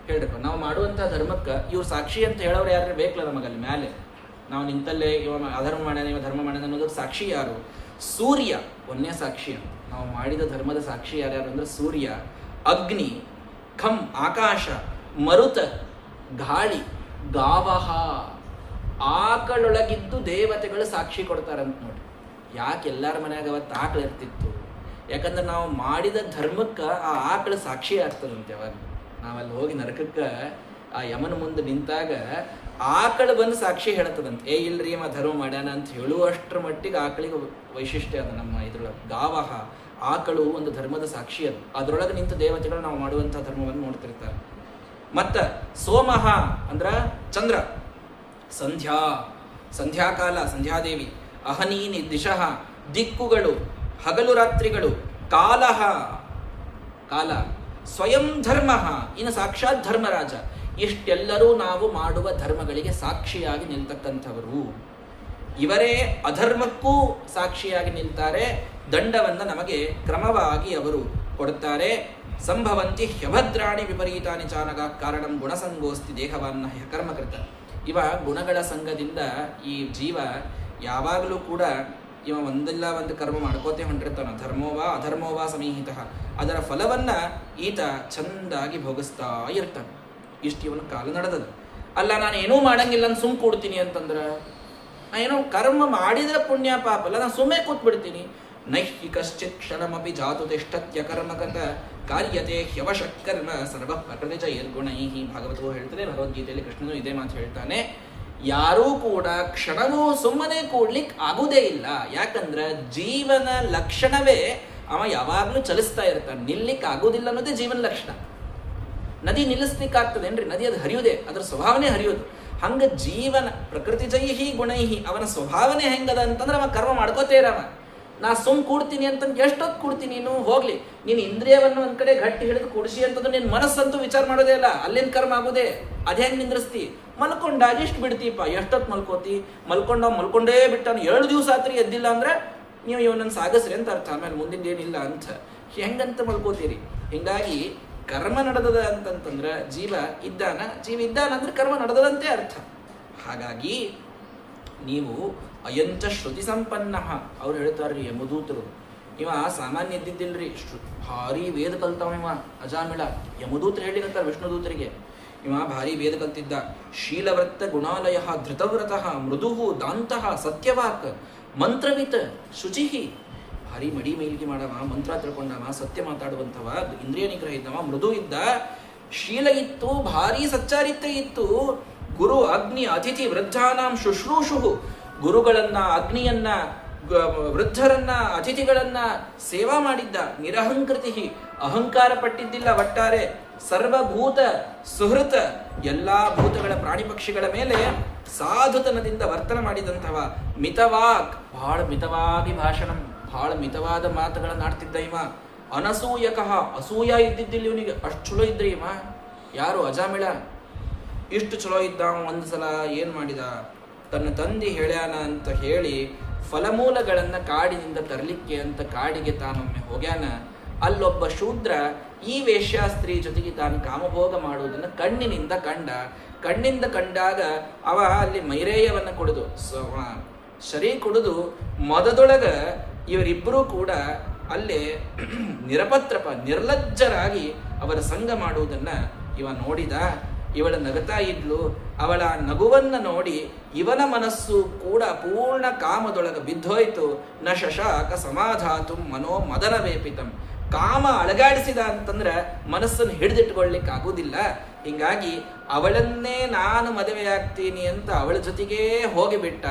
ಹೇಳ್ರಪ್ಪ? ನಾವು ಮಾಡುವಂತಹ ಧರ್ಮಕ್ಕೆ ಇವ್ರು ಸಾಕ್ಷಿ ಅಂತ ಹೇಳೋರು ಯಾರು ಬೇಕಲ್ಲ ನಮಗಲ್ಲಿ ಮ್ಯಾಲೆ. ನಾವು ನಿಂತಲ್ಲೇ ಇವ ಅಧರ್ಮ ಮಾಡ್ಯಾನ, ಇವ ಧರ್ಮ ಮಾಡ್ಯಾನ ಅನ್ನೋದಕ್ಕೆ ಸಾಕ್ಷಿ ಯಾರು? ಸೂರ್ಯ ಒಂದೇ ಸಾಕ್ಷಿ. ನಾವು ಮಾಡಿದ ಧರ್ಮದ ಸಾಕ್ಷಿ ಯಾರ್ಯಾರು ಅಂದ್ರೆ ಸೂರ್ಯ, ಅಗ್ನಿ, ಖಂ ಆಕಾಶ, ಮರುತ, ಗಾಳಿ, ಗಾವಹ. ಆಕಳೊಳಗಿದ್ದು ದೇವತೆಗಳು ಸಾಕ್ಷಿ ಕೊಡ್ತಾರಂತ ನೋಡಿ. ಯಾಕೆ ಎಲ್ಲರ ಮನ್ಯಾಗ ಅವತ್ತು ಆಕಳ ಇರ್ತಿತ್ತು? ಯಾಕಂದ್ರೆ ನಾವು ಮಾಡಿದ ಧರ್ಮಕ್ಕೆ ಆ ಆಕಳ ಸಾಕ್ಷಿ ಆಗ್ತದಂತೆ. ಅವಾಗ ನಾವಲ್ಲಿ ಹೋಗಿ ನರಕಕ್ಕೆ ಆ ಯಮನ ಮುಂದೆ ನಿಂತಾಗ ಆಕಳು ಬಂದು ಸಾಕ್ಷಿ ಹೇಳ್ತದಂತೆ. ಇಲ್ರಿ ಅವ ಧರ್ಮ ಮಾಡ್ಯಾನ ಅಂತ ಹೇಳುವಷ್ಟರ ಮಟ್ಟಿಗೆ ಆಕಳಿಗೆ ವೈಶಿಷ್ಟ್ಯ ಅದು ನಮ್ಮ ಇದ್ರೊಳಗೆ. ಗಾವಹ, ಆಕಳು ಒಂದು ಧರ್ಮದ ಸಾಕ್ಷಿ ಅದು. ಅದರೊಳಗೆ ನಿಂತ ದೇವತೆಗಳು ನಾವು ಮಾಡುವಂಥ ಧರ್ಮವನ್ನು ನೋಡ್ತಿರ್ತಾರೆ. ಮತ್ತ ಸೋಮಹ ಅಂದ್ರ ಚಂದ್ರ, ಸಂಧ್ಯಾಕಾಲ ಸಂಧ್ಯಾದೇವಿ, ಅಹನೀನಿ ದಿಶಃ ದಿಕ್ಕುಗಳು, ಹಗಲು ರಾತ್ರಿಗಳು, ಕಾಲಹ ಕಾಲ, ಸ್ವಯಂ ಧರ್ಮ, ಇನ್ನು ಸಾಕ್ಷಾತ್ ಧರ್ಮರಾಜ. ಇಷ್ಟೆಲ್ಲರೂ ನಾವು ಮಾಡುವ ಧರ್ಮಗಳಿಗೆ ಸಾಕ್ಷಿಯಾಗಿ ನಿಲ್ತಕ್ಕಂಥವರು. ಇವರೇ ಅಧರ್ಮಕ್ಕೂ ಸಾಕ್ಷಿಯಾಗಿ ನಿಲ್ತಾರೆ. ದಂಡವನ್ನು ನಮಗೆ ಕ್ರಮವಾಗಿ ಅವರು ಕೊಡುತ್ತಾರೆ. ಸಂಭವಂತಿ ಹ್ಯಭದ್ರಾಣಿ ವಿಪರೀತಾನಿ ಚಾನಗ ಕಾರಣಂ ಗುಣಸಂಗೋಸ್ತಿ ದೇಹವನ್ನ ಕರ್ಮಕೃತ. ಇವ ಗುಣಗಳ ಸಂಘದಿಂದ ಈ ಜೀವ ಯಾವಾಗಲೂ ಕೂಡ ಇವ ಒಂದಲ್ಲ ಒಂದು ಕರ್ಮ ಮಾಡ್ಕೋತೇ ಹೊಂಟಿರ್ತಾನ. ಧರ್ಮೋವಾ ಅಧರ್ಮೋವಾ ಸಮೀಹಿತ. ಅದರ ಫಲವನ್ನ ಈತ ಚಂದಾಗಿ ಭೋಗಿಸ್ತಾ ಇರ್ತಾನೆ. ಇಷ್ಟು ಇವನ ಕಾಲ ನಡೆದದು. ಅಲ್ಲ ನಾನು ಏನೂ ಮಾಡಂಗಿಲ್ಲ ಅಂತ ಸುಮ್ ಕೂಡ್ತೀನಿ ಅಂತಂದ್ರೆ, ನಾ ಏನೋ ಕರ್ಮ ಮಾಡಿದ್ರೆ ಪುಣ್ಯ ಪಾಪ ಅಲ್ಲ, ನಾನು ಸುಮ್ಮನೆ ಕೂತ್ಬಿಡ್ತೀನಿ. ನೈಹಿ ಕಶ್ಚಿತ್ ಕ್ಷಣಮಪಿ ಜಾತು ತಿಷ್ಠತ್ಯ ಕರ್ಮಕತ ಕಾರ್ಯತೆ ಹ್ಯವಶಕರ್ಮ ಸರ್ವ ಪ್ರಕೃತಿಜ ಯರ್ಗುಣೈ. ಭಾಗವತವು ಹೇಳ್ತಾರೆ, ಭಗವದ್ಗೀತೆಯಲ್ಲಿ ಕೃಷ್ಣನು ಇದೇ ಮಾತು ಹೇಳ್ತಾನೆ. ಯಾರೂ ಕೂಡ ಕ್ಷಣವೂ ಸುಮ್ಮನೆ ಕೂಡ್ಲಿಕ್ಕೆ ಆಗುವುದೇ ಇಲ್ಲ. ಯಾಕಂದ್ರೆ ಜೀವನ ಲಕ್ಷಣವೇ ಅವ ಯಾವಾಗಲೂ ಚಲಿಸ್ತಾ ಇರ್ತಾನೆ. ನಿಲ್ಲಿಕ್ಕೆ ಆಗೋದಿಲ್ಲ ಅನ್ನೋದೇ ಜೀವನ ಲಕ್ಷಣ. ನದಿ ನಿಲ್ಲಿಸ್ಲಿಕ್ಕೆ ಆಗ್ತದೇನ್ರಿ? ನದಿ ಅದು ಹರಿಯುವುದೇ, ಅದರ ಸ್ವಭಾವನೆ ಹರಿಯೋದು. ಹಂಗ ಜೀವನ ಪ್ರಕೃತಿ ಜೈಹಿ ಗುಣೈಹಿ, ಅವನ ಸ್ವಭಾವನೆ ಹೆಂಗದ ಅಂತಂದ್ರೆ ಅವ ಕರ್ಮ ಮಾಡ್ಕೋತೇ ಇರವ. ನಾ ಸುಮ್ ಕೂಡ್ತೀನಿ ಅಂತಂದು ಎಷ್ಟೊತ್ತು ಕೂಡ್ತೀನಿ? ನೀನು ಹೋಗ್ಲಿ, ನೀನು ಇಂದ್ರಿಯವನ್ನು ಒಂದ್ ಕಡೆ ಗಟ್ಟಿ ಹಿಡಿದು ಕೂಡಿಸಿ ಅಂತಂದ್ರೆ ನಿನ್ನ ಮನಸ್ಸಂತೂ ವಿಚಾರ ಮಾಡೋದೇ ಇಲ್ಲ. ಅಲ್ಲಿಂದ ಕರ್ಮ ಆಗೋದೇ. ಅದೇ ಹೆಂಗೆ ನಿಂದ್ರಿಸ್ತಿ? ಮಲ್ಕೊಂಡಾಗ ಇಷ್ಟು ಬಿಡ್ತೀಪ, ಎಷ್ಟೊತ್ತು ಮಲ್ಕೋತಿ? ಮಲ್ಕೊಂಡೇ ಬಿಟ್ಟಾನು 7 ದಿವಸ ಆತ್ರಿ ಎದ್ದಿಲ್ಲ ಅಂದ್ರೆ ನೀವು ಇವನನ್ನು ಸಾಗಸ್ರಿ ಅಂತ ಅರ್ಥ. ಆಮೇಲೆ ಮುಂದಿನ ಏನಿಲ್ಲ ಅಂತ ಹೆಂಗಂತ ಮಲ್ಕೋತೀರಿ? ಹಿಂಗಾಗಿ ಕರ್ಮ ನಡೆದದ ಅಂತಂತಂದ್ರೆ ಜೀವ ಇದ್ದಾನ ಅಂದ್ರೆ ಕರ್ಮ ನಡೆದದಂತೆ ಅರ್ಥ. ಹಾಗಾಗಿ ನೀವು ಅಯಂಚ ಶ್ರುತಿ ಸಂಪನ್ನ. ಅವ್ರು ಹೇಳ್ತಾರ್ರಿ ಯಮದೂತರು, ಇವ ಸಾಮಾನ್ಯ ಇದ್ದಿದ್ದಿಲ್ರಿ, ಭಾರಿ ವೇದ ಕಲ್ತಾವ ಇವ ಅಜಾಮಿಳ. ಯಮದೂತರು ಹೇಳಿದಂತಾರೆ ವಿಷ್ಣುದೂತರಿಗೆ, ಇವ ಭಾರಿ ವೇದ ಕಲ್ತಿದ್ದ. ಶೀಲವ್ರತ ಗುಣಾಲಯ ಧೃತವ್ರತಃ ಮೃದುಹು ದಾಂತಃ ಸತ್ಯವಾಕ್ ಮಂತ್ರವಿತ್ ಶುಚಿಹಿ. ಭಾರಿ ಮಡಿ ಮೇಲ್ಗೆ ಮಾಡವ, ಮಂತ್ರ ತಿಳ್ಕೊಂಡವ, ಸತ್ಯ ಮಾತಾಡುವಂಥವ, ಇಂದ್ರಿಯ ನಿಗ್ರಹ ಇದ್ದವ, ಮೃದು ಇದ್ದ, ಶೀಲ ಇತ್ತು, ಭಾರಿ ಸಚ್ಚಾರಿತ್ಯ ಇತ್ತು. ಗುರು ಅಗ್ನಿ ಅತಿಥಿ ವೃದ್ಧಾನಾಂ ಶುಶ್ರೂಷು. ಗುರುಗಳನ್ನ, ಅಗ್ನಿಯನ್ನ, ವೃದ್ಧರನ್ನ, ಅತಿಥಿಗಳನ್ನ ಸೇವಾ ಮಾಡಿದ್ದ. ನಿರಹಂಕೃತಿ, ಅಹಂಕಾರ ಪಟ್ಟಿದ್ದಿಲ್ಲ. ಒಟ್ಟಾರೆ ಸರ್ವಭೂತ ಸುಹೃತ, ಎಲ್ಲಾ ಭೂತಗಳ ಪ್ರಾಣಿ ಪಕ್ಷಿಗಳ ಮೇಲೆ ಸಾಧುತನದಿಂದ ವರ್ತನ ಮಾಡಿದಂಥವ. ಮಿತವಾಕ್, ಬಹಳ ಮಿತವಾಗಿ ಭಾಷಣ, ಬಹಳ ಮಿತವಾದ ಮಾತುಗಳನ್ನು ಆಡ್ತಿದ್ದ ಇವ. ಅನಸೂಯಕಃ, ಅಸೂಯ ಇದ್ದಿದ್ದಿಲ್ಲ ಇವನಿಗೆ, ಅಷ್ಟು ಚಲೋ ಇದ್ರಿ ಇವ. ಯಾರು? ಅಜಾಮಿಳ. ಇಷ್ಟು ಚಲೋ ಇದ್ದ. ಒಂದು ಸಲ ಏನ್ ಮಾಡಿದ, ತನ್ನ ತಂದೆ ಹೇಳ್ಯಾನ ಅಂತ ಹೇಳಿ ಫಲಮೂಲಗಳನ್ನ ಕಾಡಿನಿಂದ ತರಲಿಕ್ಕೆ ಅಂತ ಕಾಡಿಗೆ ತಾನೊಮ್ಮೆ ಹೋಗ್ಯಾನ. ಅಲ್ಲೊಬ್ಬ ಶೂದ್ರ ಈ ವೇಶ್ಯಾಸ್ತ್ರೀ ಜೊತೆಗೆ ತಾನು ಕಾಮಭೋಗ ಮಾಡುವುದನ್ನು ಕಣ್ಣಿನಿಂದ ಕಂಡ. ಕಣ್ಣಿಂದ ಕಂಡಾಗ ಅವ ಅಲ್ಲಿ ಮೈರೇಯವನ್ನು ಕುಡಿದು, ಶರೀ ಕುಡಿದು ಮದದೊಳಗ ಇವರಿಬ್ಬರೂ ಕೂಡ ಅಲ್ಲೇ ನಿರಪತ್ರಪ, ನಿರ್ಲಜ್ಜರಾಗಿ ಅವರ ಸಂಗ ಮಾಡುವುದನ್ನ ಇವ ನೋಡಿದ. ಇವಳ ನಗತಾ ಇದ್ಲು. ಅವಳ ನಗುವನ್ನ ನೋಡಿ ಇವನ ಮನಸ್ಸು ಕೂಡ ಪೂರ್ಣ ಕಾಮದೊಳಗ ಬಿದ್ದೋಯ್ತು. ನ ಶಶಾಕ ಸಮಾಧಾತು ಮನೋ ಮದನ ವೇಪಿತಂ. ಕಾಮ ಅಳಗಾಡಿಸಿದ ಅಂತಂದ್ರೆ ಮನಸ್ಸನ್ನು ಹಿಡಿದಿಟ್ಕೊಳ್ಲಿಕ್ಕೆ ಆಗುವುದಿಲ್ಲ. ಹಿಂಗಾಗಿ ಅವಳನ್ನೇ ನಾನು ಮದುವೆಯಾಗ್ತೀನಿ ಅಂತ ಅವಳ ಜೊತೆಗೇ ಹೋಗಿಬಿಟ್ಟ.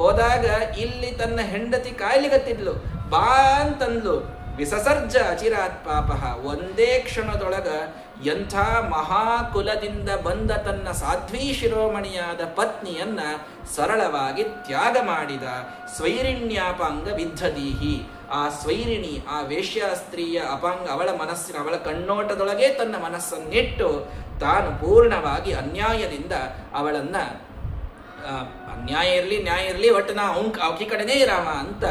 ಹೋದಾಗ ಇಲ್ಲಿ ತನ್ನ ಹೆಂಡತಿ ಕಾಯ್ಲಿಗತ್ತಿದ್ಲು. ಬಾ ಅಂತಂದ್ಲು. ವಿಸಸರ್ಜ ಅಚಿರಾತ್ ಪಾಪಃ. ಒಂದೇ ಕ್ಷಣದೊಳಗ ಎಂಥ ಮಹಾಕುಲದಿಂದ ಬಂದ ತನ್ನ ಸಾಧ್ವೀ ಶಿರೋಮಣಿಯಾದ ಪತ್ನಿಯನ್ನ ಸರಳವಾಗಿ ತ್ಯಾಗ ಮಾಡಿದ. ಸ್ವೈರಿಣ್ಯಾಪಾಂಗ ವಿದ್ಧದೀಹಿ. ಆ ಸ್ವೈರಿಣಿ, ಆ ವೇಶ್ಯಾಸ್ತ್ರೀಯ ಅಪಾಂಗ, ಅವಳ ಮನಸ್ಸಿನ, ಅವಳ ಕಣ್ಣೋಟದೊಳಗೆ ತನ್ನ ಮನಸ್ಸನ್ನಿಟ್ಟು ತಾನು ಪೂರ್ಣವಾಗಿ ಅನ್ಯಾಯದಿಂದ ಅವಳನ್ನ, ಅನ್ಯಾಯ ಇರಲಿ ನ್ಯಾಯ ಇರಲಿ, ಒಟ್ಟು ನಾ ಅವಕಿ ಕಡೆನೇ ರಾಮ ಅಂತ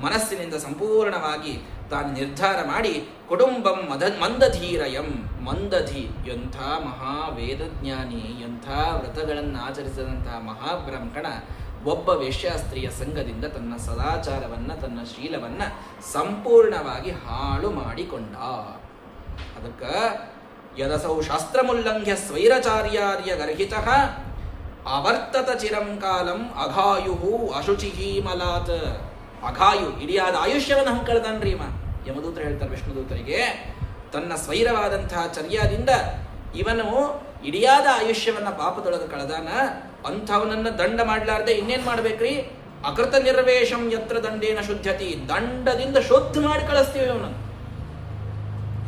ಮನಸ್ಸಿನಿಂದ ಸಂಪೂರ್ಣವಾಗಿ ತಾನು ನಿರ್ಧಾರ ಮಾಡಿ ಕುಟುಂಬಂ ಮಂದಧೀರಯಂ. ಮಂದಧಿ, ಎಂಥ ಮಹಾವೇದಜ್ಞಾನಿ, ಎಂಥ ವ್ರತಗಳನ್ನು ಆಚರಿಸಿದಂತಹ ಮಹಾಬ್ರಾಹ್ಮಣ ಒಬ್ಬ ವೇಶ್ಯಾಸ್ತ್ರೀಯ ಸಂಘದಿಂದ ತನ್ನ ಸದಾಚಾರವನ್ನ, ತನ್ನ ಶೀಲವನ್ನ ಸಂಪೂರ್ಣವಾಗಿ ಹಾಳು ಮಾಡಿಕೊಂಡ. ಅದಕ್ಕ ಯದಸೌ ಶಾಸ್ತ್ರಮುಲ್ಲಂಘ್ಯ ಸ್ವೈರಚಾರ್ಯಾರ್ಯ ಗರ್ಹಿತಃ ಅವರ್ತತ ಚಿರಂ ಕಾಲಂ ಅಘಾಯು ಅಶುಚಿಹಿ ಮಲಾತ್. ಅಘಾಯು, ಇಡಿಯಾದ ಆಯುಷ್ಯವನ್ನು ಹಂಕಳ್ತಾನ್ರಿ ಇವ. ಯಮದೂತರು ಹೇಳ್ತಾರೆ ವಿಷ್ಣುದೂತರಿಗೆ, ತನ್ನ ಸ್ವೈರವಾದಂತಹ ಚರ್ಯಾದಿಂದ ಇವನು ಇಡಿಯಾದ ಆಯುಷ್ಯವನ್ನ ಪಾಪದೊಳಗೆ ಕಳೆದಾನ. ಅಂಥವನನ್ನ ದಂಡ ಮಾಡ್ಲಾರ್ದೆ ಇನ್ನೇನ್ ಮಾಡ್ಬೇಕ್ರಿ? ಅಕೃತ ನಿರ್ವೇಶಂ ಯತ್ರ ದಂಡೇನ ಶುದ್ಧತಿ. ದಂಡದಿಂದ ಶುದ್ಧ ಮಾಡಿ ಕಳಿಸ್ತೀವಿ ಇವನನ್ನು.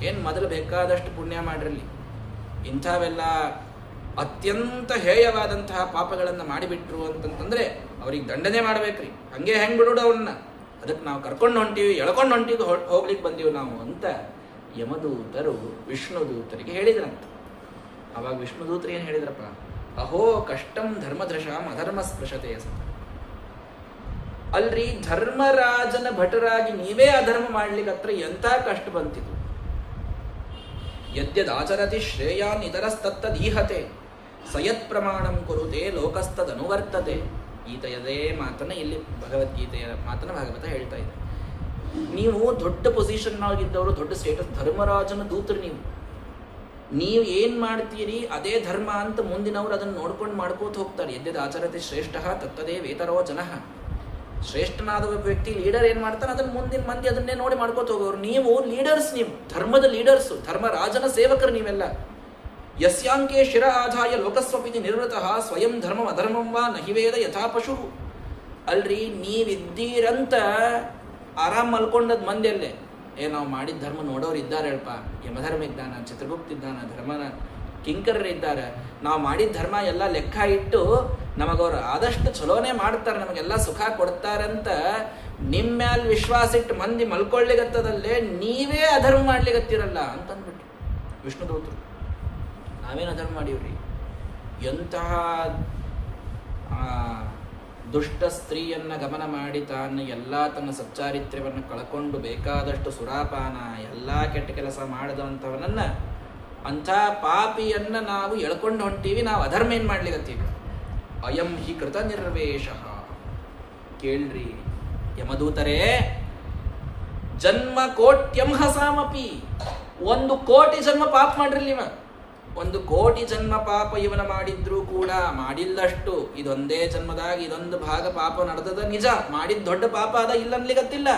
ಏನ್ ಮೊದಲು ಬೇಕಾದಷ್ಟು ಪುಣ್ಯ ಮಾಡಿರಲಿ, ಇಂಥವೆಲ್ಲ ಅತ್ಯಂತ ಹೇಯವಾದಂತಹ ಪಾಪಗಳನ್ನು ಮಾಡಿಬಿಟ್ರು ಅಂತಂತಂದ್ರೆ ಅವ್ರಿಗೆ ದಂಡನೆ ಮಾಡ್ಬೇಕ್ರಿ. ಹಂಗೆ ಹೆಂಗ್ ಬಿಡೋಡು ಅವನ್ನ? ಅದಕ್ಕೆ ನಾವು ಕರ್ಕೊಂಡು ಹೊಂಟೀವಿ, ಎಳ್ಕೊಂಡು ಹೊಂಟಿದ್ದು, ಹೋಗ್ಲಿಕ್ಕೆ ಬಂದೀವಿ ನಾವು ಅಂತ ಯಮದೂತರು ವಿಷ್ಣುದೂತರಿಗೆ ಹೇಳಿದ್ರಂತ. ಅವಾಗ ವಿಷ್ಣುದೂತರು ಏನು ಹೇಳಿದ್ರಪ್ಪ? ಅಹೋ ಕಷ್ಟಂ ಧರ್ಮದೃಶಾಂ ಅಧರ್ಮ ಸ್ಪೃಶತೆ ಸತ. ಅಲ್ರಿ, ಧರ್ಮರಾಜನ ಭಟರಾಗಿ ನೀವೇ ಅಧರ್ಮ ಮಾಡ್ಲಿಕ್ಕತ್ರ ಎಂಥ ಕಷ್ಟ ಬಂತಿತು. ಯದ್ಯದಾಚರತಿ ಶ್ರೇಯಾನ್ ಇತರಸ್ತತ್ತದೀಹತೆ ಸಯತ್ ಪ್ರಮಾಣಂ ಕುರುತೆ ಲೋಕಸ್ತದನುವರ್ತತೆ. ಗೀತೆಯದೇ ಮಾತನ್ನ ಇಲ್ಲಿ ಭಗವದ್ಗೀತೆಯ ಮಾತನ್ನ ಭಾಗವತ ಹೇಳ್ತಾ ಇದೆ. ನೀವು ದೊಡ್ಡ ಪೊಸಿಷನ್ನಾಗಿದ್ದವರು, ದೊಡ್ಡ ಸ್ಟೇಟಸ್, ಧರ್ಮರಾಜನ ದೂತರು ನೀವು ಏನ್ ಮಾಡ್ತೀರಿ ಅದೇ ಧರ್ಮ ಅಂತ ಮುಂದಿನವರು ಅದನ್ನು ನೋಡ್ಕೊಂಡು ಮಾಡ್ಕೋತ ಹೋಗ್ತಾರೆ. ಯದ್ಯದ ಆಚರತೆ ಶ್ರೇಷ್ಠ ತತ್ತದೇ ವೇತರೋ ಜನಃ. ಶ್ರೇಷ್ಠನಾದ ಒಬ್ಬ ವ್ಯಕ್ತಿ, ಲೀಡರ್ ಏನ್ ಮಾಡ್ತಾನೆ ಅದನ್ನ ಮುಂದಿನ ಮಂದಿ ಅದನ್ನೇ ನೋಡಿ ಮಾಡ್ಕೋತ ಹೋಗೋರು. ನೀವು ಲೀಡರ್ಸ್, ನೀವು ಧರ್ಮದ ಲೀಡರ್ಸು, ಧರ್ಮರಾಜನ ಸೇವಕರು ನೀವೆಲ್ಲ. ಯಸ್ಯಾಂಕೆ ಶಿರ ಆಧಾಯ ಲೋಕಸ್ವಪಿತಿ ನಿರ್ವೃತಃ ಸ್ವಯಂ ಧರ್ಮಂ ಅಧರ್ಮಂ ವಾ ನಹಿವೇದ ಯಥಾ ಪಶು. ಅಲ್ರಿ, ನೀವಿದ್ದೀರಂತ ಆರಾಮ್ ಮಲ್ಕೊಂಡದ್ ಮಂದಿಯಲ್ಲೇ ನಾವು ಮಾಡಿದ ಧರ್ಮ ನೋಡೋರು ಇದ್ದಾರೆ ಹೇಳಪ್ಪ. ಯಮಧರ್ಮ ಇದ್ದಾನ, ಚಿತ್ರಗುಪ್ತ ಇದ್ದಾನ, ಧರ್ಮನ ಕಿಂಕರರಿದ್ದಾರೆ. ನಾವು ಮಾಡಿದ ಧರ್ಮ ಎಲ್ಲ ಲೆಕ್ಕ ಇಟ್ಟು ನಮಗವ್ರು ಆದಷ್ಟು ಚಲೋನೆ ಮಾಡ್ತಾರೆ, ನಮಗೆಲ್ಲ ಸುಖ ಕೊಡ್ತಾರಂತ ನಿಮ್ಮ ಮ್ಯಾಲ್ ವಿಶ್ವಾಸ ಇಟ್ಟು ಮಂದಿ ಮಲ್ಕೊಳ್ಳಿಗತ್ತದಲ್ಲೇ ನೀವೇ ಅಧರ್ಮ ಮಾಡ್ಲಿಗತ್ತಿರಲ್ಲ ಅಂತಂದ್ಬಿಟ್ಟು ವಿಷ್ಣುದೂತರು. ನಾವೇನು ಅಧರ್ಮ ಮಾಡೀವ್ರಿ? ಎಂತಹ ದುಷ್ಟ ಸ್ತ್ರೀಯನ್ನ ಗಮನ ಮಾಡಿ ತಾನು ಎಲ್ಲ ತನ್ನ ಸಚ್ಚಾರಿತ್ರ್ಯವನ್ನು ಕಳ್ಕೊಂಡು ಬೇಕಾದಷ್ಟು ಸುರಾಪಾನ ಎಲ್ಲ ಕೆಟ್ಟ ಕೆಲಸ ಮಾಡಿದಂಥವನನ್ನ, ಅಂಥ ಪಾಪಿಯನ್ನ ನಾವು ಎಳ್ಕೊಂಡು ಹೊಂಟೀವಿ. ನಾವು ಅಧರ್ಮ ಏನ್ ಮಾಡ್ಲಿಕತ್ತೀವಿ? ಅಯಂ ಹಿ ಕೃತ ನಿರ್ವೇಶ. ಕೇಳ್ರಿ ಯಮದೂತರೇ, ಜನ್ಮ ಕೋಟ್ಯಂ ಹಸಾಮಪಿ, 1,000,000 ಜನ್ಮ ಪಾಪ ಮಾಡಿರ್ಲಿ ಇವ, 1,000,000 ಜನ್ಮ ಪಾಪ ಇವನ ಮಾಡಿದ್ರೂ ಕೂಡ ಮಾಡಿಲ್ಲಷ್ಟು ಇದೊಂದೇ ಜನ್ಮದಾಗ ಇದೊಂದು ಭಾಗ ಪಾಪ ನಡೆದದ ನಿಜ, ಮಾಡಿದ ದೊಡ್ಡ ಪಾಪ ಅದ ಇಲ್ಲನ್ಲಿಗತ್ತಿಲ್ಲ.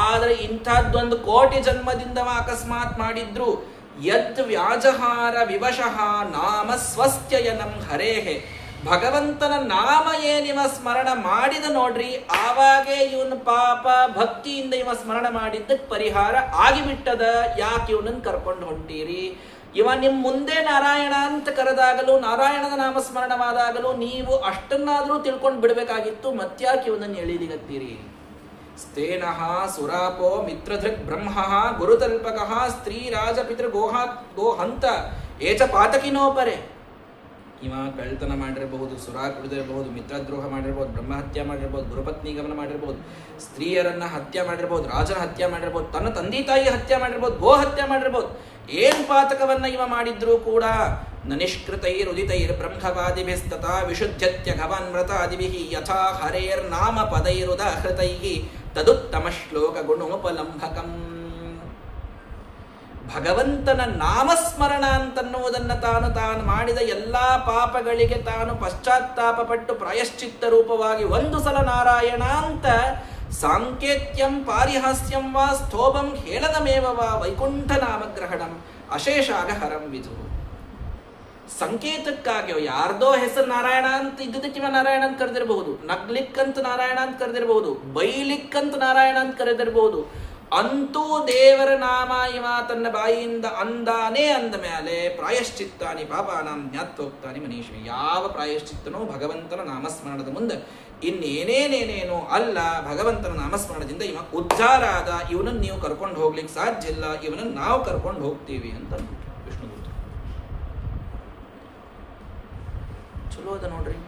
ಆದರೆ ಇಂಥದ್ದೊಂದು 1,000,000 ಜನ್ಮದಿಂದ ಅಕಸ್ಮಾತ್ ಮಾಡಿದ್ರು ಯತ್ ವ್ಯಾಜಹಾರ ವಿವಶಃ ನಾಮ ಸ್ವಸ್ತ್ಯಯನಂ ಹರೇಹೆ, ಭಗವಂತನ ನಾಮ ಏನಿವ ಸ್ಮರಣ ಮಾಡಿದ ನೋಡ್ರಿ, ಆವಾಗೇ ಇವನ ಪಾಪ ಭಕ್ತಿಯಿಂದ ಇವ ಸ್ಮರಣ ಮಾಡಿದ್ದಕ್ಕೆ ಪರಿಹಾರ ಆಗಿಬಿಟ್ಟದ. ಯಾಕೆ ಇವನನ್ನು ಕರ್ಕೊಂಡು ಹೊಂಟೀರಿ? ಇವ ನಿಮ್ಮ ಮುಂದೆ ನಾರಾಯಣ ಅಂತ ಕರೆದಾಗಲೂ, ನಾರಾಯಣನ ನಾಮಸ್ಮರಣವಾದಾಗಲೂ ನೀವು ಅಷ್ಟನ್ನಾದರೂ ತಿಳ್ಕೊಂಡು ಬಿಡಬೇಕಾಗಿತ್ತು, ಮತ್ಯಾಕೆ ಇವನನ್ನು ಎಳಿಲಿಗತ್ತೀರಿ? ಸ್ಥೇನಃ ಸುರಾಪೋ ಮಿತ್ರಧೃಕ್ ಬ್ರಹ್ಮ ಗುರುತಲ್ಪಕಃ ಸ್ತ್ರೀ ರಾಜ ಪಿತೃ ಗೋಹಂತ ಏಚ ಪಾತಕಿನೋಪರೆ. ಇವ ಕಳ್ತನ ಮಾಡಿರಬಹುದು, ಸುರಾ ಕುಡಿದಿರಬಹುದು, ಮಿತ್ರದ್ರೋಹ ಮಾಡಿರ್ಬೋದು, ಬ್ರಹ್ಮಹತ್ಯೆ ಮಾಡಿರ್ಬೋದು, ಗುರುಪತ್ನಿ ಗಮನ ಮಾಡಿರ್ಬೋದು, ಸ್ತ್ರೀಯರನ್ನ ಹತ್ಯೆ ಮಾಡಿರ್ಬೋದು, ರಾಜನ ಹತ್ಯೆ ಮಾಡಿರ್ಬೋದು, ತನ್ನ ತಂದೆ ತಾಯಿ ಹತ್ಯೆ ಮಾಡಿರ್ಬೋದು, ಗೋ ಹತ್ಯೆ ಮಾಡಿರ್ಬೋದು. ಏನ್ ಪಾತಕವನ್ನ ಇವ ಮಾಡಿದ್ರೂ ಕೂಡ ನನಿಷ್ಕೃತೈರುದಿತೈರ್ ಬ್ರಹ್ಮವಾದಿಭಿಸ್ತತ ವಿಶುದ್ಧತ್ಯ ಘವಾನ್ಮೃತಾದಿಭಿಃ ಯಥಾ ಹರೇರ್ ನಾಮ ಪದೈರುದಾಹೃತೈಃ ತದುತ್ತಮ ಶ್ಲೋಕ ಗುಣೋಪಲಂಭಕಂ. ಭಗವಂತನ ನಾಮಸ್ಮರಣ ಅಂತನ್ನುವುದನ್ನು ತಾನು ಮಾಡಿದ ಎಲ್ಲಾ ಪಾಪಗಳಿಗೆ ತಾನು ಪಶ್ಚಾತ್ತಾಪ ಪಟ್ಟು ಪ್ರಾಯಶ್ಚಿತ್ತ ರೂಪವಾಗಿ ಒಂದು ಸಲ ನಾರಾಯಣ ಅಂತ ಸಾಂಕೇತ್ಯಂ ಪಾರಿಹಾಸ್ಯಂ ವಾ ಸ್ತೋಭಂ ಹೇಳನಮೇವ ವಾ ವೈಕುಂಠ ನಾಮಗ್ರಹಣಂ ಅಶೇಷಾಗಹರಂ ವಿಧು. ಸಂಕೇತಕ್ಕಾಗಿ ಯಾರ್ದೋ ಹೆಸರು ನಾರಾಯಣ ಅಂತ ಇದ್ದುದಕ್ಕೆ ಇವ ನಾರಾಯಣ ಅಂತ ಕರೆದಿರಬಹುದು, ನಗ್ಲಿಕ್ಕಂತ ನಾರಾಯಣ ಅಂತ ಕರೆದಿರಬಹುದು, ಬೈಲಿಕ್ಕಂತ ನಾರಾಯಣ ಅಂತ ಕರೆದಿರಬಹುದು. ಅಂತೂ ದೇವರ ನಾಮ ಇವ ತನ್ನ ಬಾಯಿಯಿಂದ ಅಂದಾನೇ ಅಂದ ಮೇಲೆ ಪ್ರಾಯಶ್ಚಿತ್ತಾನಿ ಪಾಪಾನಾಂ ಜ್ಞಾತ್ವೋಕ್ತಾನಿ ಮನೀಷಿ. ಯಾವ ಪ್ರಾಯಶ್ಚಿತ್ತನೋ ಭಗವಂತನ ನಾಮಸ್ಮರಣದ ಮುಂದೆ ಇನ್ನೇನೇನೇನೇನೋ ಅಲ್ಲ. ಭಗವಂತನ ನಾಮಸ್ಮರಣದಿಂದ ಇವ ಉದ್ಧಾರ ಆದ, ಇವನನ್ನು ನೀವು ಕರ್ಕೊಂಡು ಹೋಗ್ಲಿಕ್ಕೆ ಸಾಧ್ಯ ಇಲ್ಲ, ಇವನನ್ನು ನಾವು ಕರ್ಕೊಂಡು ಹೋಗ್ತೀವಿ ಅಂತ ವಿಷ್ಣುದೂತ. ಚಲೋ ಅದ ನೋಡ್ರಿ,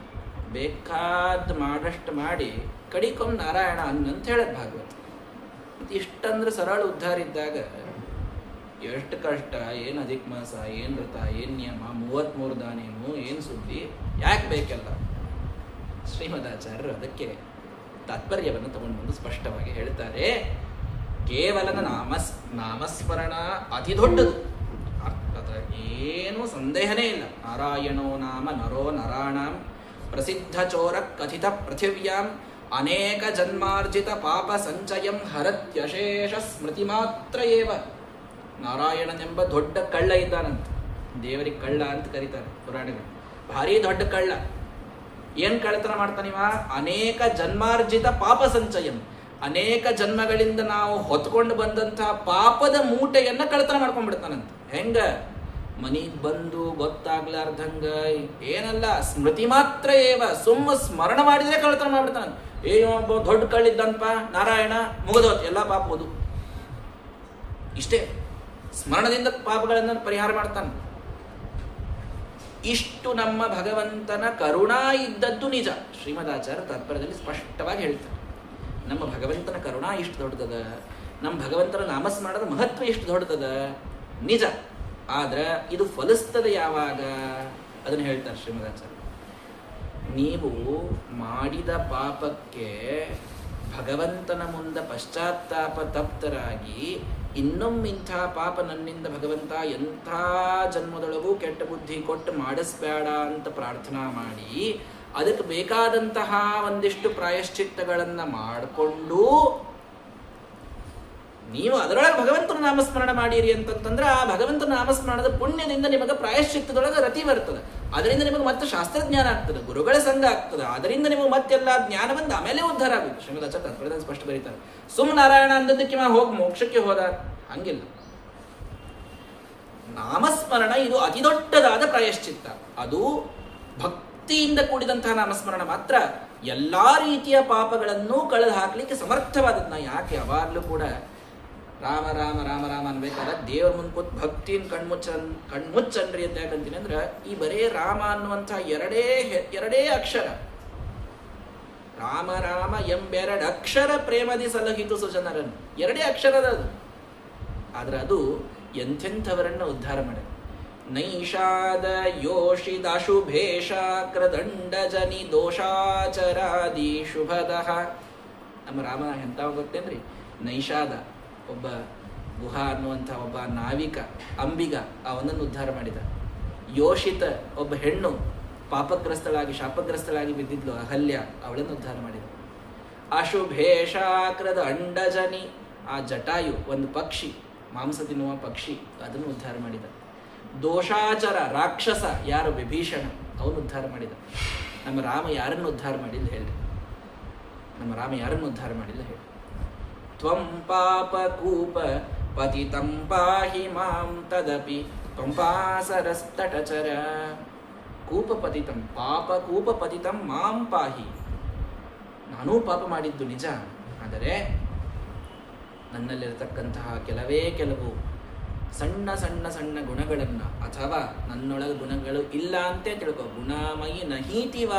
ಬೇಕಾದ ಮಾಡಷ್ಟು ಮಾಡಿ ಕಡಿಕೊಮ್ಮೆ ನಾರಾಯಣ ಅನ್ನಂತ ಹೇಳದ್ ಭಾಗವತ. ಇಷ್ಟಂದ್ರೆ ಸರಳ ಉದ್ಧಾರ ಇದ್ದಾಗ ಎಷ್ಟು ಕಷ್ಟ, ಏನು ಅಧಿಕ ಮಾಸ, ಏನು ವ್ರತ, ಏನು ನಿಯಮ, 33 ದಾನೇನು, ಏನು ಸುದ್ದಿ, ಯಾಕೆ ಬೇಕೆಲ್ಲ? ಶ್ರೀಮದಾಚಾರ್ಯರು ಅದಕ್ಕೆ ತಾತ್ಪರ್ಯವನ್ನು ತಗೊಂಡು ಬಂದು ಸ್ಪಷ್ಟವಾಗಿ ಹೇಳ್ತಾರೆ. ಕೇವಲ ನಾಮಸ್ಮರಣ ಅತಿ ದೊಡ್ಡದು, ಅದರ ಏನೂ ಸಂದೇಹನೇ ಇಲ್ಲ. ನಾರಾಯಣೋ ನಾಮ ನರೋ ನರಾಣಾಂ ಪ್ರಸಿದ್ಧ ಚೋರ ಕಥಿತ ಪೃಥಿವ್ಯಾಂ ಅನೇಕ ಜನ್ಮಾರ್ಜಿತ ಪಾಪ ಸಂಚಯಂ ಹರತ್ಯಶೇಷ ಸ್ಮೃತಿ ಮಾತ್ರ ಏವ. ನಾರಾಯಣನೆಂಬ ದೊಡ್ಡ ಕಳ್ಳ ಇದ್ದಾನಂತ, ದೇವರಿಗೆ ಕಳ್ಳ ಅಂತ ಕರೀತಾರೆ ಪುರಾಣಗಳು. ಭಾರಿ ದೊಡ್ಡ ಕಳ್ಳ. ಏನ್ ಕಳ್ಳತನ ಮಾಡ್ತಾನಿವ? ಅನೇಕ ಜನ್ಮಾರ್ಜಿತ ಪಾಪ ಸಂಚಯಂ, ಅನೇಕ ಜನ್ಮಗಳಿಂದ ನಾವು ಹೊತ್ಕೊಂಡು ಬಂದಂತಹ ಪಾಪದ ಮೂಟೆಯನ್ನ ಕಳ್ಳತನ ಮಾಡ್ಕೊಂಡ್ಬಿಡ್ತಾನಂತ. ಹೆಂಗ? ಮನಿಗ್ ಬಂದು ಗೊತ್ತಾಗ್ಲಾರ್ದಂಗ ಏನಲ್ಲ, ಸ್ಮೃತಿ ಮಾತ್ರ ಏವ, ಸುಮ್ಮ ಸ್ಮರಣ ಮಾಡಿದ್ರೆ ಕಳ್ಳತನ ಮಾಡ್ಬಿಡ್ತಾನ. ಒಬ್ಬ ದೊಡ್ಡ ಕಳ್ಳಿದ್ದಂಪ ನಾರಾಯಣ, ಮುಗಿದೋತ್ ಎಲ್ಲ ಪಾಪ ಹೋದು. ಇಷ್ಟೇ, ಸ್ಮರಣದಿಂದ ಪಾಪಗಳನ್ನು ಪರಿಹಾರ ಮಾಡ್ತಾನೆ. ಇಷ್ಟು ನಮ್ಮ ಭಗವಂತನ ಕರುಣಾ ಇದ್ದದ್ದು ನಿಜ. ಶ್ರೀಮದಾಚಾರ್ಯ ತಾತ್ಪರ್ಯದಲ್ಲಿ ಸ್ಪಷ್ಟವಾಗಿ ಹೇಳ್ತಾರೆ, ನಮ್ಮ ಭಗವಂತನ ಕರುಣಾ ಎಷ್ಟು ದೊಡ್ಡದ, ನಮ್ಮ ಭಗವಂತನ ನಾಮಸ್ಮರಣದ ಮಹತ್ವ ಎಷ್ಟು ದೊಡ್ಡದ ನಿಜ. ಆದ್ರೆ ಇದು ಫಲಿಸ್ತದೆ ಯಾವಾಗ? ಅದನ್ನು ಹೇಳ್ತಾರೆ ಶ್ರೀಮದಾಚಾರ್ಯ. ನೀವು ಮಾಡಿದ ಪಾಪಕ್ಕೆ ಭಗವಂತನ ಮುಂದೆ ಪಶ್ಚಾತ್ತಾಪ ತಪ್ತರಾಗಿ ಇನ್ನೊಮ್ಮಿಂಥ ಪಾಪ ನನ್ನಿಂದ ಭಗವಂತ ಎಂಥ ಜನ್ಮದೊಳಗೂ ಕೆಟ್ಟ ಬುದ್ಧಿ ಕೊಟ್ಟು ಮಾಡಿಸ್ಬೇಡ ಅಂತ ಪ್ರಾರ್ಥನಾ ಮಾಡಿ ಅದಕ್ಕೆ ಬೇಕಾದಂತಹ ಒಂದಿಷ್ಟು ಪ್ರಾಯಶ್ಚಿತ್ತಗಳನ್ನು ಮಾಡಿಕೊಂಡು ನೀವು ಅದರೊಳಗೆ ಭಗವಂತನ ನಾಮಸ್ಮರಣ ಮಾಡಿರಿ ಅಂತಂದ್ರೆ ಆ ಭಗವಂತನ ನಾಮಸ್ಮರಣದ ಪುಣ್ಯದಿಂದ ನಿಮಗೆ ಪ್ರಾಯಶ್ಚಿತ್ತದೊಳಗೆ ರತಿ ಬರ್ತದೆ. ಅದರಿಂದ ನಿಮಗೆ ಮತ್ತೆ ಶಾಸ್ತ್ರಜ್ಞಾನ ಆಗ್ತದೆ, ಗುರುಗಳ ಸಂಘ ಆಗ್ತದೆ. ಅದರಿಂದ ನಿಮಗೆ ಮತ್ತೆಲ್ಲ ಜ್ಞಾನ ಬಂದು ಆಮೇಲೆ ಉದ್ಧಾರ ಆಗುತ್ತೆ. ಶ್ರೀಮದಾಚಾರ್ಯ ತಾತ್ಪರ್ಯದಲ್ಲಿ ಸ್ಪಷ್ಟ ಬರೀತಾರೆ. ನಾರಾಯಣ ಅಂದದಕ್ಕೆ ಹೋಗಿ ಮೋಕ್ಷಕ್ಕೆ ಹೋದ ಹಂಗಿಲ್ಲ. ನಾಮಸ್ಮರಣ ಇದು ಅತಿ ದೊಡ್ಡದಾದ ಪ್ರಾಯಶ್ಚಿತ್ತ. ಅದು ಭಕ್ತಿಯಿಂದ ಕೂಡಿದಂತಹ ನಾಮಸ್ಮರಣ ಮಾತ್ರ ಎಲ್ಲಾ ರೀತಿಯ ಪಾಪಗಳನ್ನು ಕಳೆದು ಹಾಕ್ಲಿಕ್ಕೆ ಸಮರ್ಥವಾದದ್ನ. ಯಾಕೆ ಯಾವಾಗಲೂ ಕೂಡ ರಾಮ ರಾಮ ರಾಮ ರಾಮ ಅನ್ಬೇಕಾದ ದೇವ್ರ ಮುಂದೆ ಕೂತ್ ಭಕ್ತಿನ ಕಣ್ಮುಚ್ಚನ್ರಿ ಅಂತ ಯಾಕಂತೀನಿ ಅಂದ್ರೆ ಈ ಬರೇ ರಾಮ ಅನ್ನುವಂಥ ಎರಡೇ ಅಕ್ಷರ, ರಾಮ ರಾಮ ಎಂಬೆರಡು ಅಕ್ಷರ ಪ್ರೇಮದಿ ಸಲಹಿತು ಸುಜನರನ್ನು, ಎರಡೇ ಅಕ್ಷರದ ಅದು. ಆದ್ರೆ ಅದು ಎಂಥೆಂಥವರನ್ನ ಉದ್ಧಾರ ಮಾಡ. ನೈಷಾದ ಯೋಷಿದಾಶುಭೇಷ ಕ್ರದಂಡ ಜನಿ ದೋಷಾಚರಾದಿ ಶುಭದಃ. ನಮ್ಮ ರಾಮ ಎಂತ ಗೊತ್ತೇನ್ರಿ? ನೈಷಾದ ಒಬ್ಬ ಗುಹಾ ಅನ್ನುವಂಥ ಒಬ್ಬ ನಾವಿಕ ಅಂಬಿಗ ಅವನನ್ನು ಉದ್ಧಾರ ಮಾಡಿದ. ಯೋಷಿತ ಒಬ್ಬ ಹೆಣ್ಣು ಪಾಪಗ್ರಸ್ತಳಾಗಿ ಶಾಪಗ್ರಸ್ತಳಾಗಿ ಬಿದ್ದಿದ್ಲು ಅಹಲ್ಯ, ಅವಳನ್ನು ಉದ್ಧಾರ ಮಾಡಿದ. ಅಶುಭೇಶಾಕ್ರದ ಅಂಡಜನಿ, ಆ ಜಟಾಯು ಒಂದು ಪಕ್ಷಿ, ಮಾಂಸ ತಿನ್ನುವ ಪಕ್ಷಿ, ಅದನ್ನು ಉದ್ಧಾರ ಮಾಡಿದ. ದೋಷಾಚರ ರಾಕ್ಷಸ ಯಾರು ವಿಭೀಷಣ, ಅವನು ಉದ್ಧಾರ ಮಾಡಿದ. ನಮ್ಮ ರಾಮ ಯಾರನ್ನು ಉದ್ಧಾರ ಮಾಡಿಲ್ಲ ಹೇಳಿ? ನಮ್ಮ ರಾಮ ಯಾರನ್ನು ಉದ್ಧಾರ ಮಾಡಿಲ್ಲ ಹೇಳಿ? ತ್ವಂ ಪಾಪ ಕೂಪ ಪತಿತಂ ಪಾಹಿ ಮಾಂ ತದಪಿ ತ್ವಂಪಾಸರಸ್ತಟಚರ. ಕೂಪ ಪತಿತಂ, ಪಾಪ ಕೂಪ ಪತಿತಂ ಮಾಂ ಪಾಹಿ. ನಾನೂ ಪಾಪ ಮಾಡಿದ್ದು ನಿಜ, ಆದರೆ ನನ್ನಲ್ಲಿರತಕ್ಕಂತಹ ಕೆಲವು ಸಣ್ಣ ಸಣ್ಣ ಸಣ್ಣ ಗುಣಗಳನ್ನು, ಅಥವಾ ನನ್ನೊಳಗೆ ಗುಣಗಳು ಇಲ್ಲ ಅಂತೇ ತಿಳ್ಕೊ. ಗುಣಮಯಿ ನಹೀತಿವ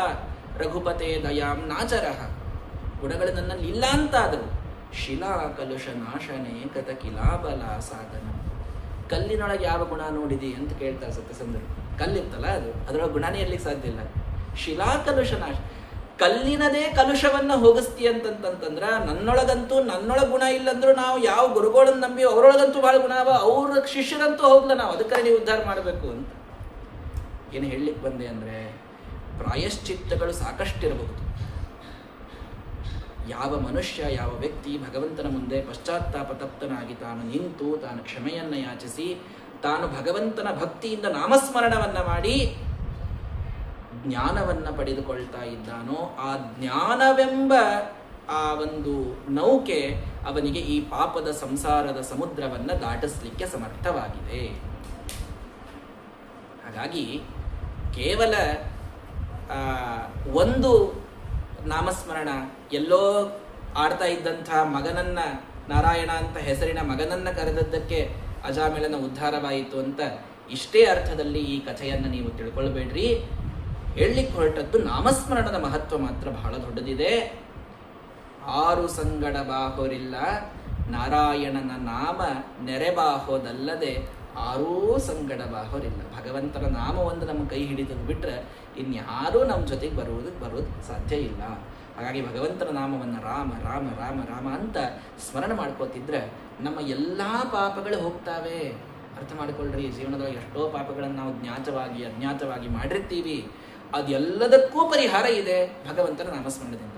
ರಘುಪತೆ ದಯಾಂ ನಾಚರಃ. ಗುಣಗಳು ನನ್ನಲ್ಲಿ ಇಲ್ಲ ಅಂತಾದರು. ಶಿಲಾ ಕಲುಷ ನಾಶನೆ ಕಥ ಕಿಲಾಬಲ ಸಾಧನ. ಕಲ್ಲಿನೊಳಗೆ ಯಾವ ಗುಣ ನೋಡಿದಿ ಅಂತ ಕೇಳ್ತಾರೆ ಸತ್ಯಸಂಧರು. ಕಲ್ಲಿತ್ತಲ್ಲ, ಅದರೊಳಗೆ ಗುಣನೇ ಇರ್ಲಿಕ್ಕೆ ಸಾಧ್ಯ ಇಲ್ಲ. ಶಿಲಾ ಕಲುಷ ನಾಶ, ಕಲ್ಲಿನದೇ ಕಲುಷವನ್ನು ಹೋಗಿಸ್ತಿ ಅಂತಂತಂದ್ರ ನನ್ನೊಳಗಂತೂ ನನ್ನೊಳಗೆ ಗುಣ ಇಲ್ಲಂದ್ರೂ ನಾವು ಯಾವ ಗುರುಗಳನ್ನು ನಂಬಿ ಅವರೊಳಗಂತೂ ಭಾಳ ಗುಣ ಅವ, ಅವ್ರ ಶಿಷ್ಯರಂತೂ ಹೋಗ್ಲ ನಾವು, ಅದಕ್ಕೆ ನೀವು ಉದ್ಧಾರ ಮಾಡಬೇಕು ಅಂತ. ಏನು ಹೇಳಲಿಕ್ಕೆ ಬಂದೆ ಅಂದರೆ, ಪ್ರಾಯಶ್ಚಿತ್ತಗಳು ಸಾಕಷ್ಟಿರಬಹುದು. ಯಾವ ಮನುಷ್ಯ, ಯಾವ ವ್ಯಕ್ತಿ ಭಗವಂತನ ಮುಂದೆ ಪಶ್ಚಾತ್ತಾಪ ತಪ್ತನಾಗಿ ತಾನು ನಿಂತು ತಾನು ಕ್ಷಮೆಯನ್ನು ಯಾಚಿಸಿ ತಾನು ಭಗವಂತನ ಭಕ್ತಿಯಿಂದ ನಾಮಸ್ಮರಣವನ್ನು ಮಾಡಿ ಜ್ಞಾನವನ್ನು ಪಡೆದುಕೊಳ್ತಾ ಇದ್ದಾನೋ, ಆ ಜ್ಞಾನವೆಂಬ ಆ ಒಂದು ನೌಕೆ ಅವನಿಗೆ ಈ ಪಾಪದ ಸಂಸಾರದ ಸಮುದ್ರವನ್ನು ದಾಟಿಸ್ಲಿಕ್ಕೆ ಸಮರ್ಥವಾಗಿದೆ. ಹಾಗಾಗಿ ಕೇವಲ ಒಂದು ನಾಮಸ್ಮರಣ, ಎಲ್ಲೋ ಆಡ್ತಾ ಇದ್ದಂಥ ಮಗನನ್ನ, ನಾರಾಯಣ ಅಂತ ಹೆಸರಿನ ಮಗನನ್ನ ಕರೆದದ್ದಕ್ಕೆ ಅಜಾಮಿಳನ ಉದ್ಧಾರವಾಯಿತು ಅಂತ ಇಷ್ಟೇ ಅರ್ಥದಲ್ಲಿ ಈ ಕಥೆಯನ್ನು ನೀವು ತಿಳ್ಕೊಳ್ಬೇಡ್ರಿ. ಹೇಳಲಿಕ್ಕೆ ಹೊರಟದ್ದು ನಾಮಸ್ಮರಣದ ಮಹತ್ವ ಮಾತ್ರ ಬಹಳ ದೊಡ್ಡದಿದೆ. 6 ಸಂಗಡ ಬಾಹೋರಿಲ್ಲ, ನಾರಾಯಣನ ನಾಮ ನೆರೆಬಾಹೋದಲ್ಲದೆ 6 ಸಂಗಡ ಬಾಹೋರಿಲ್ಲ. ಭಗವಂತನ ನಾಮವೊಂದು ನಮ್ಮ ಕೈ ಹಿಡಿದು ಬಿಟ್ರೆ ಇನ್ಯಾರೂ ನಮ್ಮ ಜೊತೆಗೆ ಬರೋದು ಸಾಧ್ಯ ಇಲ್ಲ. ಹಾಗಾಗಿ ಭಗವಂತನ ನಾಮವನ್ನು ರಾಮ ರಾಮ ರಾಮ ರಾಮ ಅಂತ ಸ್ಮರಣ ಮಾಡ್ಕೋತಿದ್ರೆ ನಮ್ಮ ಎಲ್ಲ ಪಾಪಗಳು ಹೋಗ್ತಾವೆ. ಅರ್ಥ ಮಾಡ್ಕೊಳ್ರಿ, ಜೀವನದಲ್ಲಿ ಎಷ್ಟೋ ಪಾಪಗಳನ್ನು ನಾವು ಜ್ಞಾತವಾಗಿ ಅಜ್ಞಾತವಾಗಿ ಮಾಡಿರ್ತೀವಿ. ಅದೆಲ್ಲದಕ್ಕೂ ಪರಿಹಾರ ಇದೆ ಭಗವಂತನ ನಾಮಸ್ಮರಣದಿಂದ.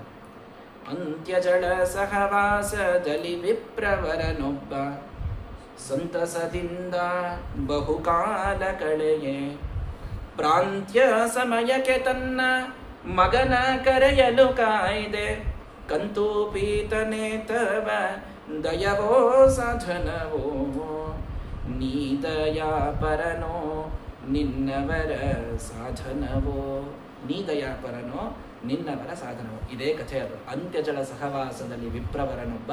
ಅಂತ್ಯಜಳ ಸಹವಾಸದಲ್ಲಿ ವಿಪ್ರವರನೊಬ್ಬ ಸಂತಸದಿಂದ ಬಹುಕಾಲ ಕಳೆಯೇ ಪ್ರಾಂತ್ಯ ಸಮಯಕ್ಕೆ ತನ್ನ ಮಗನ ಕರೆಯಲು ಕಾಯ್ದೆ. ಕಂತು ಪೀತನೆ ತವ ದಯವೋ ಸಾಧನವೋ ನೀ ದಯಾಪರನೋ ನಿನ್ನವರ ಸಾಧನವೋ. ನೀ ದಯಾಪರನೋ ನಿನ್ನವರ ಸಾಧನವೋ. ಇದೇ ಕಥೆ ಅದು. ಅಂತ್ಯಜಳ ಸಹವಾಸದಲ್ಲಿ ವಿಪ್ರವರನೊಬ್ಬ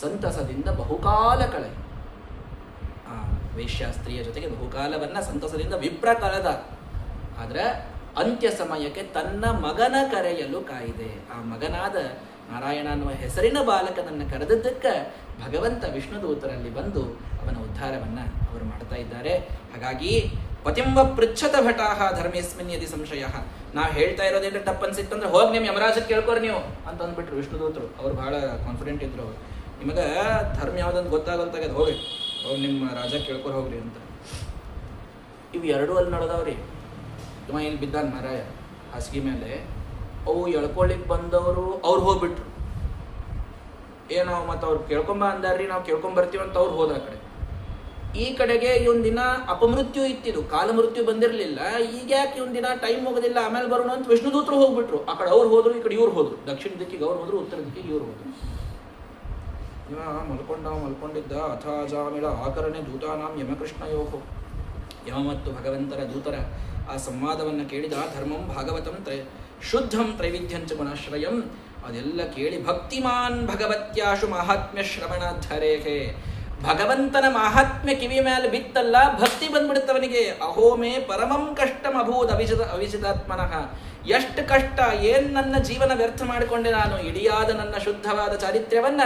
ಸಂತಸದಿಂದ ಬಹುಕಾಲ ಕಳೆ. ಆ ವೇಶ್ಯಾಸ್ತ್ರೀಯ ಜೊತೆಗೆ ಬಹುಕಾಲವನ್ನ ಸಂತಸದಿಂದ ವಿಪ್ರ ಕಳೆದ. ಆದ್ರೆ ಅಂತ್ಯ ಸಮಯಕ್ಕೆ ತನ್ನ ಮಗನ ಕರೆಯಲು ಕಾಯಿದೆ. ಆ ಮಗನಾದ ನಾರಾಯಣ ಅನ್ನುವ ಹೆಸರಿನ ಬಾಲಕನನ್ನು ಕರೆದದ್ದಕ್ಕೆ ಭಗವಂತ ವಿಷ್ಣುದೂತರಲ್ಲಿ ಬಂದು ಅವನ ಉದ್ಧಾರವನ್ನ ಅವರು ಮಾಡ್ತಾ ಇದ್ದಾರೆ. ಹಾಗಾಗಿ ಪತಿಂಬ ಪೃಚ್ಛತ ಭಟಾಹ ಧರ್ಮೇಸ್ಮಿನ್ ಯದಿ ಸಂಶಯ. ನಾವು ಹೇಳ್ತಾ ಇರೋದೇನು ತಪ್ಪು ಅನ್ಸಿತ್ತಂದ್ರೆ ಹೋಗಿ ನಿಮ್ಮ ಯಮರಾಜಕ್ಕೆ ಕೇಳ್ಕೊರಿ ನೀವು ಅಂತ ಅಂದ್ಬಿಟ್ರು ವಿಷ್ಣುದೂತರು. ಅವ್ರು ಬಹಳ ಕಾನ್ಫಿಡೆಂಟ್ ಇದ್ರು. ಅವರು ನಿಮಗೆ ಧರ್ಮ ಯಾವುದಂತ ಗೊತ್ತಾಗಲ್ತಾಗದು, ಹೋಗಿ ನಿಮ್ಮ ರಾಜ ಕೇಳ್ಕೊರ್ ಹೋಗ್ರಿ ಅಂತ. ಇವು ಎರಡೂ ಅಲ್ಲಿ ನೋಡೋದವ್ರಿ. ಇವ ಇಲ್ಲಿ ಬಿದ್ದಾನ ಮಾರಾಯ ಹಾಸಿಗೆ ಮೇಲೆ, ಅವು ಎಳ್ಕೊಳ್ಳಿಕ್ಕೆ ಬಂದವರು ಅವ್ರು ಹೋಗ್ಬಿಟ್ರು. ಏನೋ ಮತ್ತು ಅವ್ರು ಕೇಳ್ಕೊಂಬ ಅಂದಾರ್ರಿ, ನಾವು ಕೇಳ್ಕೊಂಬರ್ತೀವಿ ಅಂತ ಅವ್ರು ಹೋದ. ಆ ಕಡೆ ಈ ಕಡೆಗೆ ಇವನ್ ದಿನ ಅಪಮೃತ್ಯು ಇತ್ತಿದು, ಕಾಲ ಮೃತ್ಯು ಬಂದಿರಲಿಲ್ಲ. ಈಗ ಯಾಕೆ ಇವನ್ ದಿನ ಟೈಮ್ ಹೋಗೋದಿಲ್ಲ, ಆಮೇಲೆ ಬರೋಣ ಅಂತ ವಿಷ್ಣುದೂತರು ಹೋಗ್ಬಿಟ್ರು. ಆ ಕಡೆ ಅವ್ರು ಹೋದ್ರು, ಈ ಕಡೆ ಇವ್ರು ಹೋದ್ರು. ದಕ್ಷಿಣ ದಿಕ್ಕಿಗೆ ಅವ್ರು ಹೋದ್ರು, ಉತ್ತರ ದಿಕ್ಕಿಗೆ ಇವ್ರು ಹೋದ್ರು. ಇವ ಮಲ್ಕೊಂಡಿದ್ದ. ಅಥಾಜಾಮಿಳ ಆಕರಣೆ ದೂತಾನಾಂ ಯಮಕೃಷ್ಣಯೋಹೋ. ಯಮ ಮತ್ತು ಭಗವಂತರ ದೂತರ ಆ ಸಂವಾದವನ್ನು ಕೇಳಿದ. ಧರ್ಮಂ ಭಾಗವತಂ ಶುದ್ಧಂ ತ್ರೈವಿಧ್ಯಂಚ ಗುಣಾಶ್ರಯಂ. ಅದೆಲ್ಲ ಕೇಳಿ ಭಕ್ತಿಮಾನ್ ಭಗವತ್ಯಾಶು ಮಾಹಾತ್ಮ್ಯ ಶ್ರವಣಾಧರೇಹೇ. ಭಗವಂತನ ಮಾಹಾತ್ಮ್ಯ ಕಿವಿ ಮೇಲೆ ಬಿತ್ತಲ್ಲ, ಭಕ್ತಿ ಬಂದ್ಬಿಡುತ್ತವನಿಗೆ. ಅಹೋಮೇ ಪರಮಂ ಕಷ್ಟಂ ಅಭೂತ್ ಅವಿಜಿತಾತ್ಮನಃ. ಎಷ್ಟು ಕಷ್ಟ, ಏನ್ ನನ್ನ ಜೀವನ ವ್ಯರ್ಥ ಮಾಡಿಕೊಂಡೆ ನಾನು. ಇಡಿಯಾದ ನನ್ನ ಶುದ್ಧವಾದ ಚಾರಿತ್ರ್ಯವನ್ನ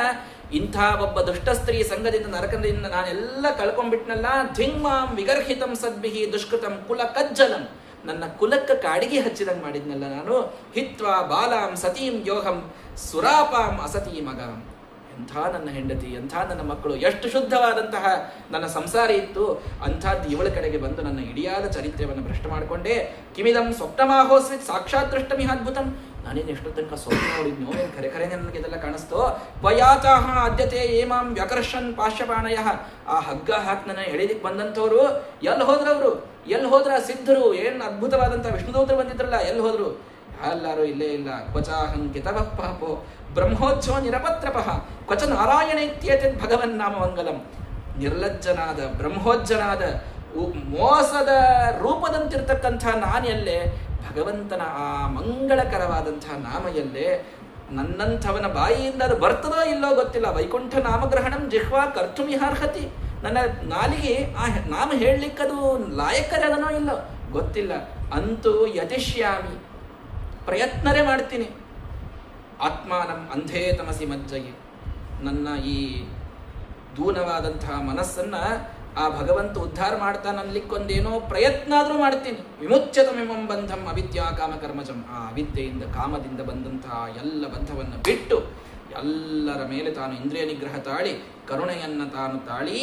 ಇಂಥ ಒಬ್ಬ ದುಷ್ಟ ಸ್ತ್ರೀ ಸಂಘದಿಂದ ನರಕದಿಂದ ನಾನೆಲ್ಲ ಕಳ್ಕೊಂಡ್ಬಿಟ್ನಲ್ಲ. ಧಿಂಗ್ಮಾಂ ವಿಗರ್ಹಿತಂ ಸದ್ಭಿಹಿ ದುಷ್ಕೃತಂ ಕುಲ ಕಜ್ಜಲಂ. ನನ್ನ ಕುಲಕ್ಕೆ ಕಾಡಿಗೆ ಹಚ್ಚಿದಂಗೆ ಮಾಡಿದ್ನಲ್ಲ ನಾನು. ಹಿತ್ವಾ ಬಾಲಾಂ ಸತೀಂ ಯೋಹಂ ಸುರಾಪಾಂ ಅಸತೀ ಮಗಾಂ. ಎಂಥ ನನ್ನ ಹೆಂಡತಿ, ಎಂಥ ನನ್ನ ಮಕ್ಕಳು, ಎಷ್ಟು ಶುದ್ಧವಾದಂತಹ ನನ್ನ ಸಂಸಾರ ಇತ್ತು, ಅಂಥದ್ದು ಇವಳ ಕಡೆಗೆ ಬಂದು ನನ್ನ ಇಡಿಯಾದ ಚರಿತ್ರೆಯನ್ನು ಭ್ರಷ್ಟ ಮಾಡಿಕೊಂಡೆ. ಕಿಮಿದಂ ಸ್ವಪ್ನಮಾಹೋಸ್ವಿತ್ ಸಾಕ್ಷಾತ್ ದೃಷ್ಟಮಿಹ ಅದ್ಭುತಂ. ನಾನೇನು ಎಷ್ಟು ತನಕ ಸ್ವಪ್ನ ನೋಡಿದ್ನೋ, ಏನು ಖರೆ ಖರೇನೆ ನನಗೆ ಇದೆಲ್ಲ ಕಾಣಿಸ್ತೋ. ಪಯಾತಾಹ ಅದ್ಯತೆ ಏಮಾಂ ವ್ಯಕರ್ಷನ್ ಪಾಶ್ಯಪಾಣಯ. ಆ ಹಗ್ಗ ಹಾಕಿ ನನ್ನ ಎಳಿಲಿಕ್ಕೆ ಬಂದಂಥವ್ರು ಎಲ್ಲಿ ಹೋದ್ರವರು, ಎಲ್ಲಿ ಹೋದ್ರ ಸಿದ್ಧರು, ಏನು ಅದ್ಭುತವಾದಂಥ ವಿಷ್ಣುದೂತರು ಬಂದಿದ್ರಲ್ಲ, ಎಲ್ಲಿ ಹೋದ್ರು? ಎಲ್ಲರೂ ಇಲ್ಲೇ ಇಲ್ಲ. ಕ್ವಚಾಹಂಕಿತವ ಪಾಪೋ ಬ್ರಹ್ಮೋತ್ಸವ ನಿರಪತ್ರಪಃ ಕ್ವಚ ನಾರಾಯಣ ಇತ್ಯೇತದ್ ಭಗವನ್ ನಾಮ ಮಂಗಲಂ. ನಿರ್ಲಜ್ಜನಾದ ಬ್ರಹ್ಮೋಜ್ಜನಾದ ಮೋಸದ ರೂಪದಂತಿರ್ತಕ್ಕಂಥ ನಾನೆಲ್ಲೇ, ಭಗವಂತನ ಆ ಮಂಗಳಕರವಾದಂಥ ನಾಮ ಎಲ್ಲೇ, ನನ್ನಂಥವನ ಬಾಯಿಯಿಂದ ಅದು ಬರ್ತದೋ ಇಲ್ಲೋ ಗೊತ್ತಿಲ್ಲ. ವೈಕುಂಠ ನಾಮಗ್ರಹಣಂ ಜಿಹ್ವಾ ಕರ್ತುಮಿಹಾರ್ಹತಿ. ನನ್ನ ನಾಲಿಗೆ ಆ ನಾಮ ಹೇಳಲಿಕ್ಕದು ಲಾಯಕ್ಕದನೋ ಇಲ್ಲೋ ಗೊತ್ತಿಲ್ಲ. ಅಂತೂ ಯತಿಷ್ಯಾಮಿ, ಪ್ರಯತ್ನರೇ ಮಾಡ್ತೀನಿ. ಆತ್ಮಾನಂ ಅಂಧೇ ತಮಸಿ ಮಜ್ಜಗೆ. ನನ್ನ ಈ ದೂನವಾದಂತಹ ಮನಸ್ಸನ್ನು ಆ ಭಗವಂತ ಉದ್ಧಾರ ಮಾಡ್ತಾನೆ ಅನ್ಲಿಕ್ಕೊಂದೇನೋ ಪ್ರಯತ್ನ ಆದರೂ ಮಾಡ್ತೀನಿ. ವಿಮುಚ್ಯತಮಿಮಂ ಬಂಧಂ ಅವಿದ್ಯಾ ಕಾಮಕರ್ಮಜಂ. ಆ ಅವಿದ್ಯೆಯಿಂದ ಕಾಮದಿಂದ ಬಂದಂತಹ ಎಲ್ಲ ಬಂಧವನ್ನು ಬಿಟ್ಟು ಎಲ್ಲರ ಮೇಲೆ ತಾನು ಇಂದ್ರಿಯ ನಿಗ್ರಹ ತಾಳಿ ಕರುಣೆಯನ್ನು ತಾನು ತಾಳಿ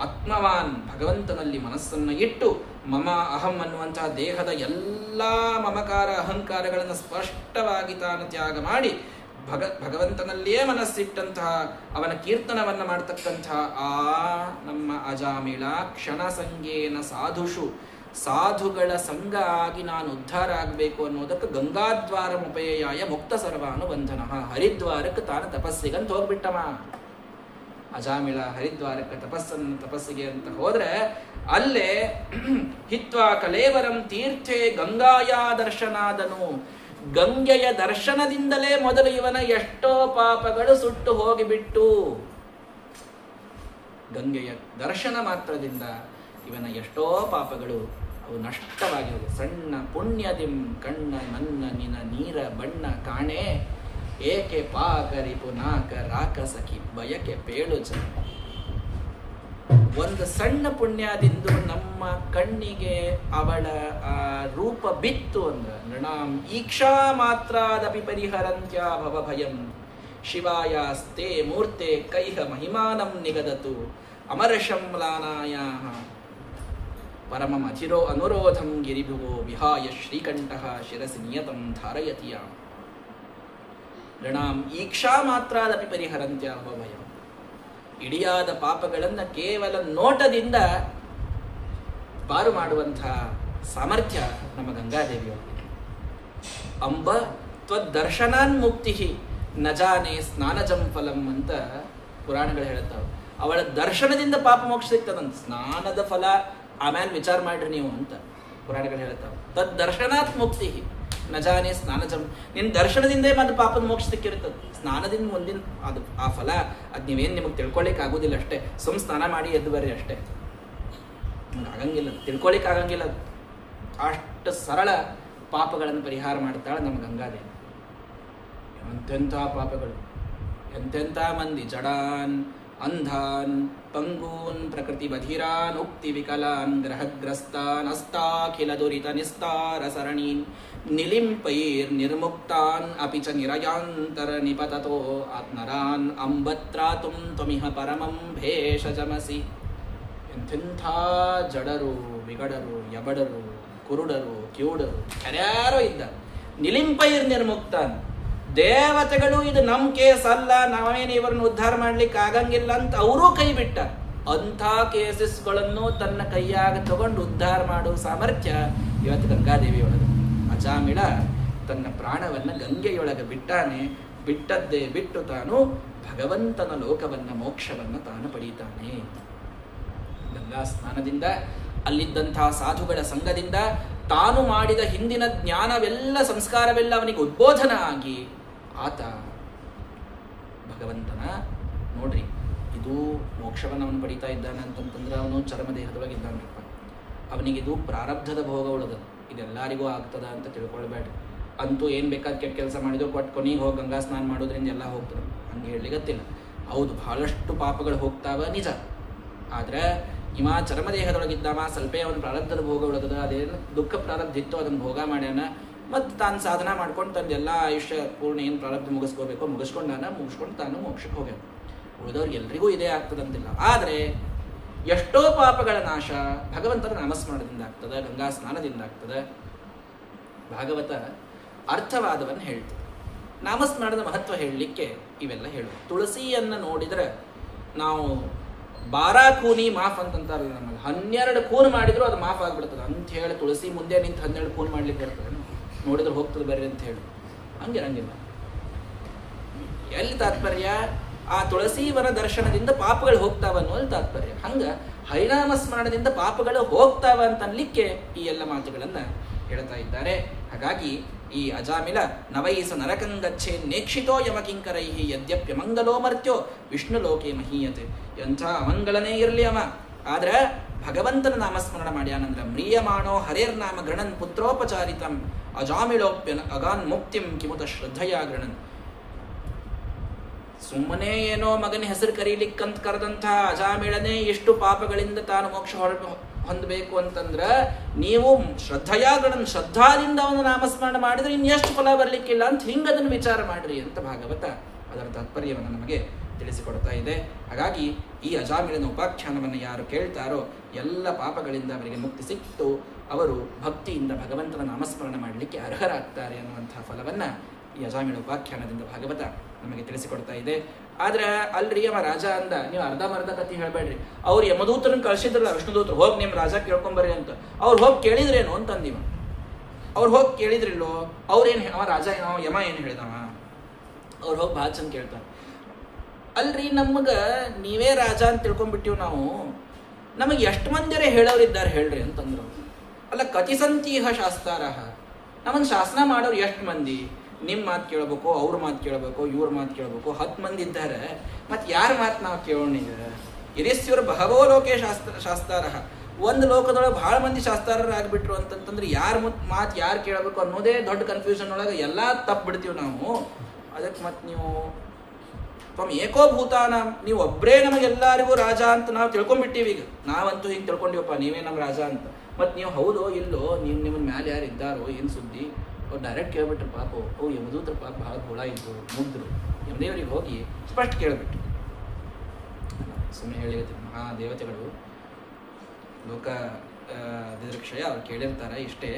ಆತ್ಮವಾನ್ ಭಗವಂತನಲ್ಲಿ ಮನಸ್ಸನ್ನು ಇಟ್ಟು ಮಮ ಅಹಂ ಅನ್ನುವಂತಹ ದೇಹದ ಎಲ್ಲ ಮಮಕಾರ ಅಹಂಕಾರಗಳನ್ನು ಸ್ಪಷ್ಟವಾಗಿ ತಾನು ತ್ಯಾಗ ಮಾಡಿ ಭಗವಂತನಲ್ಲಿಯೇ ಮನಸ್ಸಿಟ್ಟಂತಹ ಅವನ ಕೀರ್ತನವನ್ನು ಮಾಡ್ತಕ್ಕಂತಹ ಆ ನಮ್ಮ ಅಜಾಮಿಳ ಕ್ಷಣ ಸಂಗೇನ ಸಾಧುಷು, ಸಾಧುಗಳ ಸಂಘ ಆಗಿ ನಾನು ಉದ್ಧಾರ ಆಗಬೇಕು ಅನ್ನೋದಕ್ಕೆ ಗಂಗಾದ್ವಾರ ಉಪೇಯಾಯ ಮುಕ್ತ ಸರ್ವಾನುಬಂಧನ. ಹರಿದ್ವಾರಕ್ಕೆ ತಾನು ತಪಸ್ಸಿಗಂತ ಹೋಗ್ಬಿಟ್ಟವ ಅಜಾಮಿಳ. ಹರಿದ್ವಾರಕ್ಕೆ ತಪಸ್ಸಿಗೆ ಅಂತ ಹೋದ್ರೆ ಅಲ್ಲೇ ಹಿತ್ವಾ ಕಲೇವರಂ ತೀರ್ಥೆ ಗಂಗಾಯ ದರ್ಶನಾದನು. ಗಂಗೆಯ ದರ್ಶನದಿಂದಲೇ ಮೊದಲು ಇವನ ಎಷ್ಟೋ ಪಾಪಗಳು ಸುಟ್ಟು ಹೋಗಿಬಿಟ್ಟು. ಗಂಗೆಯ ದರ್ಶನ ಮಾತ್ರದಿಂದ ಇವನ ಎಷ್ಟೋ ಪಾಪಗಳು ಅವು ನಷ್ಟವಾಗಿ ಹೋಗಿ. ಸಣ್ಣ ಪುಣ್ಯದಿಂ ಕಣ್ಣ ನನ್ನ ನಿನ ನೀರ ಬಣ್ಣ ಕಾಣೆ, ಏಕೆ ಪಾಕರಿಪು ನಾಕ ರಾಕ ಸಖಿ ಬಯಕೆ ಪೇಳು ಜನ. ಒಂದು ಸಣ್ಣ ಪುಣ್ಯದಿಂದ ನಮ್ಮ ಕಣ್ಣಿಗೆ ಅವಳ ಆ ರೂಪ ಬಿತ್ತು ಅಂದ್ರೆ ನೃಣಾಂ ಈಕ್ಷಾ ಮಾತ್ರಾದಪಿ ಪರಿಹರಂತ್ಯ ಭವ ಭಯಂ ಶಿವಾಯಾಸ್ತೆ ಮೂರ್ತೆ ಕೈಹ ಮಹಿಮಾನಂ ನಿಗದತು ಅಮರ್ಷಂ ಮ್ಲಾನಾಯ ಪರಮಂ ಅಧಿರೋ ಅನುರೋಧಂ ಗಿರಿಭುವೋ ವಿಹಾಯ ಶ್ರೀಕಂಠಃ ಶಿರಸಿ ನಿಯತಂ ಧಾರಯತಿಯ. ನೃಣಾಂ ಈಕ್ಷಾ ಮಾತ್ರಾದಪಿ ಪರಿಹರಂತ್ಯ ಭವ ಭಯಂ. ಇಡಿಯಾದ ಪಾಪಗಳನ್ನು ಕೇವಲ ನೋಟದಿಂದ ಪಾರು ಮಾಡುವಂತಹ ಸಾಮರ್ಥ್ಯ ನಮ್ಮ ಗಂಗಾದೇವಿಯವರಿಗೆ. ಅಂಬ ತ್ವದರ್ಶನಾನ್ ಮುಕ್ತಿ ನಜಾನೆ ಸ್ನಾನಜಂ ಫಲಂ ಅಂತ ಪುರಾಣಗಳು ಹೇಳುತ್ತಾವೆ. ಅವಳ ದರ್ಶನದಿಂದ ಪಾಪ ಮೋಕ್ಷ ಸಿಗ್ತದಂತ. ಸ್ನಾನದ ಫಲ ಆಮೇಲೆ ವಿಚಾರ ಮಾಡ್ರಿ ನೀವು ಅಂತ ಪುರಾಣಗಳು ಹೇಳುತ್ತಾವೆ. ತದ್ದರ್ಶನಾತ್ ಮುಕ್ತಿ ನಜಾನೆ ಸ್ನಾನಜಂ. ನಿನ್ನ ದರ್ಶನದಿಂದೇ ಮತ್ತೆ ಪಾಪದ ಮೋಕ್ಷ ಸಿಕ್ಕಿರ್ತದೆ. ಸ್ನಾನದಿಂದ ಮುಂದಿನ ಅದು ಆ ಫಲ ಅದು ನೀವೇನು ನಿಮಗೆ ತಿಳ್ಕೊಳ್ಳಿಕ್ಕೆ ಆಗೋದಿಲ್ಲ ಅಷ್ಟೇ. ಸ್ನಾನ ಮಾಡಿ ಎದ್ದು ಬರ್ರಿ ಅಷ್ಟೇ, ನಿಮ್ಗೆ ಆಗಂಗಿಲ್ಲ, ತಿಳ್ಕೊಳ್ಳಿಕ್ಕೆ ಆಗಂಗಿಲ್ಲ. ಅಷ್ಟು ಸರಳ ಪಾಪಗಳನ್ನು ಪರಿಹಾರ ಮಾಡ್ತಾಳೆ ನಮ್ಮ ಗಂಗಾದೇವಿ. ಎಂತೆಂಥ ಪಾಪಗಳು, ಎಂತೆಂಥ ಮಂದಿ ಜಡಾನ್ ಅಂಧಾನ್ ಪಂಗೂನ್ ಪ್ರಕೃತಿ ಬಧಿರಾನ್ ಉಕ್ತಿ ವಿಕಲಾನ್ ಗ್ರಹಗ್ರಸ್ತಾನ್ ಅಸ್ತಾಖಿಲ ದುರಿತ ನಿಸ್ತಾರ ಸರಣೀನ್ ನಿಲಿಂಪೈರ್ ನಿರ್ಮುಕ್ತಾನ್ ಅಪಿ ಚ ನಿರಯಾಂತರ ನಿಪತತೋ ಆತ್ಮರಾನ್ ಅಂಬತ್ರಾತುಂ ತ್ವಮಿಹ ಪರಮಂ ಭೇಷಜಮಸಿ. ಎಂಥೆಂಥ ಜಡರು, ವಿಗಡರು, ಯಬಡರು, ಕುರುಡರು, ಕಿವುಡರು ಯಾರ್ಯಾರೋ ಇದ್ದ. ನಿಲಿಂಪೈರ್ ನಿರ್ಮುಕ್ತಾನ್, ದೇವತೆಗಳು ಇದು ನಮ್ಮ ಕೇಸ್ ಅಲ್ಲ, ನಾವೇನು ಇವ್ರನ್ನ ಉದ್ಧಾರ ಮಾಡ್ಲಿಕ್ಕೆ ಆಗಂಗಿಲ್ಲ ಅಂತ ಅವರೂ ಕೈ ಬಿಟ್ಟ. ಅಂಥ ಕೇಸಸ್ಗಳನ್ನು ತನ್ನ ಕೈಯಾಗ ತಗೊಂಡು ಉದ್ಧಾರ ಮಾಡುವ ಸಾಮರ್ಥ್ಯ ಇವತ್ತು ಗಂಗಾದೇವಿಯೊಳಗೆ. ಅಜಾಮಿಳ ತನ್ನ ಪ್ರಾಣವನ್ನು ಗಂಗೆಯೊಳಗೆ ಬಿಟ್ಟಾನೆ. ಬಿಟ್ಟದ್ದೇ ಬಿಟ್ಟು ತಾನು ಭಗವಂತನ ಲೋಕವನ್ನು, ಮೋಕ್ಷವನ್ನು ತಾನು ಪಡೀತಾನೆ. ಗಂಗಾ ಸ್ನಾನದಿಂದ, ಅಲ್ಲಿದ್ದಂತಹ ಸಾಧುಗಳ ಸಂಘದಿಂದ ತಾನು ಮಾಡಿದ ಹಿಂದಿನ ಜ್ಞಾನವೆಲ್ಲ, ಸಂಸ್ಕಾರವೆಲ್ಲ ಅವನಿಗೆ ಉದ್ಬೋಧನ ಆಗಿ ಆತ ಭಗವಂತನ ನೋಡ್ರಿ ಇದು ಮೋಕ್ಷವನ್ನು ಅವನು ಪಡೀತಾ ಇದ್ದಾನೆ ಅಂತಂತಂದ್ರೆ ಅವನು ಚರ್ಮದೇಹದೊಳಗಿದ್ದಾನಪ್ಪ. ಅವನಿಗಿದು ಪ್ರಾರಬ್ಧದ ಭೋಗ ಉಳದ, ಇದೆಲ್ಲರಿಗೂ ಆಗ್ತದ ಅಂತ ತಿಳ್ಕೊಳ್ಬೇಡ್ರಿ. ಅಂತೂ ಏನು ಬೇಕಾದ ಕೆಟ್ಟ ಕೆಲಸ ಮಾಡಿದ್ರು ಕೊಟ್ಟು ಕೊನೆಗೆ ಹೋಗಿ ಗಂಗಾ ಸ್ನಾನ ಮಾಡೋದ್ರಿಂದ ಎಲ್ಲ ಹೋಗ್ತದೆ ಹಂಗೆ ಹೇಳಲಿಗತ್ತಿಲ್ಲ. ಹೌದು, ಬಹಳಷ್ಟು ಪಾಪಗಳು ಹೋಗ್ತಾವ ನಿಜ. ಆದರೆ ಇವ ಚರ್ಮದೇಹದೊಳಗಿದ್ದಾವ, ಸ್ವಲ್ಪ ಅವನು ಪ್ರಾರಬ್ಧದ ಭೋಗ ಉಳದದ, ಅದೇನು ದುಃಖ ಪ್ರಾರಬ್ಧ ಇತ್ತು ಅದನ್ನು ಭೋಗ ಮಾಡ್ಯಾನ. ಮತ್ತು ತಾನು ಸಾಧನ ಮಾಡ್ಕೊಂಡು ತಂದೆಲ್ಲ ಆಯುಷ್ಯ ಪೂರ್ಣ ಏನು ಪ್ರಾರಬ್ಧ ಮುಗಿಸ್ಕೊಂಡು ತಾನು ಮೋಕ್ಷಕ್ಕೆ ಹೋಗ್ಯಾನ. ಉಳಿದವ್ರಿಗೆ ಎಲ್ರಿಗೂ ಇದೇ ಆಗ್ತದಂತಿಲ್ಲ. ಆದರೆ ಎಷ್ಟೋ ಪಾಪಗಳ ನಾಶ ಭಗವಂತನ ನಾಮಸ್ಮರಣದಿಂದ ಆಗ್ತದೆ, ಗಂಗಾ ಸ್ನಾನದಿಂದ ಆಗ್ತದೆ. ಭಾಗವತ ಅರ್ಥವಾದವನ್ನು ಹೇಳ್ತದೆ. ನಾಮಸ್ಮರಣದ ಮಹತ್ವ ಹೇಳಲಿಕ್ಕೆ ಇವೆಲ್ಲ ಹೇಳುವ. ತುಳಸಿಯನ್ನು ನೋಡಿದರೆ ನಾವು 12 ಕೂನಿ ಮಾಫ್ ಅಂತಂತಾರಲ್ಲ, ನಮ್ಮಲ್ಲಿ 12 ಕೂನ್ ಮಾಡಿದ್ರು ಅದು ಮಾಫ್ ಆಗಿಬಿಡ್ತದೆ ಅಂತ ಹೇಳಿ ತುಳಸಿ ಮುಂದೆ ನಿಂತು 12 ಕೂನ್ ಮಾಡ್ಲಿಕ್ಕೆ ಬರ್ತದೆ. ನೋಡಿದ್ರೆ ಹೋಗ್ತದೆ ಬರ್ರಿ ಅಂತ ಹೇಳಿ ಹಂಗಿರಂಗಿಲ್ಲ. ಎಲ್ಲಿ ತಾತ್ಪರ್ಯ? ಆ ತುಳಸೀವನ ದರ್ಶನದಿಂದ ಪಾಪಗಳು ಹೋಗ್ತಾವ ಅನ್ನೋದು ತಾತ್ಪರ್ಯ. ಹಂಗೆ ಹರಿನಾಮ ಸ್ಮರಣದಿಂದ ಪಾಪಗಳು ಹೋಗ್ತಾವ ಅಂತ ಅನ್ಲಿಕ್ಕೆ ಈ ಎಲ್ಲ ಮಾತುಗಳನ್ನು ಹೇಳ್ತಾ ಇದ್ದಾರೆ. ಹಾಗಾಗಿ ಈ ಅಜಾಮಿಲ ನವೈಸ ನರಕಂಗಚ್ಛೆ ನೇಕ್ಷಿತೋ ಯಮಕಿಂಕರೈ ಯದ್ಯಪ್ಯ ಮಂಗಲೋ ಮರ್ತ್ಯೋ ವಿಷ್ಣು ಲೋಕೆ ಮಹೀಯತೆ. ಎಂಥ ಅಮಂಗಳನೇ ಇರಲಿ ಅವ, ಆದ್ರೆ ಭಗವಂತನ ನಾಮಸ್ಮರಣ ಮಾಡ್ಯಾನಂದ್ರ ಮ್ರಿಯಮಾಣೋ ಹರೇರ್ನಾಮ ಗೃಣನ್ ಪುತ್ರೋಪಚಾರಿತಂ ಅಜಾಮಿಳೋಪ್ಯನ ಅಗಾನ್ ಮುಕ್ತಿಂ ಕಿಮುತ ಶ್ರದ್ಧೆಯ ಗೃಣನ್. ಸುಮ್ಮನೆ ಏನೋ ಮಗನ ಹೆಸರು ಕರೀಲಿಕ್ಕಂತ ಕರೆದಂಥ ಅಜಾಮಿಳನೇ ಎಷ್ಟು ಪಾಪಗಳಿಂದ ತಾನು ಮೋಕ್ಷ ಹೊಂದಬೇಕು ಅಂತಂದ್ರ ನೀವು ಶ್ರದ್ಧೆಯಾಗಣನ್ ಶ್ರದ್ಧಾದಿಂದ ಅವನ ನಾಮಸ್ಮರಣ ಮಾಡಿದ್ರೆ ಇನ್ನೆಷ್ಟು ಫಲ ಬರ್ಲಿಕ್ಕಿಲ್ಲ ಅಂತ ಹಿಂಗದನ್ನು ವಿಚಾರ ಮಾಡ್ರಿ ಅಂತ ಭಾಗವತ ಅದರ ತಾತ್ಪರ್ಯವನ್ನು ನಮಗೆ ತಿಳಿಸಿಕೊಡ್ತಾ ಇದೆ. ಹಾಗಾಗಿ ಈ ಅಜಾಮಿಳನ ಉಪಾಖ್ಯಾನವನ್ನು ಯಾರು ಕೇಳ್ತಾರೋ ಎಲ್ಲ ಪಾಪಗಳಿಂದ ಅವರಿಗೆ ಮುಕ್ತಿ ಸಿಕ್ತು, ಅವರು ಭಕ್ತಿಯಿಂದ ಭಗವಂತನ ನಾಮಸ್ಮರಣ ಮಾಡಲಿಕ್ಕೆ ಅರ್ಹರಾಗ್ತಾರೆ ಅನ್ನುವಂತಹ ಫಲವನ್ನು ಈ ಅಜಾಮಿಳ ಉಪಾಖ್ಯಾನದಿಂದ ಭಾಗವತ ನಮಗೆ ತಿಳಿಸಿಕೊಡ್ತಾ ಇದೆ. ಆದ್ರೆ ಅಲ್ರಿ ಅವ ರಾಜ ಅಂದ, ನೀವು ಅರ್ಧಮರ್ಧ ಕಥೆ ಹೇಳ್ಬೇಡ್ರಿ. ಅವ್ರು ಯಮದೂತರನ್ನು ಕಳಿಸಿದ್ರಲ್ಲ ವಿಷ್ಣುದೂತರು, ಹೋಗಿ ನಿಮ್ಮ ರಾಜ ಕೇಳ್ಕೊಂಬರ್ರಿ ಅಂತ. ಅವ್ರು ಹೋಗಿ ಕೇಳಿದ್ರೇನು ಅಂತಂದಿವ. ಅವ್ರು ಹೋಗಿ ಕೇಳಿದ್ರಿಲ್ಲೋ, ಅವ್ರೇನು ಅವ ರಾಜ ಏನೋ ಯಮ ಏನು ಹೇಳಿದವ, ಅವ್ರು ಹೋಗಿ ಭಾಳ ಚಂದ ಕೇಳ್ತಾರೆ. ಅಲ್ರಿ ನಮಗೆ ನೀವೇ ರಾಜ ಅಂತ ತಿಳ್ಕೊಂಡ್ಬಿಟ್ಟಿವ್ ನಾವು, ನಮಗೆ ಎಷ್ಟು ಮಂದಿರೇ ಹೇಳೋರಿದ್ದಾರೆ ಹೇಳ್ರಿ ಅಂತಂದ್ರು. ಅಲ್ಲ ಕತಿಸಂತೀಹ ಶಾಸ್ತಾರಹ, ನಮ್ಮನ್ನು ಶಾಸನ ಮಾಡೋರು ಎಷ್ಟು ಮಂದಿ? ನಿಮ್ಮ ಮಾತು ಕೇಳಬೇಕು, ಅವ್ರ ಮಾತು ಕೇಳಬೇಕು, ಇವ್ರ ಮಾತು ಕೇಳಬೇಕು, 10 ಮಂದಿ ಇದ್ದಾರೆ. ಮತ್ತು ಯಾರ ಮಾತು ನಾವು ಕೇಳೋಣ? ಈಗ ಇರಿಸ್ಯೂರು ಬಹವೋ ಲೋಕೆ ಶಾಸ್ತಾರಹ, ಒಂದು ಲೋಕದೊಳಗೆ ಭಾಳ ಮಂದಿ ಶಾಸ್ತಾರರು ಆಗಿಬಿಟ್ರು ಅಂತಂತಂದ್ರೆ ಯಾರ ಮಾತು ಯಾರು ಕೇಳಬೇಕು ಅನ್ನೋದೇ ದೊಡ್ಡ ಕನ್ಫ್ಯೂಷನ್ ಒಳಗೆ ಎಲ್ಲ ತಪ್ಪು ಬಿಡ್ತೀವಿ ನಾವು. ಅದಕ್ಕೆ ಮತ್ತು ನೀವು ತ್ವಮ್ ಏಕೋಭೂತಾನ, ನೀವು ಒಬ್ಬರೇ ನಮಗೆಲ್ಲರಿಗೂ ರಾಜ ಅಂತ ನಾವು ತಿಳ್ಕೊಂಡ್ಬಿಟ್ಟಿವಿ. ಈಗ ನಾವಂತೂ ಹಿಂಗೆ ತಿಳ್ಕೊಂಡಿವಪ್ಪ, ನೀವೇ ನಮ್ಮ ರಾಜ ಅಂತ. ಮತ್ತು ನೀವು ಹೌದೋ ಇಲ್ಲೋ, ನೀವು ನಿಮ್ಮ ಮೇಲೆ ಯಾರು ಇದ್ದಾರೋ ಏನು ಸುದ್ದಿ? ಅವ್ರು ಡೈರೆಕ್ಟ್ ಕೇಳ್ಬಿಟ್ರು. ಪಾಪ ಯಮದೂತ್ರ ಪಾಪ ಭಾಳ ಹುಳ ಇದ್ದು ಮುಗ್ದ್ರು. ಯಮದೇವರಿಗೆ ಹೋಗಿ ಸ್ಪಷ್ಟ ಕೇಳ್ಬಿಟ್ರು. ಸುಮ್ಮನೆ ಹೇಳಿರ್ತೀವಿ, ಮಹಾ ದೇವತೆಗಳು ಲೋಕ ದಿದೃಕ್ಷಯ ಅವ್ರು ಕೇಳಿರ್ತಾರೆ ಇಷ್ಟೇ.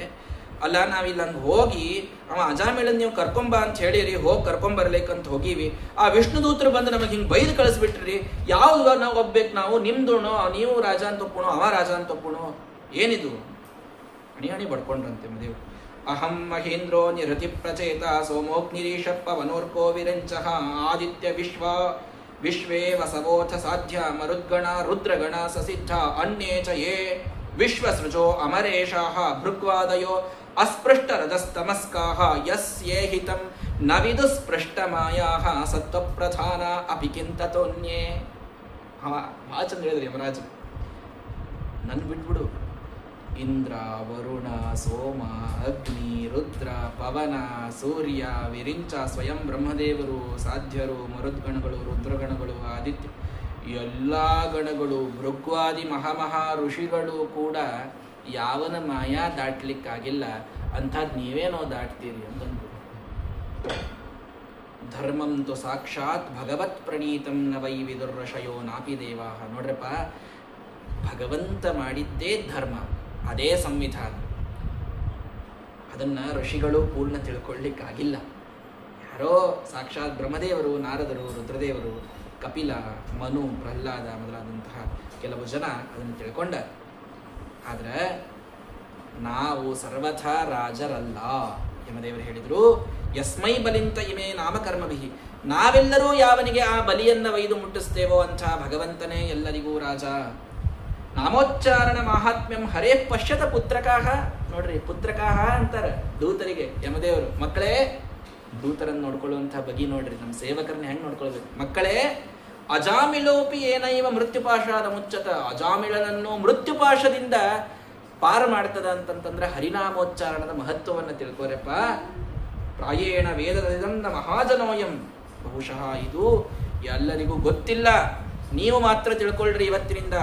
ಅಲ್ಲ ನಾವಿಲ್ಲ ಹಂಗೆ ಹೋಗಿ ಅವ ಅಜಾಮಿಳನ್ ನೀವು ಕರ್ಕೊಂಬ ಅಂತ ಹೇಳಿರಿ, ಹೋಗಿ ಕರ್ಕೊಂಬರ್ಬೇಕಂತ ಹೋಗಿವಿ. ಆ ವಿಷ್ಣುದೂತರು ಬಂದು ನಮಗೆ ಹಿಂಗೆ ಬೈದು ಕಳಿಸ್ಬಿಟ್ರಿ. ಯಾವ್ದು ನಾವು ಒಬ್ಬೇಕು? ನಾವು ನಿಮ್ದುಣೋ, ನೀವು ರಾಜ ಅಂತ ಒಪ್ಪುಣೋ, ಅವ ರಾಜ ಅಂತ ಒಪ್ಪುಣೋ? ಏನಿದು? ಹಣಿ ಬಡ್ಕೊಂಡ್ರಂತೆ ಮದೇವ್ರು. ಅಹಂ ಮಹೇಂದ್ರೋ ನಿರತಿ ಪ್ರಚೇತ ಸೋಮೋಗ್ನಿರೀಶಪ್ಪ ವನೋರ್ಕೋ ವಿರಂಚಃ ಆದಿತ್ಯ ವಿಶ್ವೇ ವಸವೋಥ ಸಾಧ್ಯ ಮರುದ್ಗಣ ರುದ್ರಗಣ ಸಸಿದ್ಧ ಅನ್ಯೇ ಚ ಯೇ ವಿಶ್ವಸೃಜೋ ಅಮರೇಶಾಃ ಭೃಗ್ವಾದಯೋ ಅಸ್ಪೃಷ್ಟರದಸ್ತಮಸ್ಕಾಃ ಯಸ್ಯೇಹಿತಂ ನ ವಿದುಸ್ಪೃಷ್ಟಮಾಯಾಃ ಸತ್ವಪ್ರಧಾನ ಅಪಿ ಕಿಂತತೋನ್ಯೇ. ಭಾಳ ಚಂದ ಹೇಳಿದ್ರಿ ಯಮರಾಜ. ನನ್ ಬಿಟ್ಬಿಡು, ಇಂದ್ರ ವರುಣ ಸೋಮ ಅಗ್ನಿ ರುದ್ರ ಪವನ ಸೂರ್ಯ ವಿರಿಂಚ ಸ್ವಯಂ ಬ್ರಹ್ಮದೇವರು ಸಾಧ್ಯರು ಮರುದ್ಗಣಗಳು ರುದ್ರಗಣಗಳು ಆದಿತ್ಯ ಎಲ್ಲ ಗಣಗಳು ಭೃಗ್ವಾದಿ ಮಹಾಮಹಾ ಋಷಿಗಳು ಕೂಡ ಯಾವನ ಮಾಯಾ ದಾಟ್ಲಿಕ್ಕಾಗಿಲ್ಲ, ಅಂಥದ್ದು ನೀವೇನೋ ದಾಟ್ತೀರಿ ಅಂತಂದು. ಧರ್ಮಂತು ಸಾಕ್ಷಾತ್ ಭಗವತ್ ಪ್ರಣೀತಂ ನ ವೈ ವಿದುರ್ಷಯೋ ನಾಪಿ ದೇವಾಹ. ನೋಡ್ರಪ್ಪ, ಭಗವಂತ ಮಾಡಿದ್ದೇ ಧರ್ಮ, ಅದೇ ಸಂವಿಧಾನ. ಅದನ್ನು ಋಷಿಗಳು ಪೂರ್ಣ ತಿಳ್ಕೊಳ್ಳಿಕ್ಕಾಗಿಲ್ಲ. ಯಾರೋ ಸಾಕ್ಷಾತ್ ಬ್ರಹ್ಮದೇವರು, ನಾರದರು, ರುದ್ರದೇವರು, ಕಪಿಲ, ಮನು, ಪ್ರಹ್ಲಾದ ಮೊದಲಾದಂತಹ ಕೆಲವು ಜನ ಅದನ್ನು ತಿಳ್ಕೊಂಡ. ಆದರೆ ನಾವು ಸರ್ವಥಾ ರಾಜರಲ್ಲ. ಯಮದೇವರು ಹೇಳಿದರು, ಯಸ್ಮೈ ಬಲಿಂತ ಇಮೇ ನಾಮಕರ್ಮಭಿಹಿ. ನಾವೆಲ್ಲರೂ ಯಾವನಿಗೆ ಆ ಬಲಿಯನ್ನು ಒಯ್ದು ಮುಟ್ಟಿಸ್ತೇವೋ ಅಂಥ ಭಗವಂತನೇ ಎಲ್ಲರಿಗೂ ರಾಜ. ನಾಮೋಚ್ಚಾರಣ ಮಾಹಾತ್ಮ್ಯಂ ಹರೇ ಪಶ್ಯತ ಪುತ್ರಕಾಹ. ನೋಡ್ರಿ, ಪುತ್ರಕಾಹ ಅಂತಾರೆ ದೂತರಿಗೆ ಯಮದೇವರು. ಮಕ್ಕಳೇ, ದೂತರನ್ನು ನೋಡ್ಕೊಳ್ಳುವಂಥ ಬಗೆ ನೋಡ್ರಿ, ನಮ್ಮ ಸೇವಕರನ್ನ ಹೆಂಗೆ ನೋಡ್ಕೊಳ್ಬೇಕು. ಮಕ್ಕಳೇ, ಅಜಾಮಿಲೋಪಿ ಏನೈವ ಮೃತ್ಯುಪಾಶಾದ ಮುಚ್ಚತ. ಅಜಾಮಿಳನನ್ನು ಮೃತ್ಯುಪಾಶದಿಂದ ಪಾರು ಮಾಡ್ತದ ಅಂತಂತಂದ್ರೆ ಹರಿನಾಮೋಚ್ಚಾರಣದ ಮಹತ್ವವನ್ನು ತಿಳ್ಕೋರಪ್ಪ. ಪ್ರಾಯೇಣ ವೇದದಿಂದ ಮಹಾಜನೋಯಂ. ಬಹುಶಃ ಇದು ಎಲ್ಲರಿಗೂ ಗೊತ್ತಿಲ್ಲ, ನೀವು ಮಾತ್ರ ತಿಳ್ಕೊಳ್ರಿ ಇವತ್ತಿನಿಂದ.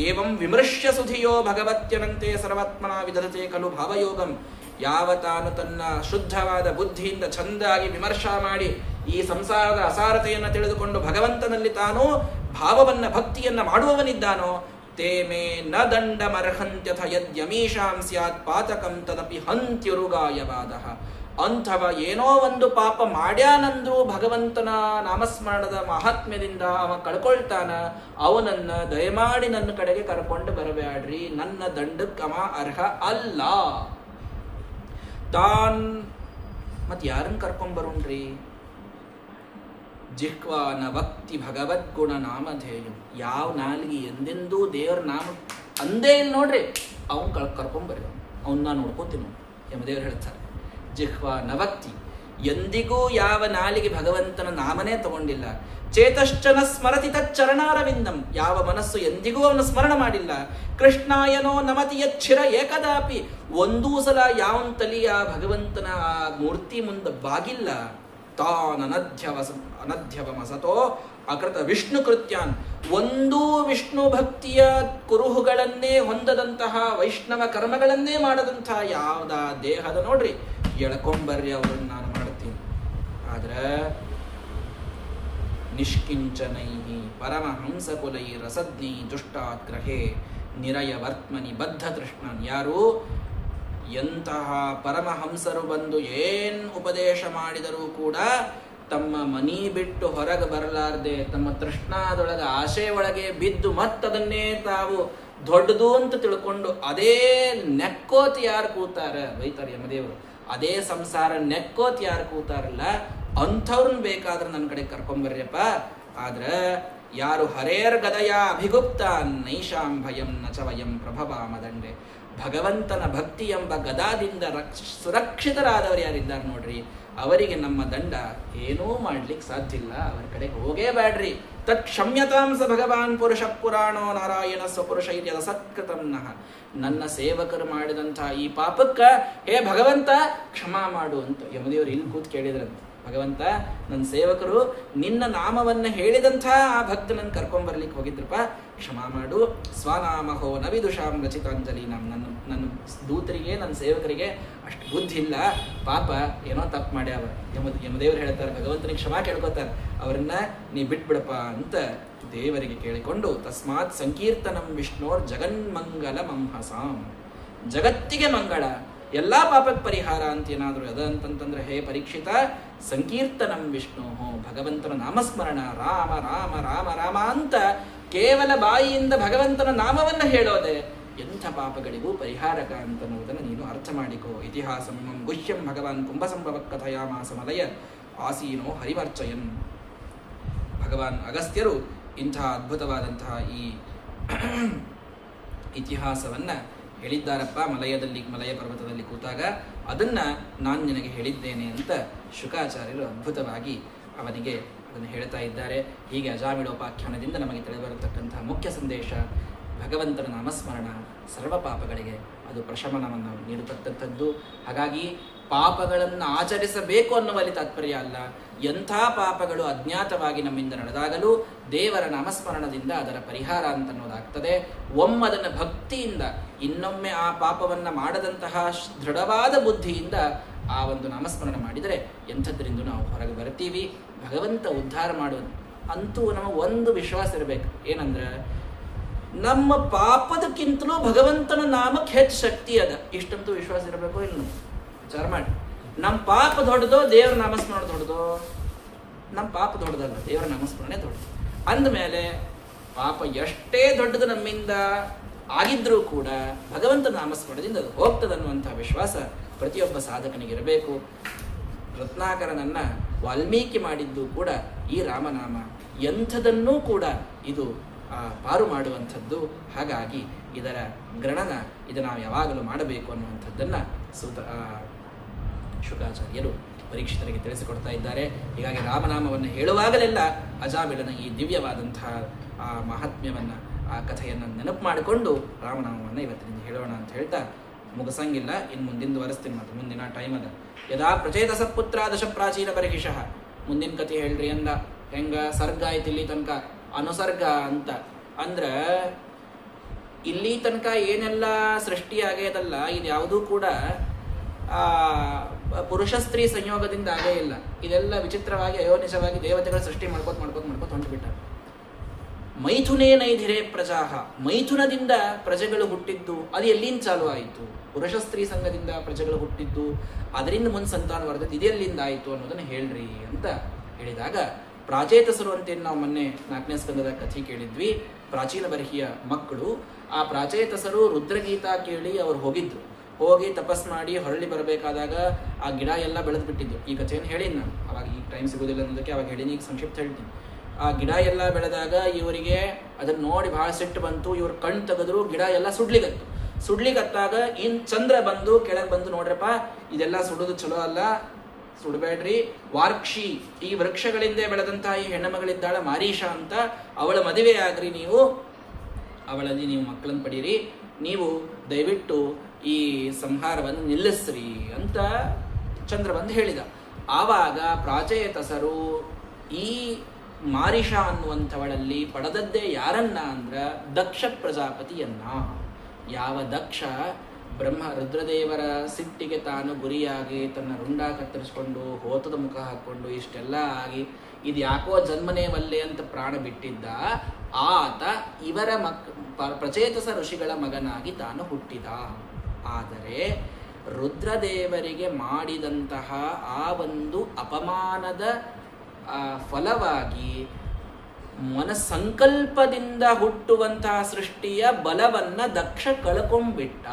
ಏವಂ ವಿಮೃಶ್ಯ ಸುಧಿಯೋ ಭಗವತ್ಯನಂತೆ ಸರ್ವಾತ್ಮನ ವಿದಧತೆ ಖಲು ಭಾವಯೋಗಂ. ಯಾವ ತಾನು ತನ್ನ ಶುದ್ಧವಾದ ಬುದ್ಧಿಯಿಂದ ಚಂದಾಗಿ ವಿಮರ್ಶಾ ಮಾಡಿ ಈ ಸಂಸಾರದ ಅಸಾರತೆಯನ್ನು ತಿಳಿದುಕೊಂಡು ಭಗವಂತನಲ್ಲಿ ತಾನು ಭಾವವನ್ನ ಭಕ್ತಿಯನ್ನ ಮಾಡುವವನಿದ್ದಾನೋ ತೇ ಮೇ ನ ದಂಡಮರ್ಹಂತ್ಯಥ ಯದ್ಯಮೀಶಾಂ ಸ್ಯಾತ್ ಪಾತಕಂ ತದಪಿ ಹಂತ್ಯುರುಗಾಯವಾದಃ. ಅಂಥವ ಏನೋ ಒಂದು ಪಾಪ ಮಾಡ್ಯಾನಂದ್ರೂ ಭಗವಂತನ ನಾಮಸ್ಮರಣದ ಮಹಾತ್ಮ್ಯದಿಂದ ಅವ ಕಳ್ಕೊಳ್ತಾನ. ಅವನನ್ನ ದಯಮಾಡಿ ನನ್ನ ಕಡೆಗೆ ಕರ್ಕೊಂಡು ಬರಬೇಡ್ರಿ, ನನ್ನ ದಂಡಕ್ಕೆ ಅವ ಅರ್ಹ ಅಲ್ಲ. ತಾನ್ ಮತ್ ಯಾರನ್ನ ಕರ್ಕೊಂಡ್ಬರೋಣ್ರಿ? ಜಿಹ್ವಾನ ಭಕ್ತಿ ಭಗವದ್ಗುಣ ನಾಮಧೇಯಂ. ಯಾವ ನಾಲ್ಗಿ ಎಂದೆಂದೂ ದೇವರ ನಾಮ ಅಂದೇ ಇಲ್ಲ ನೋಡ್ರಿ, ಅವನ್ ಕರ್ಕೊಂಬರ್ರಿ, ಅವನ್ನ ನಾ ನೋಡ್ಕೋತೀನಿ ಯಮದೇವರು ಹೇಳ್ತಾರೆ. ಜಿಹ್ವಾ ನವಕ್ತಿ, ಎಂದಿಗೂ ಯಾವ ನಾಲಿಗೆ ಭಗವಂತನ ನಾಮನೇ ತಗೊಂಡಿಲ್ಲ. ಚೇತಶ್ಚನ ಸ್ಮರತಿ ತಚ್ಚರಣಾರವಿಂದಂ, ಯಾವ ಮನಸ್ಸು ಎಂದಿಗೂ ಅವನ ಸ್ಮರಣ ಮಾಡಿಲ್ಲ. ಕೃಷ್ಣಾಯನೋ ನಮತಿ ಯಚ್ಛಿರ ಏಕದಾಪಿ, ಒಂದೂ ಸಲ ಯಾವನ್ ತಲಿಯ ಭಗವಂತನ ಆ ಮೂರ್ತಿ ಮುಂದೆ ಬಾಗಿಲ್ಲ. ತಾನ್ ಅನಧ್ಯವಮಸತೋ ಅಕೃತ ವಿಷ್ಣು ಕೃತ್ಯಾನ್, ಒಂದೂ ವಿಷ್ಣು ಭಕ್ತಿಯ ಕುರುಹುಗಳನ್ನೇ ಹೊಂದದಂತಹ ವೈಷ್ಣವ ಕರ್ಮಗಳನ್ನೇ ಮಾಡದಂತಹ ಯಾವ್ದ ದೇಹದ ನೋಡ್ರಿ ಎಳ್ಕೊಂಬರ್ರಿ, ಅವ್ರನ್ನ ನಾನು ಮಾಡ್ತೀನಿ. ಆದ್ರೆ ನಿಷ್ಕಿಂಚನೈ ಪರಮಹಂಸಕುಲೈ ರಸಜ್ಞೈ ದುಷ್ಟಾಗ್ರಹೇ ನಿರಯವರ್ತ್ಮನಿ ಬದ್ಧ ತೃಷ್ಣನ್. ಯಾರು ಎಂತಹ ಪರಮಹಂಸರು ಬಂದು ಏನ್ ಉಪದೇಶ ಮಾಡಿದರೂ ಕೂಡ ತಮ್ಮ ಮನಿ ಬಿಟ್ಟು ಹೊರಗೆ ಬರಲಾರ್ದೆ ತಮ್ಮ ತೃಷ್ಣಾದೊಳಗೆ ಆಶೆ ಒಳಗೆ ಬಿದ್ದು ಮತ್ತದನ್ನೇ ತಾವು ದೊಡ್ಡದು ಅಂತ ತಿಳ್ಕೊಂಡು ಅದೇ ನೆಕ್ಕೋತ್ ಯಾರು ಕೂತಾರ, ಬೈತಾರೆ ಯಮದೇವರು. ಅದೇ ಸಂಸಾರ ನೆಕ್ಕೋತ್ ಯಾರು ಕೂತಾರಲ್ಲ ಅಂಥವ್ರನ್ನ ಬೇಕಾದ್ರೆ ನನ್ನ ಕಡೆ ಕರ್ಕೊಂಬರ್ರಿಯಪ್ಪ. ಆದ್ರ ಯಾರು ಹರೇರ್ ಗದಯ ಅಭಿಗುಪ್ತ ನೈಷಾಂ ಭಯಂ ನಚವಯಂ ಪ್ರಭವಾಮದಂಡೆ, ಭಗವಂತನ ಭಕ್ತಿ ಎಂಬ ಗದಾದಿಂದ ಸುರಕ್ಷಿತರಾದವರು ಯಾರಿದ್ದಾರೆ ನೋಡ್ರಿ, ಅವರಿಗೆ ನಮ್ಮ ದಂಡ ಏನೂ ಮಾಡ್ಲಿಕ್ಕೆ ಸಾಧ್ಯ ಇಲ್ಲ. ಅವರ ಕಡೆ ಹೋಗೇ ಬ್ಯಾಡ್ರಿ. ತತ್ ಕ್ಷಮ್ಯತಾಂಸ ಭಗವಾನ್ ಪುರುಷ ಪುರಾಣೋ ನಾರಾಯಣ ಸ್ವಪುರುಷ ಇತ್ಯದ ಸತ್ಕೃತಂ ನಃ. ನನ್ನ ಸೇವಕರು ಮಾಡಿದಂಥ ಈ ಪಾಪಕ್ಕ ಹೇ ಭಗವಂತ ಕ್ಷಮಾ ಮಾಡು ಅಂತ ಯಮದೇವರು ಇಲ್ಲಿ ಕೂತ್ ಕೇಳಿದ್ರಂತ. ಭಗವಂತ, ನನ್ನ ಸೇವಕರು ನಿನ್ನ ನಾಮವನ್ನ ಹೇಳಿದಂಥ ಆ ಭಕ್ತನನ್ನು ಕರ್ಕೊಂಡ್ಬರ್ಲಿಕ್ಕೆ ಹೋಗಿದ್ರಪ್ಪ, ಕ್ಷಮಾ ಮಾಡು. ಸ್ವನಾಮಹೋ ನವಿದುಷಾಂ ರಚಿತಾಂಜಲಿ. ನನ್ನ ದೂತರಿಗೆ ನನ್ನ ಸೇವಕರಿಗೆ ಅಷ್ಟು ಬುದ್ಧಿ ಇಲ್ಲ, ಪಾಪ ಏನೋ ತಪ್ಪು ಮಾಡ್ಯಾವ. ಯಮದೇವರು ಹೇಳ್ತಾರೆ, ಭಗವಂತನಿಗೆ ಕ್ಷಮಾ ಕೇಳ್ಕೊತಾರೆ, ಅವರನ್ನ ನೀ ಬಿಟ್ಬಿಡಪ್ಪ ಅಂತ ದೇವರಿಗೆ ಕೇಳಿಕೊಂಡು ತಸ್ಮಾತ್ ಸಂಕೀರ್ತನಂ ವಿಷ್ಣೋರ್ ಜಗನ್ಮಂಗಲ ಮಂಹಸಾಂ. ಜಗತ್ತಿಗೆ ಮಂಗಳ, ಎಲ್ಲ ಪಾಪಕ್ಕೆ ಪರಿಹಾರ ಅಂತ ಏನಾದರೂ ಅದ ಅಂತಂತಂದ್ರೆ, ಹೇ ಪರೀಕ್ಷಿತ, ಸಂಕೀರ್ತನಂ ವಿಷ್ಣು, ಭಗವಂತನ ನಾಮಸ್ಮರಣ, ರಾಮ ರಾಮ ರಾಮ ರಾಮ ಅಂತ ಕೇವಲ ಬಾಯಿಯಿಂದ ಭಗವಂತನ ನಾಮವನ್ನು ಹೇಳೋದೆ ಎಂಥ ಪಾಪಗಳಿಗೂ ಪರಿಹಾರಕ ಅಂತನ್ನುವುದನ್ನು ನೀನು ಅರ್ಥ ಮಾಡಿಕೋ. ಇತಿಹಾಸಂ ಗುಹ್ಯಂ ಭಗವಾನ್ ಕುಂಭಸಂಭವ ಕಥಯಾಮಾಸ ಮಲಯ ಆಸೀನೋ ಹರಿವರ್ಚಯನ್. ಭಗವಾನ್ ಅಗಸ್ತ್ಯರು ಇಂಥ ಅದ್ಭುತವಾದಂತಹ ಈ ಇತಿಹಾಸವನ್ನ ಹೇಳಿದ್ದಾರಪ್ಪ ಮಲಯ ಪರ್ವತದಲ್ಲಿ ಕೂತಾಗ. ಅದನ್ನ ನಾನು ನಿನಗೆ ಹೇಳಿದ್ದೇನೆ ಅಂತ ಶುಕಾಚಾರ್ಯರು ಅದ್ಭುತವಾಗಿ ಅವನಿಗೆ ಅದನ್ನು ಹೇಳ್ತಾ ಇದ್ದಾರೆ. ಹೀಗೆ ಅಜಾಮಿಳೋಪಾಖ್ಯಾನದಿಂದ ನಮಗೆ ತಿಳಿಬರತಕ್ಕಂತಹ ಮುಖ್ಯ ಸಂದೇಶ, ಭಗವಂತನ ನಾಮಸ್ಮರಣ ಸರ್ವ ಪಾಪಗಳಿಗೆ ಅದು ಪ್ರಶಮನವನ್ನು ನೀಡತಕ್ಕಂಥದ್ದು. ಹಾಗಾಗಿ ಪಾಪಗಳನ್ನು ಆಚರಿಸಬೇಕು ಅನ್ನುವಲ್ಲಿ ತಾತ್ಪರ್ಯ ಅಲ್ಲ. ಎಂಥ ಪಾಪಗಳು ಅಜ್ಞಾತವಾಗಿ ನಮ್ಮಿಂದ ನಡೆದಾಗಲೂ ದೇವರ ನಾಮಸ್ಮರಣದಿಂದ ಅದರ ಪರಿಹಾರ ಅಂತನ್ನೋದಾಗ್ತದೆ. ಒಮ್ಮದನ್ನು ಭಕ್ತಿಯಿಂದ ಇನ್ನೊಮ್ಮೆ ಆ ಪಾಪವನ್ನು ಮಾಡದಂತಹ ದೃಢವಾದ ಬುದ್ಧಿಯಿಂದ ಆ ಒಂದು ನಾಮಸ್ಮರಣ ಮಾಡಿದರೆ ಎಂಥದ್ರಿಂದ ನಾವು ಹೊರಗೆ ಬರ್ತೀವಿ. ಭಗವಂತ ಉದ್ಧಾರ ಮಾಡೋದು ಅಂತೂ ನಮ್ಮ ಒಂದು ವಿಶ್ವಾಸ ಇರಬೇಕು, ಏನಂದ್ರೆ ನಮ್ಮ ಪಾಪದಕ್ಕಿಂತಲೂ ಭಗವಂತನ ನಾಮಕ್ಕೆ ಹೆಚ್ಚು ಶಕ್ತಿ ಅದ. ಇಷ್ಟಂತೂ ವಿಶ್ವಾಸ ಇರಬೇಕು. ಇಲ್ಲ ವಿಚಾರ ಮಾಡಿ, ನಮ್ಮ ಪಾಪ ದೊಡ್ಡದೋ ದೇವರ ನಾಮಸ್ಮರಣೆ ದೊಡ್ಡದೋ? ನಮ್ಮ ಪಾಪ ದೊಡ್ಡದಲ್ಲ, ದೇವರ ನಾಮಸ್ಮರಣೆ ದೊಡ್ಡದು. ಅಂದಮೇಲೆ ಪಾಪ ಎಷ್ಟೇ ದೊಡ್ಡದು ನಮ್ಮಿಂದ ಆಗಿದ್ರೂ ಕೂಡ ಭಗವಂತನ ನಾಮಸ್ಮರಣದಿಂದ ಅದು ಹೋಗ್ತದನ್ನುವಂಥ ವಿಶ್ವಾಸ ಪ್ರತಿಯೊಬ್ಬ ಸಾಧಕನಿಗಿರಬೇಕು. ರತ್ನಾಕರನನ್ನ ವಾಲ್ಮೀಕಿ ಮಾಡಿದ್ದು ಕೂಡ ಈ ರಾಮನಾಮ, ಎಂಥದನ್ನೂ ಕೂಡ ಇದು ಪಾರು ಮಾಡುವಂಥದ್ದು. ಹಾಗಾಗಿ ಇದರ ಗ್ರಹಣ ಇದು ನಾವು ಯಾವಾಗಲೂ ಮಾಡಬೇಕು ಅನ್ನುವಂಥದ್ದನ್ನು ಶುಕಾಚಾರ್ಯರು ಪರೀಕ್ಷಿತರಿಗೆ ತಿಳಿಸಿಕೊಡ್ತಾ ಇದ್ದಾರೆ. ಹೀಗಾಗಿ ರಾಮನಾಮವನ್ನು ಹೇಳುವಾಗಲೆಲ್ಲ ಅಜಾಮಿಳನ ಈ ದಿವ್ಯವಾದಂತಹ ಆ ಮಹಾತ್ಮ್ಯವನ್ನು, ಆ ಕಥೆಯನ್ನು ನೆನಪು ಮಾಡಿಕೊಂಡು ರಾಮನಾಮವನ್ನು ಇವತ್ತಿನಿಂದ ಹೇಳೋಣ ಅಂತ ಹೇಳ್ತಾ ಮುಗಸಂಗಿಲ್ಲ. ಇನ್ನು ಮುಂದಿನ ಮತ್ತು ಮುಂದಿನ ಟೈಮ್ ಅದ. ಯದಾ ಪ್ರಚೇತಸ ಪುತ್ರ ದಶ ಪ್ರಾಚೀನ ಪರಿಹಿಷಃ. ಮುಂದಿನ ಕಥೆ ಹೇಳ್ರಿ ಅಂದ. ಹೆಂಗ ಸರ್ಗ ಆಯ್ತು ಇಲ್ಲಿ ತನಕ, ಅನುಸರ್ಗ ಅಂತ ಅಂದ್ರೆ ಇಲ್ಲಿ ತನಕ ಏನೆಲ್ಲ ಸೃಷ್ಟಿ ಆಗ್ಯದಲ್ಲ, ಇದು ಯಾವುದೂ ಕೂಡ ಪುರುಷ ಸ್ತ್ರೀ ಸಂಯೋಗದಿಂದ ಆಗೇ ಇಲ್ಲ. ಇದೆಲ್ಲ ವಿಚಿತ್ರವಾಗಿ ಅಯೋನಿಜವಾಗಿ ದೇವತೆಗಳು ಸೃಷ್ಟಿ ಮಾಡ್ಕೋತ ಹೊಂಟುಬಿಟ್ಟ. ಮೈಥುನೇ ನೈಧಿರೇ ಪ್ರಜಾಹ, ಮೈಥುನದಿಂದ ಪ್ರಜೆಗಳು ಹುಟ್ಟಿದ್ದು ಅದು ಎಲ್ಲಿಂದ ಚಾಲು ಆಯಿತು? ಪುರುಷ ಸ್ತ್ರೀ ಸಂಘದಿಂದ ಪ್ರಜೆಗಳು ಹುಟ್ಟಿದ್ದು, ಅದರಿಂದ ಮುಂದೆ ಸಂತಾನ ವರದದ್ದು ಇದೆಲ್ಲಿಂದ ಆಯಿತು ಅನ್ನೋದನ್ನು ಹೇಳ್ರಿ ಅಂತ ಹೇಳಿದಾಗ, ಪ್ರಾಚೇತಸರು ಅಂತೇನು ನಾವು ಮೊನ್ನೆ 4ನೇ ಸ್ಕಂದದ ಕಥೆ ಕೇಳಿದ್ವಿ. ಪ್ರಾಚೀನ ಬರ್ಹಿಯ ಮಕ್ಕಳು, ಆ ಪ್ರಾಚೇತಸರು ರುದ್ರಗೀತಾ ಕೇಳಿ ಅವ್ರು ಹೋಗಿ ತಪಸ್ ಮಾಡಿ ಹೊರಳಿ ಬರಬೇಕಾದಾಗ ಆ ಗಿಡ ಎಲ್ಲ ಬೆಳೆದು ಬಿಟ್ಟಿದ್ದು. ಈ ಕಥೆಯನ್ನು ಹೇಳಿನಿ ನಾನು, ಅವಾಗ ಈಗ ಟೈಮ್ ಸಿಗೋದಿಲ್ಲ ಅನ್ನೋದಕ್ಕೆ ಅವಾಗ ಹೇಳಿನಿ, ಈಗ ಸಂಕ್ಷಿಪ್ತ ಹೇಳ್ತೀನಿ. ಆ ಗಿಡ ಎಲ್ಲ ಬೆಳೆದಾಗ ಇವರಿಗೆ ಅದನ್ನು ನೋಡಿ ಬಹಳ ಸಿಟ್ಟು ಬಂತು. ಇವ್ರು ಕಣ್ಣು ತೆಗೆದ್ರು, ಗಿಡ ಎಲ್ಲ ಸುಡ್ಲಿಗತ್ತಾಗ ಚಂದ್ರ ಬಂದು ಕೆಳಗೆ ಬಂದು, ನೋಡ್ರಪ್ಪ ಇದೆಲ್ಲ ಸುಡೋದು ಚಲೋ ಅಲ್ಲ, ಸುಡಬೇಡ್ರಿ. ವಾರ್ಕ್ಷಿ, ಈ ವೃಕ್ಷಗಳಿಂದ ಬೆಳೆದಂತಹ ಈ ಹೆಣ್ಣುಮಗಳಿದ್ದಾಳ ಮಾರೀಷ ಅಂತ, ಅವಳ ಮದುವೆ ಆಗ್ರಿ, ಅವಳಲ್ಲಿ ನೀವು ಮಕ್ಕಳನ್ನು ಪಡೀರಿ, ನೀವು ದಯವಿಟ್ಟು ಈ ಸಂಹಾರವನ್ನು ನಿಲ್ಲಿಸ್ರಿ ಅಂತ ಚಂದ್ರ ಬಂದು ಹೇಳಿದ. ಆವಾಗ ಪ್ರಾಚೇತಸರು ಈ ಮಾರಿಷ ಅನ್ನುವಂಥವಳಲ್ಲಿ ಪಡೆದದ್ದೇ ಯಾರನ್ನ ಅಂದ್ರೆ ದಕ್ಷ ಪ್ರಜಾಪತಿಯನ್ನ. ಯಾವ ದಕ್ಷ ರುದ್ರದೇವರ ಸಿಟ್ಟಿಗೆ ತಾನು ಗುರಿಯಾಗಿ ತನ್ನ ರುಂಡ ಕತ್ತರಿಸ್ಕೊಂಡು ಹೋತದ ಮುಖ ಹಾಕ್ಕೊಂಡು ಇಷ್ಟೆಲ್ಲ ಆಗಿ ಇದು ಯಾಕೋ ಜನ್ಮನೇ ವಲ್ಲೆ ಅಂತ ಪ್ರಾಣ ಬಿಟ್ಟಿದ್ದ, ಆತ ಇವರ ಪ್ರಚೇತಸ ಋಷಿಗಳ ಮಗನಾಗಿ ತಾನು ಹುಟ್ಟಿದ. ಆದರೆ ರುದ್ರದೇವರಿಗೆ ಮಾಡಿದಂತಹ ಆ ಒಂದು ಅಪಮಾನದ ಫಲವಾಗಿ ಮನಸ್ಸಂಕಲ್ಪದಿಂದ ಹುಟ್ಟುವಂತಹ ಸೃಷ್ಟಿಯ ಬಲವನ್ನ ದಕ್ಷ ಕಳ್ಕೊಂಡ್ಬಿಟ್ಟ.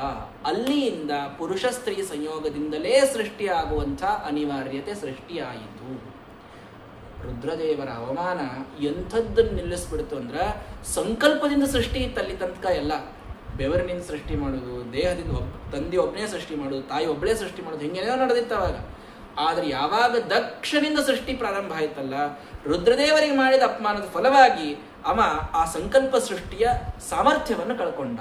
ಅಲ್ಲಿಯಿಂದ ಪುರುಷ ಸ್ತ್ರೀ ಸಂಯೋಗದಿಂದಲೇ ಸೃಷ್ಟಿಯಾಗುವಂತಹ ಅನಿವಾರ್ಯತೆ ಸೃಷ್ಟಿಯಾಯಿತು. ರುದ್ರದೇವರ ಅವಮಾನ ಎಂಥದ್ದನ್ನು ನಿಲ್ಲಿಸ್ಬಿಡ್ತು ಅಂದ್ರೆ, ಸಂಕಲ್ಪದಿಂದ ಸೃಷ್ಟಿ ಇತ್ತಲ್ಲಿ ತನಕ ಎಲ್ಲ ಬೆವರಿನಿಂದ ಸೃಷ್ಟಿ ಮಾಡೋದು, ದೇಹದಿಂದ ತಂದೆ ಒಬ್ಬನೇ ಸೃಷ್ಟಿ ಮಾಡೋದು, ತಾಯಿ ಒಬ್ಬಳೇ ಸೃಷ್ಟಿ ಮಾಡೋದು, ಹಿಂಗೇನೋ ನಡೆದಿತ್ತು ಅವಾಗ. ಆದರೆ ಯಾವಾಗ ದಕ್ಷನಿಂದ ಸೃಷ್ಟಿ ಪ್ರಾರಂಭ ಆಯ್ತಲ್ಲ, ರುದ್ರದೇವರಿಗೆ ಮಾಡಿದ ಅಪಮಾನದ ಫಲವಾಗಿ ಅವ ಆ ಸಂಕಲ್ಪ ಸೃಷ್ಟಿಯ ಸಾಮರ್ಥ್ಯವನ್ನು ಕಳ್ಕೊಂಡ.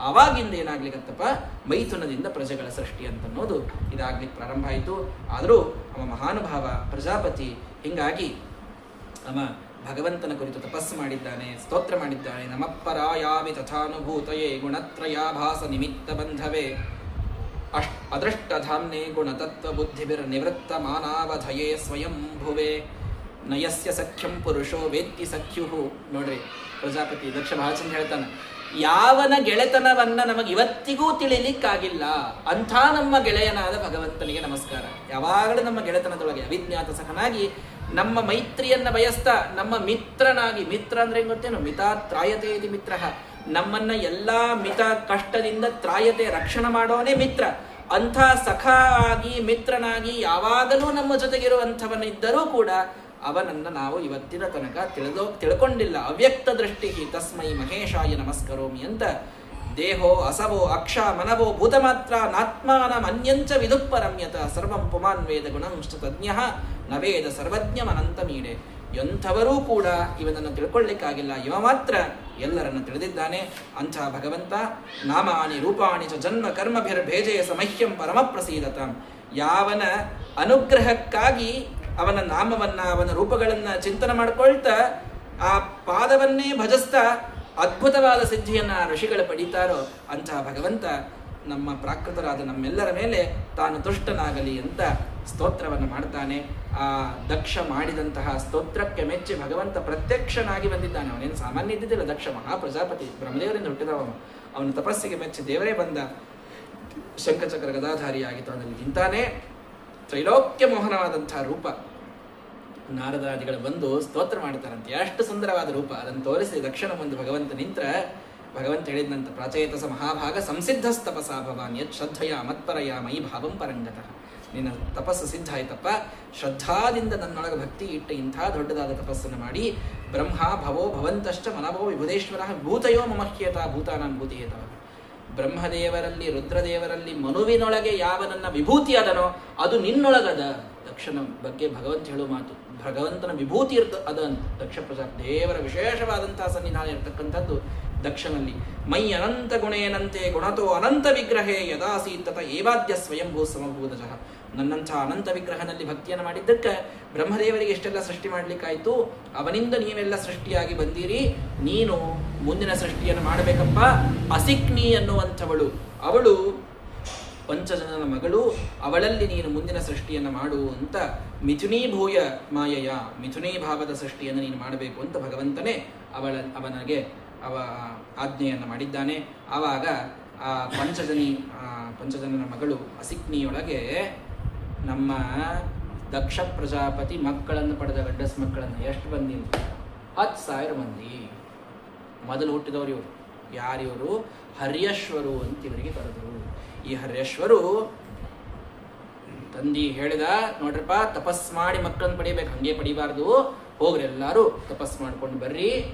ಆವಾಗಿಂದ ಏನಾಗ್ಲಿಕ್ಕತ್ತಪ್ಪ, ಮೈಥುನದಿಂದ ಪ್ರಜೆಗಳ ಸೃಷ್ಟಿ ಅಂತನ್ನೋದು ಇದಾಗ್ಲಿಕ್ಕೆ ಪ್ರಾರಂಭ ಆಯಿತು. ಆದರೂ ಅವ ಮಹಾನುಭಾವ ಪ್ರಜಾಪತಿ. ಹಿಂಗಾಗಿ ಅವ ಭಗವಂತನ ಕುರಿತು ತಪಸ್ಸು ಮಾಡಿದ್ದಾನೆ, ಸ್ತೋತ್ರ ಮಾಡಿದ್ದಾನೆ. ನಮಃಪರಾಯಾಮಿ ತಥಾನುಭೂತಯೇ ಗುಣತ್ರಯಾಭಾಸ ನಿಮಿತ್ತ ಬಂಧವೇ ಅದೃಷ್ಟಧಾಮ್ನೆ ಗುಣತತ್ವ ಬುದ್ಧಿಭಿರ್ ನಿವೃತ್ತ ಮಾನಾವಧಯೇ ಸ್ವಯಂಭುವೆ ನಯಸ್ಯ ಸಖ್ಯಂ ಪುರುಷೋ ವೇತ್ತಿ ಸಖ್ಯು. ನೋಡ್ರಿ, ಪ್ರಜಾಪತಿ ದಕ್ಷ ಬಹಳ ಚಂದ ಹೇಳ್ತಾನೆ, ಯಾವನ ಗೆಳೆತನವನ್ನ ನಮಗೆ ಇವತ್ತಿಗೂ ತಿಳಿಲಿಕ್ಕಾಗಿಲ್ಲ ಅಂಥ ನಮ್ಮ ಗೆಳೆಯನಾದ ಭಗವಂತನಿಗೆ ನಮಸ್ಕಾರ. ಯಾವಾಗಲೂ ನಮ್ಮ ಗೆಳೆತನದೊಳಗೆ ಅವಿಜ್ಞಾತ ಸಖನಾಗಿ ನಮ್ಮ ಮೈತ್ರಿಯನ್ನ ಬಯಸ್ತಾ ನಮ್ಮ ಮಿತ್ರನಾಗಿ, ಮಿತ್ರ ಅಂದ್ರೆ ಗೊತ್ತೇನು, ಮಿತಾ ತ್ರಾಯತೆ ಇದು ಮಿತ್ರ, ನಮ್ಮನ್ನ ಎಲ್ಲಾ ಮಿತ ಕಷ್ಟದಿಂದ ತ್ರಾಯತೆ ರಕ್ಷಣೆ ಮಾಡೋನೇ ಮಿತ್ರ. ಅಂಥ ಸಖ ಆಗಿ ಮಿತ್ರನಾಗಿ ಯಾವಾಗಲೂ ನಮ್ಮ ಜೊತೆಗಿರುವಂಥವನಿದ್ದರೂ ಕೂಡ ಅವನನ್ನು ನಾವು ಇವತ್ತಿನ ತನಕ ತಿಳ್ಕೊಂಡಿಲ್ಲ. ಅವ್ಯಕ್ತ ದೃಷ್ಟಿ ತಸ್ಮೈ ಮಹೇಶಾಯ ನಮಸ್ಕರೋಮಿ ಅಂತ. ದೇಹೋ ಅಸವೋ ಅಕ್ಷ ಮನವೋ ಭೂತಮಾತ್ರ ನಾತ್ಮಾನ ಅನ್ಯಂಚ ವಿದುಪ್ಪರಮ್ಯತ ಸರ್ವಂ ಪುಮಾನ್ ವೇದ ಗುಣಂಶ್ಚ ತಜ್ಞ ನವೇದ ಸರ್ವಜ್ಞಮನಂತ ಮೀಡೆ. ಎಂಥವರೂ ಕೂಡ ಇವನನ್ನು ತಿಳ್ಕೊಳ್ಳಿಕ್ಕಾಗಿಲ್ಲ, ಇವ ಮಾತ್ರ ಎಲ್ಲರನ್ನು ತಿಳಿದಿದ್ದಾನೆ. ಅಂಥ ಭಗವಂತ ನಾಮಾನಿ ರೂಪಾಣಿ ಚ ಜನ್ಮ ಕರ್ಮಭಿರ್ಭೇಜಯ ಸಮಹ್ಯಂ ಪರಮ ಪ್ರಸೀದತಾಂ. ಯಾವನ ಅನುಗ್ರಹಕ್ಕಾಗಿ ಅವನ ನಾಮವನ್ನ ಅವನ ರೂಪಗಳನ್ನು ಚಿಂತನೆ ಮಾಡ್ಕೊಳ್ತಾ ಆ ಪಾದವನ್ನೇ ಭಜಿಸ್ತಾ ಅದ್ಭುತವಾದ ಸಿದ್ಧಿಯನ್ನ ಋಷಿಗಳು ಪಡೀತಾರೋ ಅಂತಹ ಭಗವಂತ ನಮ್ಮ ಪ್ರಾಕೃತರಾದ ನಮ್ಮೆಲ್ಲರ ಮೇಲೆ ತಾನು ತುಷ್ಟನಾಗಲಿ ಅಂತ ಸ್ತೋತ್ರವನ್ನು ಮಾಡ್ತಾನೆ. ಆ ದಕ್ಷ ಮಾಡಿದಂತಹ ಸ್ತೋತ್ರಕ್ಕೆ ಮೆಚ್ಚಿ ಭಗವಂತ ಪ್ರತ್ಯಕ್ಷನಾಗಿ ಬಂದಿದ್ದಾನೆ. ಅವನೇನು ಸಾಮಾನ್ಯ ಇದ್ದಿದ್ದಿಲ್ಲ. ದಕ್ಷ ಮಹಾಪ್ರಜಾಪತಿ ಬ್ರಹ್ಮದೇವರಿಂದ ಹುಟ್ಟಿದವ. ಅವನ ತಪಸ್ಸಿಗೆ ಮೆಚ್ಚಿ ದೇವರೇ ಬಂದ ಶಂಖಚಕ್ರ ಗದಾಧಾರಿಯಾಗಿ ತಾನಲ್ಲಿ ನಿಂತಾನೆ. ತ್ರೈಲೋಕ್ಯ ಮೋಹನವಾದಂತಹ ರೂಪ. ನಾರದಾದಿಗಳು ಬಂದು ಸ್ತೋತ್ರ ಮಾಡ್ತಾರಂತೆ, ಎಷ್ಟು ಸುಂದರವಾದ ರೂಪ. ಅದನ್ನು ತೋರಿಸಿ ದಕ್ಷಿಣ ಮುಂದೆ ಭಗವಂತ ನಿಂತ್ರ ಭಗವಂತ ಹೇಳಿದಂತ ಪ್ರಾಚೇತಸ ಮಹಾಭಾಗ ಸಂಸಿದ್ಧಸ್ತಪಸಾ ಭವಾನ್ ಯತ್ ಶ್ರದ್ಧೆಯ ಮತ್ಪರಯ ಮೈ ಭಾವಂ ಪರಂಗತಃ. ನಿನ್ನ ತಪಸ್ಸು ಸಿದ್ಧ ಆಯ್ತಪ್ಪ, ಶ್ರದ್ಧಾದಿಂದ ನನ್ನೊಳಗೆ ಭಕ್ತಿ ಇಟ್ಟು ಇಂಥ ದೊಡ್ಡದಾದ ತಪಸ್ಸನ್ನು ಮಾಡಿ ಬ್ರಹ್ಮ ಭವೋ ಭವಂತಶ್ಚ ಮನವೋ ವಿಭುಧೇಶ್ವರ ಭೂತಯೋ ಮಮಹ್ಯತ ಭೂತಾನಾಂ ಭೂತಿಯೇತವ. ಬ್ರಹ್ಮದೇವರಲ್ಲಿ ರುದ್ರದೇವರಲ್ಲಿ ಮನುವಿನೊಳಗೆ ಯಾವನನ್ನ ವಿಭೂತಿ ಅದನೋ ಅದು ನಿನ್ನೊಳಗದ. ದಕ್ಷನ ಬಗ್ಗೆ ಭಗವಂತ ಹೇಳೋ ಮಾತು, ಭಗವಂತನ ವಿಭೂತಿ ಅದ ಅಂತ. ದಕ್ಷ ಪ್ರಜಾಪತಿ ದೇವರ ವಿಶೇಷವಾದಂತಹ ಸನ್ನಿಧಾನ ಇರತಕ್ಕಂಥದ್ದು ದಕ್ಷನಲ್ಲಿ. ಮೈ ಅನಂತ ಗುಣೇನಂತೆ ಗುಣತೋ ಅನಂತ ವಿಗ್ರಹೇ ಯದಾಸಿ ತತ ಏವಾದ್ಯ ಸ್ವಯಂಭೂ ಸಮಭೂತಜಃ. ನನ್ನಂಥ ಅನಂತ ವಿಗ್ರಹನಲ್ಲಿ ಭಕ್ತಿಯನ್ನು ಮಾಡಿದ್ದಕ್ಕೆ ಬ್ರಹ್ಮದೇವರಿಗೆ ಎಷ್ಟೆಲ್ಲ ಸೃಷ್ಟಿ ಮಾಡಲಿಕ್ಕಾಯಿತು. ಅವನಿಂದ ನೀವೆಲ್ಲ ಸೃಷ್ಟಿಯಾಗಿ ಬಂದೀರಿ, ನೀನು ಮುಂದಿನ ಸೃಷ್ಟಿಯನ್ನು ಮಾಡಬೇಕಪ್ಪ. ಅಸಿಕ್ನಿ ಅನ್ನುವಂಥವಳು, ಅವಳು ಪಂಚಜನನ ಮಗಳು, ಅವಳಲ್ಲಿ ನೀನು ಮುಂದಿನ ಸೃಷ್ಟಿಯನ್ನು ಮಾಡು ಅಂತ ಮಿಥುನೀಭೂಯ ಮಾಯೆಯ, ಮಿಥುನೀಭಾವದ ಸೃಷ್ಟಿಯನ್ನು ನೀನು ಮಾಡಬೇಕು ಅಂತ ಭಗವಂತನೇ ಅವನಿಗೆ ಆಜ್ಞೆಯನ್ನು ಮಾಡಿದ್ದಾನೆ. ಆವಾಗ ಆ ಪಂಚಜನನ ಮಗಳು ಅಸಿಕ್ನಿಯೊಳಗೆ ನಮ್ಮ ದಕ್ಷ ಪ್ರಜಾಪತಿ ಮಕ್ಕಳನ್ನು ಪಡೆದ ಗಂಡಸ ಮಕ್ಕಳನ್ನು ಎಷ್ಟು ಮಂದಿ? 10,000 ಮಂದಿ. ಮೊದಲು ಹುಟ್ಟಿದವರು ಇವರು. ಯಾರಿವರು? ಹರ್ಯಶ್ವರು ಅಂತ ಇವರಿಗೆ ಕರೆದರು. ಈ ಹರ್ಯಶ್ವರು ತಂದಿ ಹೇಳಿದ, ನೋಡ್ರಪ್ಪ, ತಪಸ್ ಮಾಡಿ ಮಕ್ಕಳನ್ನು ಪಡಿಬೇಕು, ಹಂಗೆ ಪಡಿಬಾರ್ದು, ಹೋಗ್ರಿ ಎಲ್ಲರೂ ತಪಸ್ ಮಾಡ್ಕೊಂಡು ಬರ್ರಿ,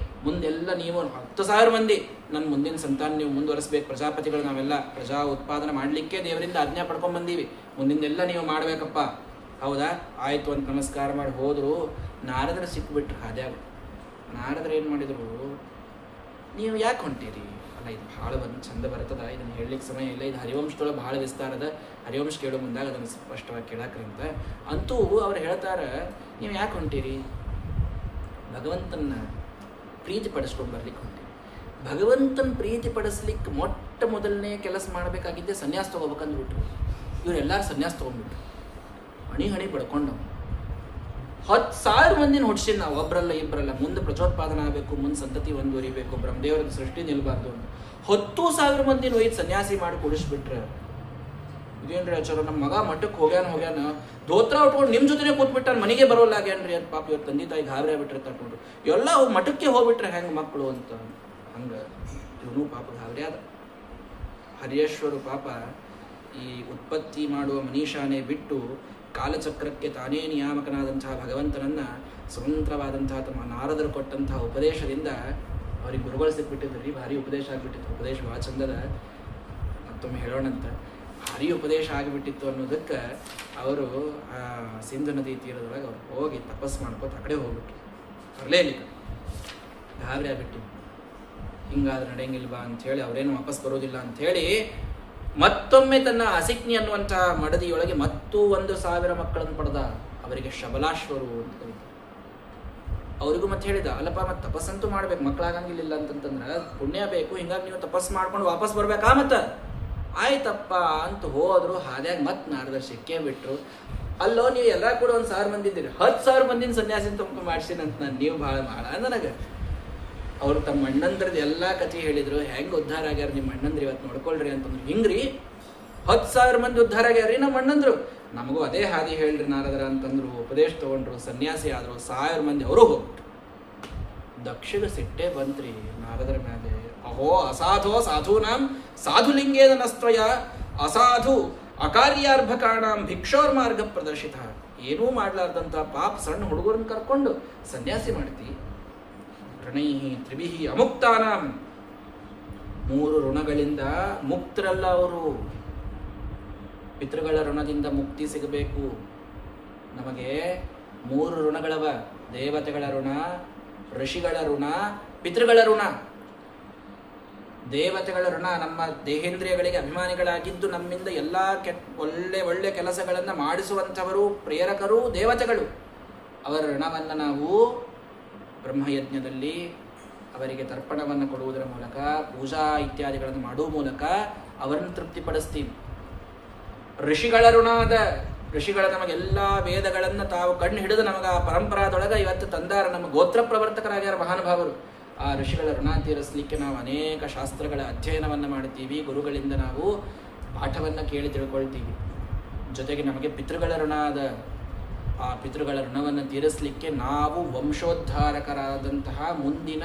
ಮುಂದೆಲ್ಲ ನೀವು 10,000 ಮಂದಿ ನನ್ನ ಮುಂದಿನ ಸಂತಾನ ನೀವು ಮುಂದುವರಿಸ್ಬೇಕು. ಪ್ರಜಾಪತಿಗಳು ನಾವೆಲ್ಲ ಪ್ರಜಾ ಉತ್ಪಾದನೆ ಮಾಡಲಿಕ್ಕೆ ದೇವರಿಂದ ಆಜ್ಞಾ ಪಡ್ಕೊಂಡು ಬಂದೀವಿ, ಮುಂದಿಂದೆಲ್ಲ ನೀವು ಮಾಡಬೇಕಪ್ಪ. ಹೌದಾ, ಆಯಿತು ಅಂತ ನಮಸ್ಕಾರ ಮಾಡಿ ಹೋದರು. ನಾರದರು ಸಿಕ್ಬಿಟ್ರು ಹಾದ್ಯಾಗ. ನಾರದರು ಏನು ಮಾಡಿದರು, ನೀವು ಯಾಕೆ ಹೊಂಟೀರಿ? ಅಲ್ಲ, ಇದು ಭಾಳ ಚಂದ ಬರ್ತದ, ಇದನ್ನು ಹೇಳಲಿಕ್ಕೆ ಸಮಯ ಇಲ್ಲ, ಇದು ಹರಿವಂಶದೊಳಗೆ ಭಾಳ ವಿಸ್ತಾರದ, ಹರಿವಂಶ ಕೇಳೋ ಮುಂದಾಗ ಅದನ್ನು ಸ್ಪಷ್ಟವಾಗಿ ಕೇಳಾಕ್ರಿ ಅಂತ. ಅಂತೂ ಅವ್ರು ಹೇಳ್ತಾರೆ, ನೀವು ಯಾಕೆ ಹೊಂಟೀರಿ? ಭಗವಂತನ ಪ್ರೀತಿ ಪಡಿಸ್ಕೊಂಡು ಬರ್ಲಿಕ್ಕೆ ಹೊಂಟೀರಿ. ಭಗವಂತನ ಪ್ರೀತಿ ಪಡಿಸ್ಲಿಕ್ಕೆ ಮೊಟ್ಟ ಮೊದಲನೇ ಕೆಲಸ ಮಾಡಬೇಕಾಗಿದ್ದೆ ಸನ್ಯಾಸ ತೊಗೋಬೇಕಂದ್ಬಿಟ್ರು. ಇವರೆಲ್ಲರೂ ಸನ್ಯಾಸ ತೊಗೊಂಡ್ಬಿಟ್ರು. ಹಣಿ ಪಡ್ಕೊಂಡು 10,000 ಮಂದಿನ ಹೊಡ್ಸಿದ್ ನಾವು, ಒಬ್ಬರಲ್ಲ ಇಬ್ಬರಲ್ಲ. ಮುಂದೆ ಪ್ರಚೋತ್ಪಾದನೆ ಆಗಬೇಕು, ಮುಂದೆ ಸಂತತಿ ಮುಂದುವರಿಬೇಕು, ಬ್ರಹ್ಮದೇವರ ಸೃಷ್ಟಿ ನಿಲ್ಬಾರ್ದು ಅಂತ 10,000 ಮಂದಿನ ಒಯ್ದು ಸನ್ಯಾಸಿ ಮಾಡಿ ಕೊಡಿಸ್ಬಿಟ್ರೆ. ಇದೇನ್ರಿ ಆಚಾರ, ನಮ್ಮ ಮಗ ಮಠಕ್ಕೆ ಹೋಗ್ಯಾನ ಧೋತ್ರ ಉಟ್ಕೊಂಡು ನಿಮ್ಮ ಜೊತೆನೇ ಕೂತ್ಬಿಟ್ಟಾನ, ಮನೆಗೆ ಬರೋಲ್ಲ ಆಗ್ಯಾನ್ರಿ ಅಂತ ಪಾಪ ಇವ್ರ ತಂದೆ ತಾಯಿ ಗಾಬರಿ ಆಗ್ಬಿಟ್ಟಿರ್ತಾರೆ ನೋಡ್ರಿ. ಎಲ್ಲ ಮಠಕ್ಕೆ ಹೋಗ್ಬಿಟ್ರೆ ಹೆಂಗೆ ಮಕ್ಕಳು ಅಂತ. ಹಂಗೆ ಇವನು ಪಾಪ ಗಾಬರಿ ಆದ. ಹರಿಯೇಶ್ವರು ಪಾಪ ಈ ಉತ್ಪತ್ತಿ ಮಾಡುವ ಮನೀಷಾನೇ ಬಿಟ್ಟು ಕಾಲಚಕ್ರಕ್ಕೆ ತಾನೇ ನಿಯಾಮಕನಾದಂತಹ ಭಗವಂತನನ್ನ ಸ್ವತಂತ್ರವಾದಂತಹ ತಮ್ಮ ನಾರದರು ಕೊಟ್ಟಂತಹ ಉಪದೇಶದಿಂದ ಅವ್ರಿಗೆ ಗುರುಗಳು ಸಿಕ್ಬಿಟ್ಟಿದ್ರು ರೀ. ಭಾರಿ ಉಪದೇಶ ಆಗಿಬಿಟ್ಟಿತ್ತು. ಉಪದೇಶ ಭಾಳ ಚಂದದ, ಮತ್ತೊಮ್ಮೆ ಹೇಳೋಣಂತ. ಭಾರಿ ಉಪದೇಶ ಆಗಿಬಿಟ್ಟಿತ್ತು ಅನ್ನೋದಕ್ಕೆ ಅವರು ಸಿಂಧು ನದಿ ತೀರದೊಳಗೆ ಅವ್ರು ಹೋಗಿ ತಪಸ್ಸು ಮಾಡ್ಕೋತ ಆ ಕಡೆ ಹೋಗ್ಬಿಟ್ರು. ಬರಲೇ ಇಲ್ಲ, ಗಾಬರಿ ಆಗ್ಬಿಟ್ಟು, ಹಿಂಗಾದ್ರೆ ನಡೆಯಂಗಿಲ್ವಾ ಅಂಥೇಳಿ, ಅವರೇನು ವಾಪಸ್ ಬರೋದಿಲ್ಲ ಅಂಥೇಳಿ ಮತ್ತೊಮ್ಮೆ ತನ್ನ ಅಸಿಕ್ನಿ ಅನ್ನುವಂಥ ಮಡದಿಯೊಳಗೆ 1,000 ಮಕ್ಕಳನ್ನು ಪಡೆದ. ಅವರಿಗೆ ಶಬಲಾಶ್ವರು ಅಂತ ಕರೀತಾರೆ. ಅವರಿಗೂ ಮತ್ತೆ ಹೇಳಿದ, ಅಲ್ಲಪ್ಪ ಮತ್ತೆ ತಪಸ್ಸಂತೂ ಮಾಡ್ಬೇಕು, ಮಕ್ಕಳಾಗಂಗಿಲ್ಲ ಅಂತಂತಂದ್ರೆ ಪುಣ್ಯ ಬೇಕು, ಹಿಂಗಾಗಿ ನೀವು ತಪಸ್ಸು ಮಾಡ್ಕೊಂಡು ವಾಪಸ್ ಬರ್ಬೇಕಾ? ಮತ್ತೆ ಆಯ್ತಪ್ಪ ಅಂತ ಹೋದ್ರು. ಹಾದ್ಯಾಗ ಮತ್ತೆ ನಾರದರು ಸಿಕ್ಕೇ ಬಿಟ್ರು. ಅಲ್ಲೋ, ನೀವು ಎಲ್ಲ ಕೂಡ 1,000 ಮಂದಿ ಇದ್ದೀರಿ, 10,000 ಮಂದಿನ ಸನ್ಯಾಸಿನ ತಮ್ಮ ಮಾಡಿಸಿನಂತ ನೀವು ಭಾಳ ನನಗೆ. ಅವರು ತಮ್ಮ ಅಣ್ಣಂದ್ರದ್ದು ಎಲ್ಲ ಕಥೆ ಹೇಳಿದ್ರು. ಹೆಂಗೆ ಉದ್ಧಾರ ಆಗ್ಯಾರ ನಿಮ್ಮ ಅಣ್ಣಂದ್ರು ಇವತ್ತು ನೋಡ್ಕೊಳ್ರಿ ಅಂತಂದ್ರು. ಹಿಂಗ್ರಿ 10,000 ಮಂದಿ ಉದ್ಧಾರ ಆಗ್ಯಾರ್ರಿ ನಮ್ಮ ಅಣ್ಣಂದ್ರು. ನಮಗೂ ಅದೇ ಹಾದಿ ಹೇಳ್ರಿ ನಾರದರ ಅಂತಂದ್ರು. ಉಪದೇಶ ತಗೊಂಡ್ರು, ಸನ್ಯಾಸಿ ಆದರು. 1,000 ಮಂದಿ ಅವರು ಹೋಗ್ಬಿಟ್ರು. ದಕ್ಷಿಣ ಸಿಟ್ಟೆ ಬಂತ್ರಿ ನಾರದರ ಮೇಲೆ. ಅಹೋ ಅಸಾಧೋ ಸಾಧೂನಾಂ ಸಾಧುಲಿಂಗೇನ ನಸ್ತ್ವಯ ಅಸಾಧು ಅಕಾರ್ಯಾರ್ಭಕಾಣಾಂ ಭಿಕ್ಷೋರ್ ಮಾರ್ಗ ಪ್ರದರ್ಶಿತ. ಏನೂ ಮಾಡ್ಲಾರ್ದಂಥ ಪಾಪ ಸಣ್ಣ ಹುಡುಗರನ್ನ ಕರ್ಕೊಂಡು ಸನ್ಯಾಸಿ ಮಾಡ್ತಿ. ಋಣೈಹಿ ತ್ರಿಭಿಹಿ ಅಮುಕ್ತಾನಾಂ, 3 ಋಣಗಳಿಂದ ಮುಕ್ತರಲ್ಲ ಅವರು. ಪಿತೃಗಳ ಋಣದಿಂದ ಮುಕ್ತಿ ಸಿಗಬೇಕು. ನಮಗೆ 3 ಋಣಗಳವ: ದೇವತೆಗಳ ಋಣ, ಋಷಿಗಳ ಋಣ, ಪಿತೃಗಳ ಋಣ. ದೇವತೆಗಳ ಋಣ ನಮ್ಮ ದೇಹೇಂದ್ರಿಯಗಳಿಗೆ ಅಭಿಮಾನಿಗಳಾಗಿದ್ದು ನಮ್ಮಿಂದ ಎಲ್ಲ ಒಳ್ಳೆ ಕೆಲಸಗಳನ್ನು ಮಾಡಿಸುವಂಥವರು ಪ್ರೇರಕರು ದೇವತೆಗಳು. ಅವರ ಋಣವನ್ನು ನಾವು ಬ್ರಹ್ಮಯಜ್ಞದಲ್ಲಿ ಅವರಿಗೆ ತರ್ಪಣವನ್ನು ಕೊಡುವುದರ ಮೂಲಕ, ಪೂಜಾ ಇತ್ಯಾದಿಗಳನ್ನು ಮಾಡುವ ಮೂಲಕ ಅವರನ್ನು ತೃಪ್ತಿಪಡಿಸ್ತೀವಿ. ಋಷಿಗಳ ಋಣಾದ ಋಷಿಗಳ ನಮಗೆಲ್ಲ ವೇದಗಳನ್ನು ತಾವು ಕಣ್ಣು ಹಿಡಿದು ನಮಗೆ ಆ ಪರಂಪರಾದೊಳಗೆ ಇವತ್ತು ತಂದಾರ. ನಮ್ಮ ಗೋತ್ರ ಪ್ರವರ್ತಕರಾಗ್ಯಾರ ಮಹಾನುಭಾವರು. ಆ ಋಷಿಗಳ ಋಣ ತೀರಿಸಲಿಕ್ಕೆ ನಾವು ಅನೇಕ ಶಾಸ್ತ್ರಗಳ ಅಧ್ಯಯನವನ್ನು ಮಾಡ್ತೀವಿ. ಗುರುಗಳಿಂದ ನಾವು ಪಾಠವನ್ನು ಕೇಳಿ ತಿಳ್ಕೊಳ್ತೀವಿ. ಜೊತೆಗೆ ನಮಗೆ ಪಿತೃಗಳ ಋಣಾದ ಆ ಪಿತೃಗಳ ಋಣವನ್ನು ತೀರಿಸಲಿಕ್ಕೆ ನಾವು ವಂಶೋದ್ಧಾರಕರಾದಂತಹ ಮುಂದಿನ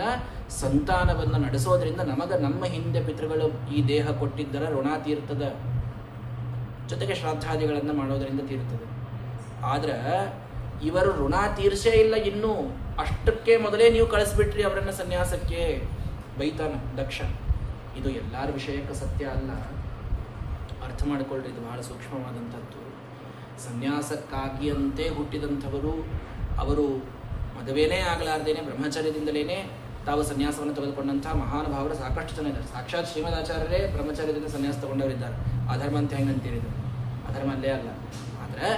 ಸಂತಾನವನ್ನು ನಡೆಸೋದ್ರಿಂದ ನಮ್ಮ ಹಿಂದೆ ಪಿತೃಗಳು ಈ ದೇಹ ಕೊಟ್ಟಿದ್ದರ ಋಣ ತೀರ್ತದ. ಜೊತೆಗೆ ಶ್ರಾದ್ದಾದಿಗಳನ್ನು ಮಾಡೋದರಿಂದ ತೀರ್ತದೆ. ಆದ್ರೆ ಇವರು ಋಣ ತೀರ್ಸೇ ಇಲ್ಲ ಇನ್ನೂ. ಅಷ್ಟಕ್ಕೆ ಮೊದಲೇ ನೀವು ಕಳಿಸ್ಬಿಟ್ರಿ ಅವರನ್ನು ಸನ್ಯಾಸಕ್ಕೆ, ಬೈತಾನ ದಕ್ಷ. ಇದು ಎಲ್ಲರ ವಿಷಯಕ್ಕೆ ಸತ್ಯ ಅಲ್ಲ, ಅರ್ಥ ಮಾಡಿಕೊಳ್ಳ್ರಿ. ಇದು ಬಹಳ ಸೂಕ್ಷ್ಮವಾದಂಥದ್ದು. ಸನ್ಯಾಸಕ್ಕಾಗಿಯಂತೆ ಹುಟ್ಟಿದಂಥವರು, ಅವರು ಮದುವೆನೇ ಆಗಲಾರ್ದೇನೆ ಬ್ರಹ್ಮಚರ್ಯದಿಂದಲೇ ತಾವು ಸನ್ಯಾಸವನ್ನು ತೆಗೆದುಕೊಂಡಂಥ ಮಹಾನುಭಾವರು ಸಾಕಷ್ಟು ಜನ ಇದ್ದಾರೆ. ಸಾಕ್ಷಾತ್ ಶ್ರೀಮದಾಚಾರ್ಯರೇ ಬ್ರಹ್ಮಚರ್ಯದಿಂದ ಸನ್ಯಾಸ ತಗೊಂಡವರಿದ್ದಾರೆ. ಅಧರ್ಮ ಅಂತ ಹೆಂಗೆ ಅಂತೀರಿದ್ರು? ಅಧರ್ಮ ಅಲ್ಲೇ ಅಲ್ಲ. ಆದರೆ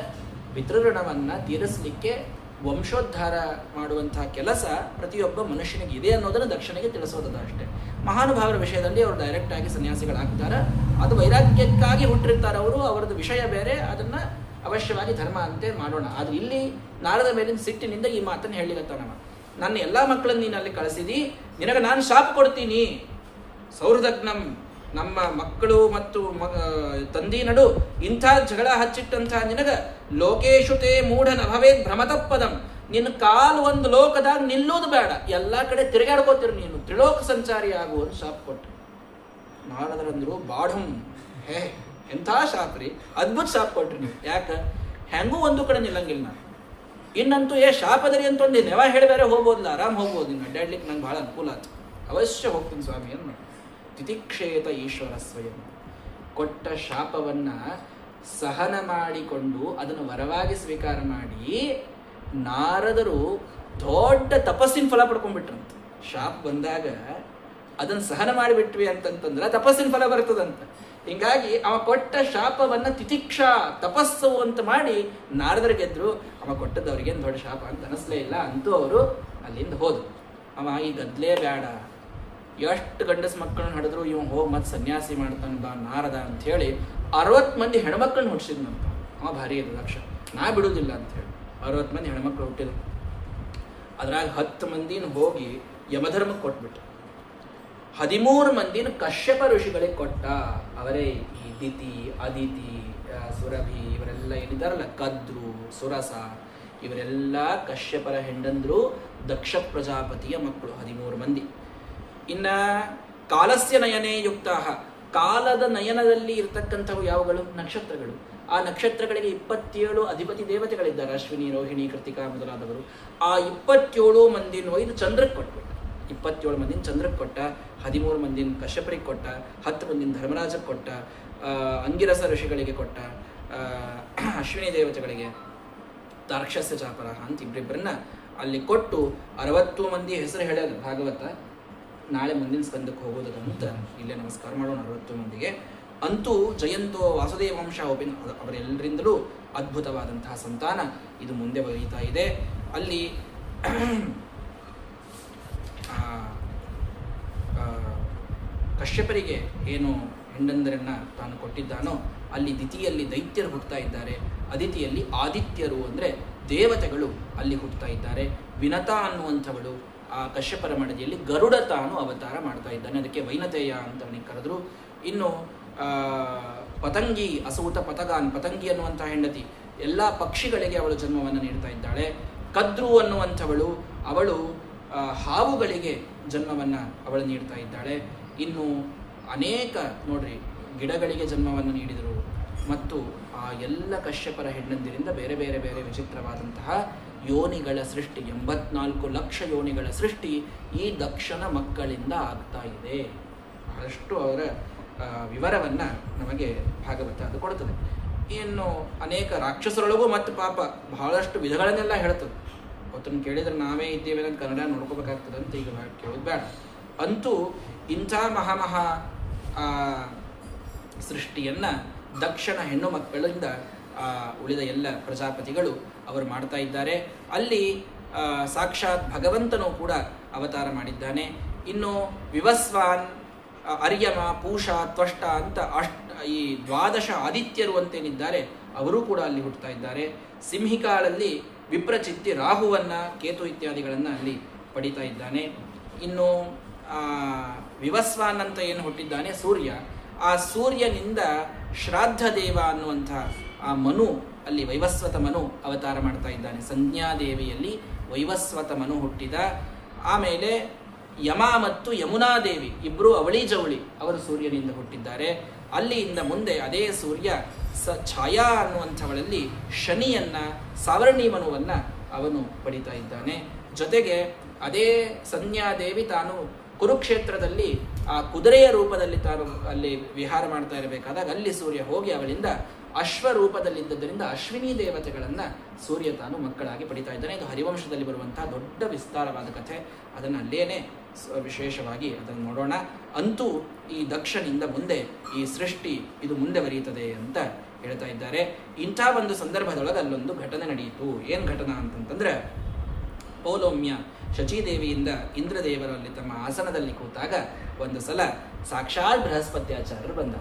ಪಿತೃಋಣವನ್ನು ತೀರಿಸಲಿಕ್ಕೆ ವಂಶೋದ್ಧಾರ ಮಾಡುವಂಥ ಕೆಲಸ ಪ್ರತಿಯೊಬ್ಬ ಮನುಷ್ಯನಿಗೆ ಇದೆ ಅನ್ನೋದನ್ನು ದಕ್ಷನಿಗೆ ತಿಳಿಸೋದದ ಅಷ್ಟೇ. ಮಹಾನುಭಾವರ ವಿಷಯದಲ್ಲಿ ಅವರು ಡೈರೆಕ್ಟಾಗಿ ಸನ್ಯಾಸಿಗಳಾಗ್ತಾರೆ. ಅದು ವೈರಾಗ್ಯಕ್ಕಾಗಿ ಹುಟ್ಟಿರ್ತಾರೆ ಅವರು, ಅವರದ್ದು ವಿಷಯ ಬೇರೆ, ಅದನ್ನು ಅವಶ್ಯವಾಗಿ ಧರ್ಮ ಅಂತೆ ಮಾಡೋಣ. ಆದರೆ ಇಲ್ಲಿ ನಾರದ ಮೇಲಿನ ಸಿಟ್ಟಿನಿಂದ ಈ ಮಾತನ್ನು ಹೇಳಿಗತ್ತಾನವ. ನನ್ನ ಎಲ್ಲ ಮಕ್ಕಳನ್ನು ನೀನು ಅಲ್ಲಿ ಕಳಿಸಿದಿ, ನಿನಗೆ ನಾನು ಶಾಪ ಕೊಡ್ತೀನಿ. ಸೌಹೃದಗ್ನಂ, ನಮ್ಮ ಮಕ್ಕಳು ಮತ್ತು ತಂದಿ ನಡು ಇಂಥ ಜಗಳ ಹಚ್ಚಿಟ್ಟಂಥ ನಿನಗ ಲೋಕೇಶುತೆ ಮೂಢ ನಭವೇದ್ ಭ್ರಮತಪ್ಪದಂ, ನಿನ್ನ ಕಾಲು ಒಂದು ಲೋಕದಾಗ ನಿಲ್ಲೋದು ಬೇಡ, ಎಲ್ಲ ಕಡೆ ತಿರುಗಾಡ್ಕೋತಿರು ನೀನು, ತ್ರಿಲೋಕ ಸಂಚಾರಿ ಆಗುವುದು ಶಾಪ ಕೊಟ್ಟು. ನಾರದರಂದ್ರು ಬಾಢಂ, ಹೇ ಎಂಥ ಶಾಪ್ರಿ, ಅದ್ಭುತ ಶಾಪ ಕೊಟ್ರಿ ನೀವು. ಯಾಕೆ ಹೆಂಗೂ ಒಂದು ಕಡೆ ನಿಲ್ಲಂಗಿಲ್ಲ ನಾನು. ಇನ್ನಂತೂ ಶಾಪದರಿ ಅಂತ ಒಂದು ನೆವ ಹೇಳಿ ಬೇರೆ ಹೋಗ್ಬೋದಿಲ್ಲ, ಆರಾಮ್ ಹೋಗ್ಬೋದು. ಇನ್ನು ಅಡ್ಡಾಡ್ಲಿಕ್ಕೆ ನಂಗೆ ಭಾಳ ಅನುಕೂಲ ಆಯ್ತು, ಅವಶ್ಯ ಹೋಗ್ತೀನಿ ಸ್ವಾಮಿ ಏನು. ತಿತಿಕ್ಷೇತ ಈಶ್ವರ ಸ್ವಯಂ, ಕೊಟ್ಟ ಶಾಪವನ್ನ ಸಹನ ಮಾಡಿಕೊಂಡು ಅದನ್ನು ವರವಾಗಿ ಸ್ವೀಕಾರ ಮಾಡಿ ನಾರದರು ದೊಡ್ಡ ತಪಸ್ಸಿನ ಫಲ ಪಡ್ಕೊಂಡ್ಬಿಟ್ರಂತ. ಶಾಪ ಬಂದಾಗ ಅದನ್ನು ಸಹನ ಮಾಡಿಬಿಟ್ವಿ ಅಂತಂತಂದ್ರೆ ತಪಸ್ಸಿನ ಫಲ ಬರ್ತದಂತ. ಹಿಂಗಾಗಿ ಅವ ಕೊಟ್ಟ ಶಾಪವನ್ನ ತಿತಿಕ್ಷಾ, ತಪಸ್ಸು ಅಂತ ಮಾಡಿ ನಾರದರು ಗೆದ್ರು. ಅವ ಕೊಟ್ಟದ್ದು ಅವ್ರಿಗೇನು ದೊಡ್ಡ ಶಾಪ ಅಂತ ಅನಿಸ್ಲೇ ಇಲ್ಲ. ಅಂತೂ ಅವರು ಅಲ್ಲಿಂದ ಹೋದ್ರು. ಅವ ಈ ಗದ್ಲೇ ಬೇಡ, ಎಷ್ಟು ಗಂಡಸ ಮಕ್ಕಳನ್ನ ಹಿಡಿದ್ರು ಇವ್ ಹೋಗಿ ಮತ್ತೆ ಸನ್ಯಾಸಿ ಮಾಡ್ತಾನೆ ಬಾ ನಾರದ ಅಂತ ಹೇಳಿ 60 ಮಂದಿ ಹೆಣ್ಮಕ್ಳನ್ನ ಹುಟ್ಟಿಸಿದ್ನಂತ. ಅವ ಭಾರಿ ಇದು ಲಕ್ಷ, ನಾ ಬಿಡುವುದಿಲ್ಲ ಅಂತ ಹೇಳಿ 60 ಮಂದಿ ಹೆಣ್ಮಕ್ಳು ಹುಟ್ಟಿದ್ರು. ಅದ್ರಾಗ 10 ಮಂದಿನ ಹೋಗಿ ಯಮಧರ್ಮಕ್ಕೆ ಕೊಟ್ಬಿಟ್ಟು 13 ಮಂದಿನ ಕಶ್ಯಪ ಋಷಿಗಳಿಗೆ ಕೊಟ್ಟ. ಅವರೇ ಈ ದಿತಿ, ಅದಿತಿ, ಸುರಭಿ ಇವರೆಲ್ಲ ಏನಿದಾರಲ್ಲ, ಕದ್ರು, ಸುರಸ, ಇವರೆಲ್ಲ ಕಶ್ಯಪರ ಹೆಂಡಂದ್ರು, ದಕ್ಷ ಪ್ರಜಾಪತಿಯ ಮಕ್ಕಳು 13 ಮಂದಿ. ಇನ್ನ ಕಾಲಸ್ಯ ನಯನೇ ಯುಕ್ತ, ಕಾಲದ ನಯನದಲ್ಲಿ ಇರ್ತಕ್ಕಂಥವು ಯಾವುಗಳು? ನಕ್ಷತ್ರಗಳು. ಆ ನಕ್ಷತ್ರಗಳಿಗೆ 27 ಅಧಿಪತಿ ದೇವತೆಗಳಿದ್ದಾರೆ, ಅಶ್ವಿನಿ, ರೋಹಿಣಿ, ಕೃತಿಕಾ ಮೊದಲಾದವರು. ಆ 27 ಮಂದಿನ ಒಯ್ದು ಚಂದ್ರಕ್ಕೆ ಕೊಟ್ಬಿಟ್ಟು, 27 ಮಂದಿನ ಚಂದ್ರಕ್ಕೆ ಕೊಟ್ಟ, 13 ಮಂದಿನ ಕಶ್ಯಪರಿಗೆ ಕೊಟ್ಟ, 10 ಮಂದಿನ ಧರ್ಮರಾಜಕ್ಕೆ ಕೊಟ್ಟ, ಅಂಗಿರಸ ಋಷಿಗಳಿಗೆ ಕೊಟ್ಟ, ಅಶ್ವಿನಿ ದೇವತೆಗಳಿಗೆ, ತಾರ್ಕ್ಷಸ್ಯ ಚಾಪರ ಅಂತ ಇಬ್ಬರಿಬ್ಬರನ್ನ ಅಲ್ಲಿ ಕೊಟ್ಟು 60 ಮಂದಿ ಹೆಸರು ಹೇಳ್ಯಾರ ಭಾಗವತ. ನಾಳೆ ಮುಂದಿನ ಸ್ಕಂದಕ್ಕೆ ಹೋಗೋದಂತ ಇಲ್ಲೇ ನಮಸ್ಕಾರ ಮಾಡೋಣ 60 ಮಂದಿಗೆ. ಅಂತೂ ಜಯಂತೋ ವಾಸುದೇವಂಶ ಒಪಿನ್, ಅವರೆಲ್ಲರಿಂದಲೂ ಅದ್ಭುತವಾದಂತಹ ಸಂತಾನ ಇದು ಮುಂದೆ ಬರೀತಾ ಇದೆ. ಅಲ್ಲಿ ಕಶ್ಯಪರಿಗೆ ಏನು ಹೆಂಡಂದರನ್ನ ತಾನು ಕೊಟ್ಟಿದ್ದಾನೋ ಅಲ್ಲಿ ದಿತಿಯಲ್ಲಿ ದೈತ್ಯರು ಹುಟ್ಟುತ್ತಾ ಇದ್ದಾರೆ, ಅದಿತಿಯಲ್ಲಿ ಆದಿತ್ಯರು ಅಂದರೆ ದೇವತೆಗಳು ಅಲ್ಲಿ ಹುಟ್ಟುತ್ತಾ ಇದ್ದಾರೆ. ವಿನತಾ ಅನ್ನುವಂಥವಳು ಆ ಕಶ್ಯಪರ ಮಡದಿಯಲ್ಲಿ ಗರುಡ ತಾನು ಅವತಾರ ಮಾಡ್ತಾ ಇದ್ದಾನೆ, ಅದಕ್ಕೆ ವೈನತೆಯ ಅಂತ ಅವನಿಗೆ ಕರೆದ್ರು. ಇನ್ನು ಪತಂಗಿ ಅಸೂತ ಪತಗಾನ್, ಪತಂಗಿ ಅನ್ನುವಂಥ ಹೆಂಡತಿ ಎಲ್ಲ ಪಕ್ಷಿಗಳಿಗೆ ಅವಳು ಜನ್ಮವನ್ನು ನೀಡ್ತಾ ಇದ್ದಾಳೆ. ಕದ್ರು ಅನ್ನುವಂಥವಳು ಅವಳು ಹಾವುಗಳಿಗೆ ಜನ್ಮವನ್ನು ಅವಳು ನೀಡ್ತಾ ಇದ್ದಾಳೆ. ಇನ್ನು ಅನೇಕ ನೋಡ್ರಿ ಗಿಡಗಳಿಗೆ ಜನ್ಮವನ್ನು ನೀಡಿದರು. ಮತ್ತು ಆ ಎಲ್ಲ ಕಶ್ಯಪರ ಹೆಣ್ಣಂದಿರಿಂದ ಬೇರೆ ಬೇರೆ ಬೇರೆ ವಿಚಿತ್ರವಾದಂತಹ ಯೋನಿಗಳ ಸೃಷ್ಟಿ, 84 ಲಕ್ಷ ಯೋನಿಗಳ ಸೃಷ್ಟಿ ಈ ದಕ್ಷನ ಮಕ್ಕಳಿಂದ ಆಗ್ತಾ ಇದೆ. ಬಹಳಷ್ಟು ಅವರ ವಿವರವನ್ನು ನಮಗೆ ಭಾಗವತ ಅದು ಕೊಡ್ತದೆ. ಇನ್ನು ಅನೇಕ ರಾಕ್ಷಸರೊಳಗೂ ಮತ್ತು ಪಾಪ ಬಹಳಷ್ಟು ವಿಧಗಳನ್ನೆಲ್ಲ ಹೇಳ್ತದೆ. ಅವತ್ತನ್ನು ಕೇಳಿದ್ರೆ ನಾವೇ ಇದ್ದೇವೆ ಅಂತ ಕನ್ನಡ ನೋಡ್ಕೋಬೇಕಾಗ್ತದೆ ಅಂತ ಈಗ ಕೇಳೋದು ಬೇಡ. ಅಂತೂ ಇಂಥ ಮಹಾಮಹಾ ಸೃಷ್ಟಿಯನ್ನು ದಕ್ಷನ ಹೆಣ್ಣು ಮಕ್ಕಳಿಂದ ಉಳಿದ ಎಲ್ಲ ಪ್ರಜಾಪತಿಗಳು ಅವರು ಮಾಡ್ತಾ ಇದ್ದಾರೆ. ಅಲ್ಲಿ ಸಾಕ್ಷಾತ್ ಭಗವಂತನೂ ಕೂಡ ಅವತಾರ ಮಾಡಿದ್ದಾನೆ. ಇನ್ನು ವಿವಸ್ವಾನ್, ಅರ್ಯಮ, ಪೂಷ, ತ್ವಷ್ಟ ಅಂತ ಈ 12 ಆದಿತ್ಯರು ಅಂತೇನಿದ್ದಾರೆ ಅವರೂ ಕೂಡ ಅಲ್ಲಿ ಹುಟ್ಟುತ್ತಾ ಇದ್ದಾರೆ. ಸಿಂಹಿಕಾಳಲ್ಲಿ ವಿಪ್ರಚಿತ್ತಿ ರಾಹುವನ್ನು, ಕೇತು ಇತ್ಯಾದಿಗಳನ್ನು ಅಲ್ಲಿ ಪಡಿತಾ ಇದ್ದಾನೆ. ಇನ್ನು ವಿವಸ್ವಾನ್ ಅಂತ ಏನು ಹುಟ್ಟಿದ್ದಾನೆ ಸೂರ್ಯ, ಆ ಸೂರ್ಯನಿಂದ ಶ್ರಾದ್ದ ದೇವ ಅನ್ನುವಂಥ ಆ ಮನು ಅಲ್ಲಿ ವೈವಸ್ವತ ಮನು ಅವತಾರ ಮಾಡ್ತಾ ಇದ್ದಾನೆ. ಸಂಜ್ಞಾದೇವಿಯಲ್ಲಿ ವೈವಸ್ವತ ಮನು ಹುಟ್ಟಿದ. ಆಮೇಲೆ ಯಮ ಮತ್ತು ಯಮುನಾದೇವಿ ಇಬ್ಬರು ಅವಳಿ ಜವಳಿ ಅವರು ಸೂರ್ಯನಿಂದ ಹುಟ್ಟಿದ್ದಾರೆ. ಅಲ್ಲಿಯಿಂದ ಮುಂದೆ ಅದೇ ಸೂರ್ಯ ಛಾಯಾ ಅನ್ನುವಂಥವಳಲ್ಲಿ ಶನಿಯನ್ನ, ಸಾವರ್ಣಿ ಮನುವನ್ನು ಅವನು ಪಡಿತಾ ಇದ್ದಾನೆ. ಜೊತೆಗೆ ಅದೇ ಸಂಜ್ಞಾದೇವಿ ತಾನು ಕುರುಕ್ಷೇತ್ರದಲ್ಲಿ ಆ ಕುದುರೆಯ ರೂಪದಲ್ಲಿ ತಾನು ಅಲ್ಲಿ ವಿಹಾರ ಮಾಡ್ತಾ ಇರಬೇಕಾದಾಗ ಅಲ್ಲಿ ಸೂರ್ಯ ಹೋಗಿ ಅವಳಿಂದ ಅಶ್ವರೂಪದಲ್ಲಿದ್ದರಿಂದ ಅಶ್ವಿನಿ ದೇವತೆಗಳನ್ನು ಸೂರ್ಯ ತಾನು ಮಕ್ಕಳಾಗಿ ಪಡಿತಾ ಇದ್ದಾನೆ. ಇದು ಹರಿವಂಶದಲ್ಲಿ ಬರುವಂತಹ ದೊಡ್ಡ ವಿಸ್ತಾರವಾದ ಕಥೆ, ಅದನ್ನು ಅಲ್ಲೇನೆ ವಿಶೇಷವಾಗಿ ಅದನ್ನು ನೋಡೋಣ. ಅಂತೂ ಈ ದಕ್ಷನಿಂದ ಮುಂದೆ ಈ ಸೃಷ್ಟಿ ಇದು ಮುಂದೆ ಬರೀತದೆ ಅಂತ ಹೇಳ್ತಾ ಇದ್ದಾರೆ. ಇಂಥ ಒಂದು ಸಂದರ್ಭದೊಳಗೆ ಅಲ್ಲೊಂದು ಘಟನೆ ನಡೆಯಿತು. ಏನು ಘಟನಾ ಅಂತಂತಂದ್ರೆ, ಪೌಲೋಮ್ಯ ಶಚೀದೇವಿಯಿಂದ ಇಂದ್ರದೇವರಲ್ಲಿ ತಮ್ಮ ಆಸನದಲ್ಲಿ ಕೂತಾಗ ಒಂದು ಸಲ ಸಾಕ್ಷಾತ್ ಬೃಹಸ್ಪತ್ಯಾಚಾರ್ಯರು ಬಂದ.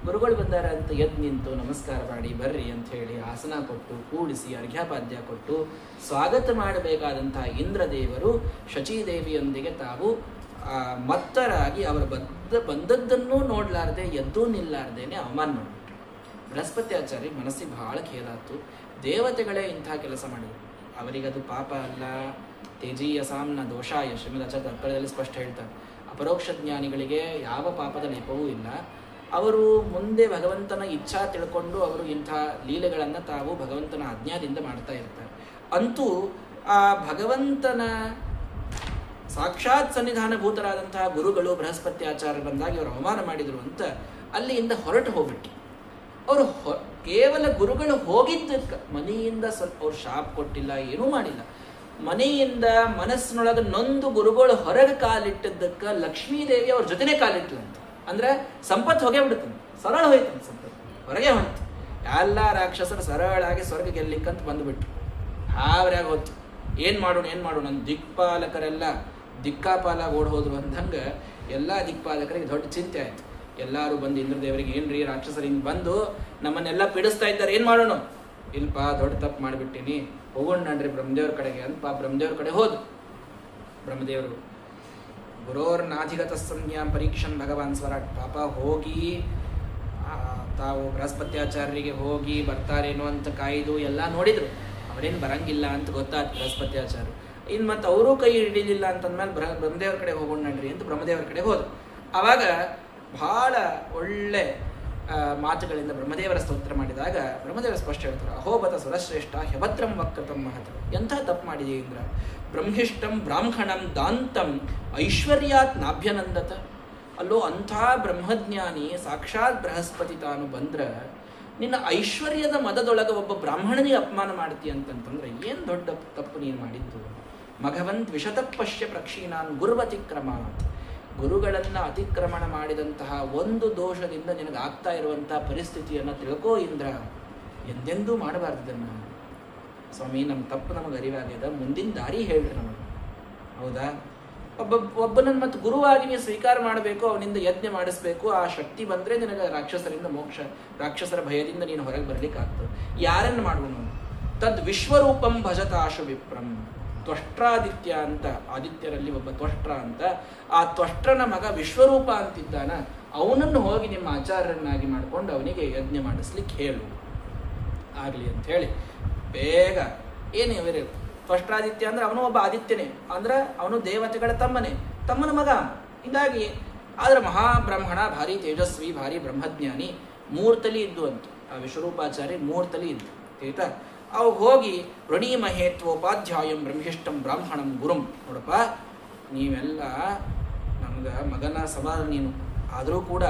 ಗುರುಗಳು ಬಂದಾರ ಅಂತ ಎದ್ದು ನಿಂತು ನಮಸ್ಕಾರ ಮಾಡಿ ಬರ್ರಿ ಅಂತ ಹೇಳಿ ಆಸನ ಕೊಟ್ಟು ಕೂಡಿಸಿ ಅರ್ಘ್ಯಪಾದ್ಯ ಕೊಟ್ಟು ಸ್ವಾಗತ ಮಾಡಬೇಕಾದಂತಹ ಇಂದ್ರದೇವರು ಶಚೀದೇವಿಯೊಂದಿಗೆ ತಾವು ಮತ್ತರಾಗಿ ಅವರು ಬಂದದ್ದನ್ನೂ ನೋಡ್ಲಾರ್ದೆ ಎದ್ದೂ ನಿಲ್ಲಾರ್ದೇನೆ ಅವಮಾನ ಮಾಡಿಬಿಟ್ರು. ಬೃಹಸ್ಪತ್ಯಾಚಾರ್ಯ ಮನಸ್ಸಿಗೆ ಬಹಳ ಖೇದಾತು. ದೇವತೆಗಳೇ ಇಂಥ ಕೆಲಸ ಮಾಡಿದ್ರು, ಅವರಿಗದು ಪಾಪ ಅಲ್ಲ. ತೇಜೀಯಸಾಂನ ದೋಷಾಯ ಶ್ರೀಮದಾಚಾರ್ಯ ತಾತ್ಪರ್ಯದಲ್ಲಿ ಸ್ಪಷ್ಟ ಹೇಳ್ತಾರೆ, ಅಪರೋಕ್ಷ ಜ್ಞಾನಿಗಳಿಗೆ ಯಾವ ಪಾಪದ ಲೇಪವೂ ಇಲ್ಲ. ಅವರು ಮುಂದೆ ಭಗವಂತನ ಇಚ್ಛಾ ತಿಳ್ಕೊಂಡು ಅವರು ಇಂಥ ಲೀಲೆಗಳನ್ನು ತಾವು ಭಗವಂತನ ಆಜ್ಞಾದಿಂದ ಮಾಡ್ತಾ ಇರ್ತಾರೆ. ಅಂತೂ ಆ ಭಗವಂತನ ಸಾಕ್ಷಾತ್ ಸನ್ನಿಧಾನಭೂತರಾದಂತಹ ಗುರುಗಳು ಬೃಹಸ್ಪತ್ಯಾಚಾರ್ಯ ಬಂದಾಗಿ ಅವರು ಅವಮಾನ ಮಾಡಿದರು ಅಂತ ಅಲ್ಲಿಂದ ಹೊರಟು ಹೋಗ್ಬಿಟ್ಟು ಅವರು ಕೇವಲ ಗುರುಗಳು ಹೋಗಿದ್ದಕ್ಕೆ ಮನೆಯಿಂದ ಸ್ವಲ್ಪ ಅವ್ರು ಶಾಪ್ ಕೊಟ್ಟಿಲ್ಲ, ಏನೂ ಮಾಡಿಲ್ಲ. ಮನೆಯಿಂದ ಮನಸ್ಸಿನೊಳಗೆ ನೊಂದು ಗುರುಗಳು ಹೊರಗೆ ಕಾಲಿಟ್ಟಿದ್ದಕ್ಕೆ ಲಕ್ಷ್ಮೀದೇವಿ ಅವ್ರ ಜೊತೆನೇ ಕಾಲಿಟ್ಲಂತ. ಅಂದ್ರೆ ಸಂಪತ್ತು ಹೋಗೇ ಬಿಡುತ್ತಂತ, ಸರಳ ಹೋಯ್ತಂತ, ಸಂಪತ್ತು ಹೊರಗೆ ಹೊಂತು. ಎಲ್ಲ ರಾಕ್ಷಸರು ಸರಳಾಗಿ ಸ್ವರ್ಗ ಗೆಲ್ಲಿಕ್ಕಂತ ಬಂದುಬಿಟ್ರು. ಹಾವ್ರಾಗ ಹೊತ್ತು ಏನು ಮಾಡೋಣ ನನ್ನ ದಿಕ್ಪಾಲಕರೆಲ್ಲ ದಿಕ್ಕಾಪಾಲಾಗಿ ಓಡ್ ಹೋದ್ರು ಅಂದಂಗೆ ಎಲ್ಲ ದಿಕ್ಪಾಲಕರಿಗೆ ದೊಡ್ಡ ಚಿಂತೆ ಆಯ್ತು. ಎಲ್ಲರೂ ಬಂದು ಇಂದ್ರದೇವರಿಗೆ ಏನ್ರಿ ರಾಕ್ಷಸರು ಹಿಂಗೆ ಬಂದು ನಮ್ಮನ್ನೆಲ್ಲ ಪೀಡಿಸ್ತಾ ಇದ್ದಾರೆ, ಏನು ಮಾಡೋಣ? ಇಲ್ಪ ದೊಡ್ಡ ತಪ್ಪು ಮಾಡಿಬಿಟ್ಟಿನಿ, ಹೋಗೋಣ ನಡ್ರಿ ಬ್ರಹ್ಮದೇವ್ರ ಕಡೆಗೆ ಅಂತ ಬ್ರಹ್ಮದೇವ್ರ ಕಡೆ ಹೋದು. ಬ್ರಹ್ಮದೇವರು ಗುರೋರ್ನಾಧಿಗತ ಸಂಜ್ಞಾಂ ಪರೀಕ್ಷನ್ ಭಗವಾನ್ ಸ್ವರಾಟ್ ಪಾಪ ಹೋಗಿ ತಾವು ಬೃಹಸ್ಪತ್ಯಾಚಾರ್ಯರಿಗೆ ಹೋಗಿ ಬರ್ತಾರೇನೋ ಅಂತ ಕಾಯ್ದು ಎಲ್ಲ ನೋಡಿದ್ರು. ಅವರೇನು ಬರಂಗಿಲ್ಲ ಅಂತ ಗೊತ್ತಾಯ್ತು ಬೃಹಸ್ಪತ್ಯಾಚಾರ್ಯ. ಇನ್ನು ಮತ್ತು ಅವರೂ ಕೈ ಹಿಡಿಲಿಲ್ಲ ಅಂತಂದ್ಮೇಲೆ ಬ್ರಹ್ಮದೇವ್ರ ಕಡೆ ಹೋಗೋಣ ನಡ್ರಿ ಅಂತ ಬ್ರಹ್ಮದೇವ್ರ ಕಡೆ ಹೋದ್ರು. ಆವಾಗ ಬಹಳ ಒಳ್ಳೆ ಮಾತುಗಳಿಂದ ಬ್ರಹ್ಮದೇವರ ಸ್ತೋತ್ರ ಮಾಡಿದಾಗ ಬ್ರಹ್ಮದೇವರ ಸ್ಪಷ್ಟ ಹೇಳ್ತಾರೆ, ಅಹೋಬತ ಸುರಶ್ರೇಷ್ಠ ಹ್ಯಭದ್ರಂ ವಕ್ರತಂ ಮಹತ್. ಎಂಥ ತಪ್ಪು ಮಾಡಿದೆ ಇಂದ್ರ? ಬ್ರಹ್ಮಿಷ್ಟಂ ಬ್ರಾಹ್ಮಣಂ ದಾಂತಂ ಐಶ್ವರ್ಯಾತ್ ನಾಭ್ಯನಂದತ. ಅಲ್ಲೋ ಅಂಥ ಬ್ರಹ್ಮಜ್ಞಾನಿ ಸಾಕ್ಷಾತ್ ಬೃಹಸ್ಪತಿ ತಾನು ಬಂದ್ರೆ ನಿನ್ನ ಐಶ್ವರ್ಯದ ಮದದೊಳಗೆ ಒಬ್ಬ ಬ್ರಾಹ್ಮಣನಿಗೆ ಅಪಮಾನ ಮಾಡ್ತೀಯ ಅಂತಂತಂದ್ರೆ ಏನು ದೊಡ್ಡ ತಪ್ಪು ನೀನು ಮಾಡಿದ್ದು. ಮಘವಂತ್ ವಿಶತಪಶ್ಯ ಪ್ರಕ್ಷೀಣಾನ್ ಗುರುವತಿಕ್ರಮಾತ್. ಗುರುಗಳನ್ನು ಅತಿಕ್ರಮಣ ಮಾಡಿದಂತಹ ಒಂದು ದೋಷದಿಂದ ನಿನಗಾಗ್ತಾ ಇರುವಂತಹ ಪರಿಸ್ಥಿತಿಯನ್ನು ತಿಳ್ಕೋ ಇಂದ್ರ, ಎಂದೆಂದೂ ಮಾಡಬಾರ್ದನ್ನು. ಸ್ವಾಮಿ ನಮ್ಮ ತಪ್ಪು ನಮಗೆ ಅರಿವಾಗ್ಯದ, ಮುಂದಿನ ದಾರಿ ಹೇಳ್ರಿ ನಮಗೆ. ಹೌದಾ? ಒಬ್ಬನನ್ನು ಮತ್ತು ಗುರುವಾಗಿ ನೀವು ಸ್ವೀಕಾರ ಮಾಡಬೇಕು, ಅವನಿಂದ ಯಜ್ಞ ಮಾಡಿಸ್ಬೇಕು. ಆ ಶಕ್ತಿ ಬಂದರೆ ನಿನಗೆ ರಾಕ್ಷಸರಿಂದ ಮೋಕ್ಷ, ರಾಕ್ಷಸರ ಭಯದಿಂದ ನೀನು ಹೊರಗೆ ಬರಲಿಕ್ಕೆ ಆಗ್ತದೆ. ಯಾರನ್ನು ಮಾಡೋಣ? ತದ್ ವಿಶ್ವರೂಪಂ ಭಜತಾಶು ವಿಪ್ರಂ. ತ್ವಷ್ಟ್ರಾದಿತ್ಯ ಅಂತ, ಆದಿತ್ಯರಲ್ಲಿ ಒಬ್ಬ ತ್ವಷ್ಟ್ರ ಅಂತ, ಆ ತ್ವಷ್ಟ್ರನ ಮಗ ವಿಶ್ವರೂಪ ಅಂತಿದ್ದಾನ, ಅವನನ್ನು ಹೋಗಿ ನಿಮ್ಮ ಆಚಾರ್ಯರನ್ನಾಗಿ ಮಾಡಿಕೊಂಡು ಅವನಿಗೆ ಯಜ್ಞ ಮಾಡಿಸ್ಲಿಕ್ಕೆ ಹೇಳು ಆಗಲಿ ಅಂತ ಹೇಳಿ ಬೇಗ ಏನು ಇವರೇ ತ್ವಷ್ಟ್ರಾದಿತ್ಯ ಅಂದ್ರೆ ಅವನು ಒಬ್ಬ ಆದಿತ್ಯನೇ, ಅಂದ್ರೆ ಅವನು ದೇವತೆಗಳ ತಮ್ಮನ ಮಗ. ಹೀಗಾಗಿ ಆದರೆ ಮಹಾಬ್ರಹ್ಮಣ, ಭಾರಿ ತೇಜಸ್ವಿ, ಭಾರಿ ಬ್ರಹ್ಮಜ್ಞಾನಿ, ಮೂರ್ತಲಿ ಇದ್ದು ಅಂತ ಆ ವಿಶ್ವರೂಪಾಚಾರ್ಯ ಮೂರ್ತಲಿ ಇದ್ದು ಆಯ್ತಾ. ಅವು ಹೋಗಿ ಋಣೀಮಹೇತ್ವೋಪಾಧ್ಯಾಯಂ ಬ್ರಹ್ಮಿಷ್ಟಂ ಬ್ರಾಹ್ಮಣಂ ಗುರುಂ. ನೋಡಪ್ಪ, ನೀವೆಲ್ಲ ನಮ್ಗೆ ಮಗನ ಸಮಾನ ನೀನು, ಆದರೂ ಕೂಡ